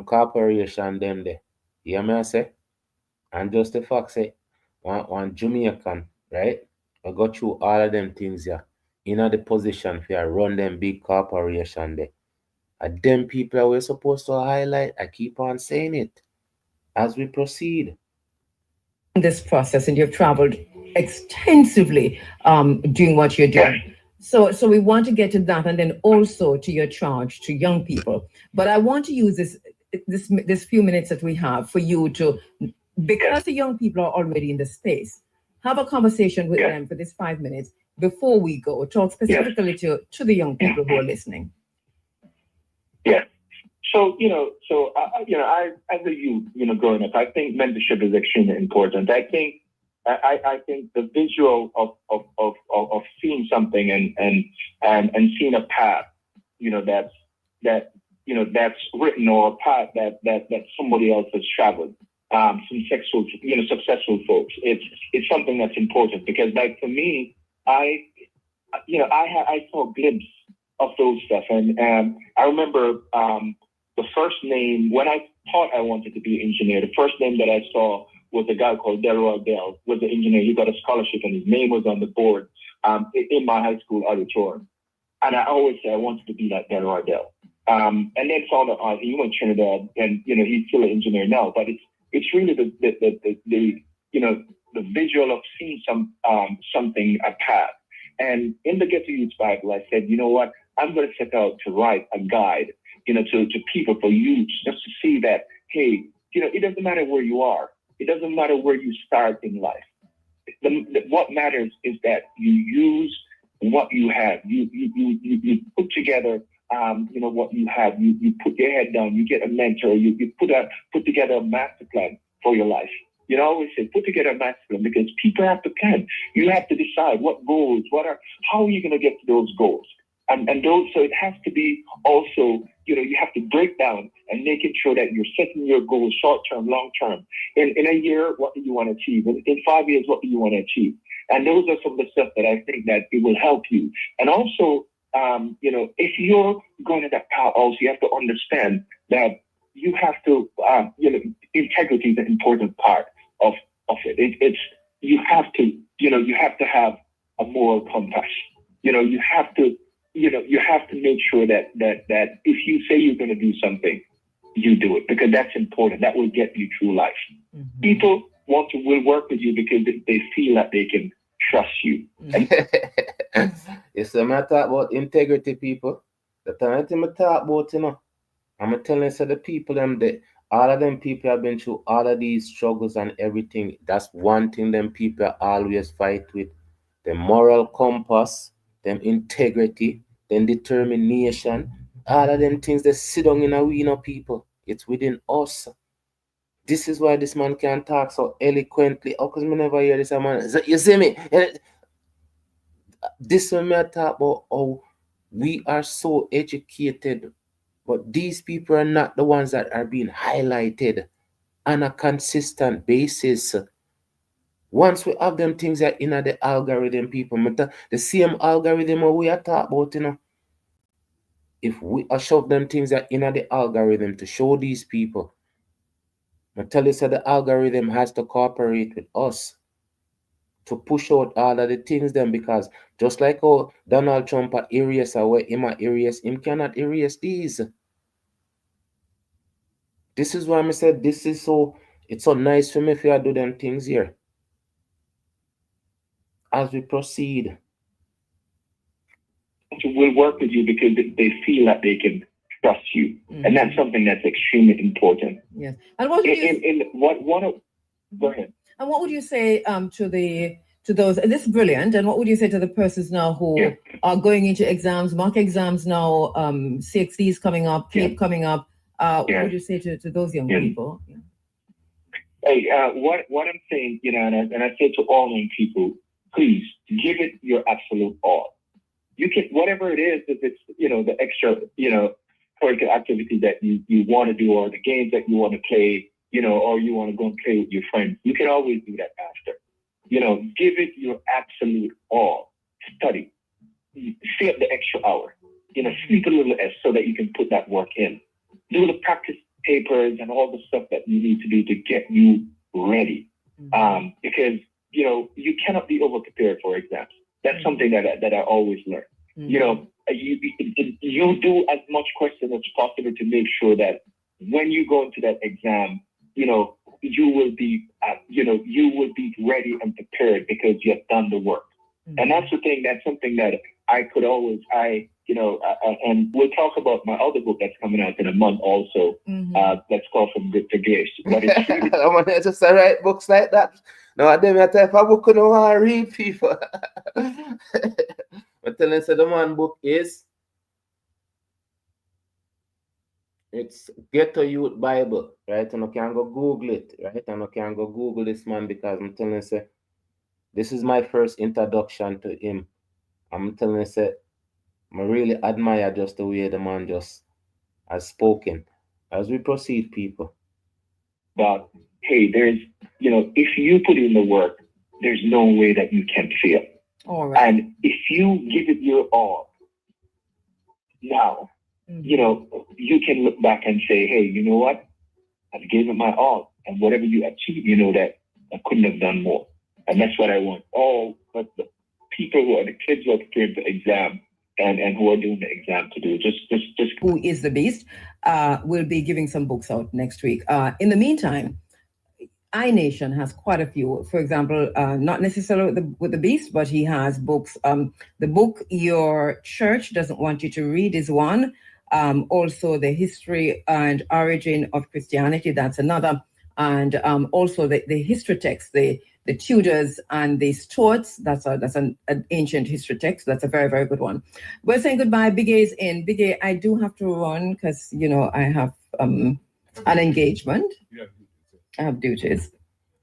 corporation them there. You hear me I say? And just the fact say one Jamaican, right? I go through all of them things here. In the position for run them big corporation there. And them people are we supposed to highlight. I keep on saying it as we proceed. This process, and you've traveled extensively doing what you're doing. So we want to get to that, and then also to your charge to young people. But I want to use this few minutes that we have for you to, because the young people are already in the space, have a conversation with them for this 5 minutes before we go. Talk specifically to the young people who are listening. Yeah. So, I, as a youth, growing up, I think mentorship is extremely important. I think the visual of seeing something and seeing a path, that's written, or a path that somebody else has traveled. Some successful folks. It's something that's important, because, like, for me, I saw a glimpse of those stuff, and I remember the first name when I thought I wanted to be an engineer. The first name that I saw was a guy called Gerald Hamilton, was an engineer. He got a scholarship, and his name was on the board in my high school auditorium. And I always said I wanted to be like Gerald Hamilton. And then found out he went to Trinidad, and he's still an engineer now. But it's really the visual of seeing something, a path. And in the Getto Youth Bible, I said, you know what? I'm going to set out to write a guide, to people, for youth, just to see that, hey, it doesn't matter where you are. It doesn't matter where you start in life. What matters is that you use what you have. You put together, what you have. You put your head down. You get a mentor. You put together a master plan for your life. I always say, put together a master plan, because people have to plan. You have to decide what goals, how are you going to get to those goals? And those, so it has to be also, you have to break down and making sure that you're setting your goals short term, long term. In a year, what do you want to achieve? In 5 years, what do you want to achieve? And those are some of the stuff that I think that it will help you. And also, if you're going to that path, also you have to understand that you have to, integrity is an important part of it. You have to have a moral compass. You have to make sure that if you say you're going to do something, you do it, because that's important. That will get you through life. Mm-hmm. People will work with you because they feel that they can trust you. It's a matter about integrity, people. The time I talk about, I'm telling you, so the people, all of them people have been through all of these struggles and everything. That's one thing them people always fight with. The moral compass, them integrity, them determination, all of them things that sit down in a people. It's within us. This is why this man can talk so eloquently. Oh, because me never hear this man. You see me? This one I talk about how we are so educated, but these people are not the ones that are being highlighted on a consistent basis. Once we have them things that in the algorithm, people, the same algorithm we are talking about, if we shove them things that in the algorithm to show these people, I tell you, so the algorithm has to cooperate with us to push out all of the things then, because just like how Donald Trump erase away him cannot erase these. This is why I said it's so nice for me if I do them things here. As we proceed, will work with you because they feel that they can trust you, and that's something that's extremely important. Yes. And what go ahead. And what would you say to those? This is brilliant. And what would you say to the persons now who are going into exams, mock exams now, CXCs coming up, CAPE coming up? What would you say to those young people? Yeah. Hey, what I'm saying, and I say to all young people, please give it your absolute all. You can, whatever it is, if it's, the extra, curricular activity that you want to do, or the games that you want to play, or you want to go and play with your friends, you can always do that after. Give it your absolute all. Study. Stay up the extra hour. Sleep a little less so that you can put that work in. Do the practice papers and all the stuff that you need to do to get you ready. Because, you know, you cannot be over prepared for exams. That's something that I always learn. You know, you do as much question as possible to make sure that when you go into that exam, you know, you will be ready and prepared because you have done the work. And that's the thing. That's something that I could always, and we'll talk about my other book that's coming out in a month also. That's called From Good to Grace. But it's really, I want to just write books like that. No, I didn't type a book. I don't want to read people. But telling you, the man book is, it's Getto Youth Bible, right? And I can go Google it, right? And I can go Google this man because I'm telling you, this is my first introduction to him. I'm telling you, I really admire just the way the man just has spoken. As we proceed, people. But hey, there's, you know, if you put in the work, there's no way that you can fail. All right. And if you give it your all now, you know, you can look back and say, hey, you know what? I've given it my all. And whatever you achieve, you know that I couldn't have done more. And that's what I want. But the people who are the kids who are preparing for the exam and who are doing the exam to do, just Who is the Beast? Will be giving some books out next week. In the meantime, iNation has quite a few. For example, not necessarily with the Beast, but he has books. The book Your Church Doesn't Want You to Read is one. Also, The History and Origin of Christianity, that's another. And also the history text, the Tudors and the Stuarts, that's an ancient history text. That's a very, very good one. We're saying goodbye. Big A is in. Big A, I do have to run because, you know, I have an engagement. I have duties.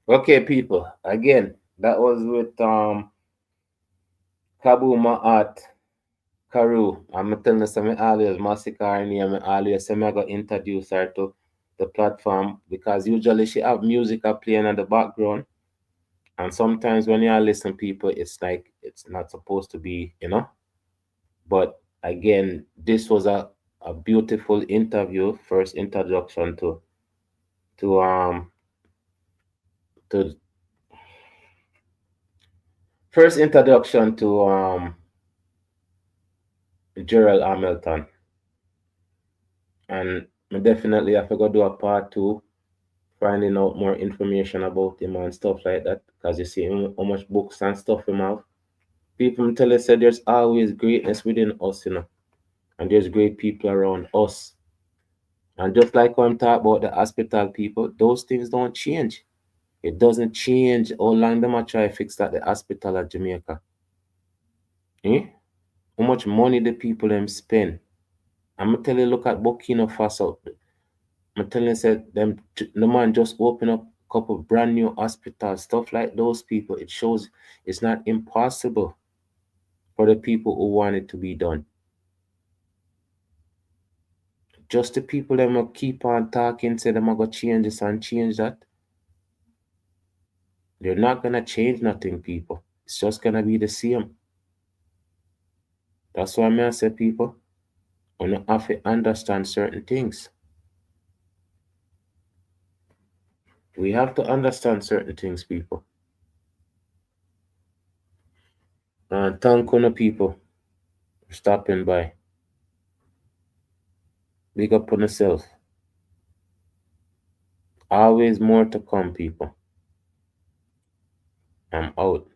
Okay, people. Again, that was with Kabu Maat Kheru. I'm telling you, some alias massacre and I'm alias. I'm gonna introduce her to the platform because usually she have music playing in the background, and sometimes when you listen, people, it's like it's not supposed to be, you know. But again, this was a beautiful interview, first introduction to first introduction to Gerald Hamilton. And I definitely have to go do a part two, finding out more information about him and stuff like that. Because you see how much books and stuff him have. People tell us that there's always greatness within us, you know. And there's great people around us. And just like when I'm talking about the hospital people, those things don't change. It doesn't change how long them are try to fix that the hospital at Jamaica. Eh? How much money the people them spend. I'm gonna tell you, look at Burkina Faso. I'm telling you, said them the man just open up a couple brand new hospitals, stuff like those people. It shows it's not impossible for the people who want it to be done. Just the people that will keep on talking, say them are gonna change this and change that. They're not gonna change nothing, people. It's just gonna be the same. That's why I say, people, you have to understand certain things. We have to understand certain things, people. And thank you, people, for stopping by. Big up on yourself. Always more to come, people. I'm out.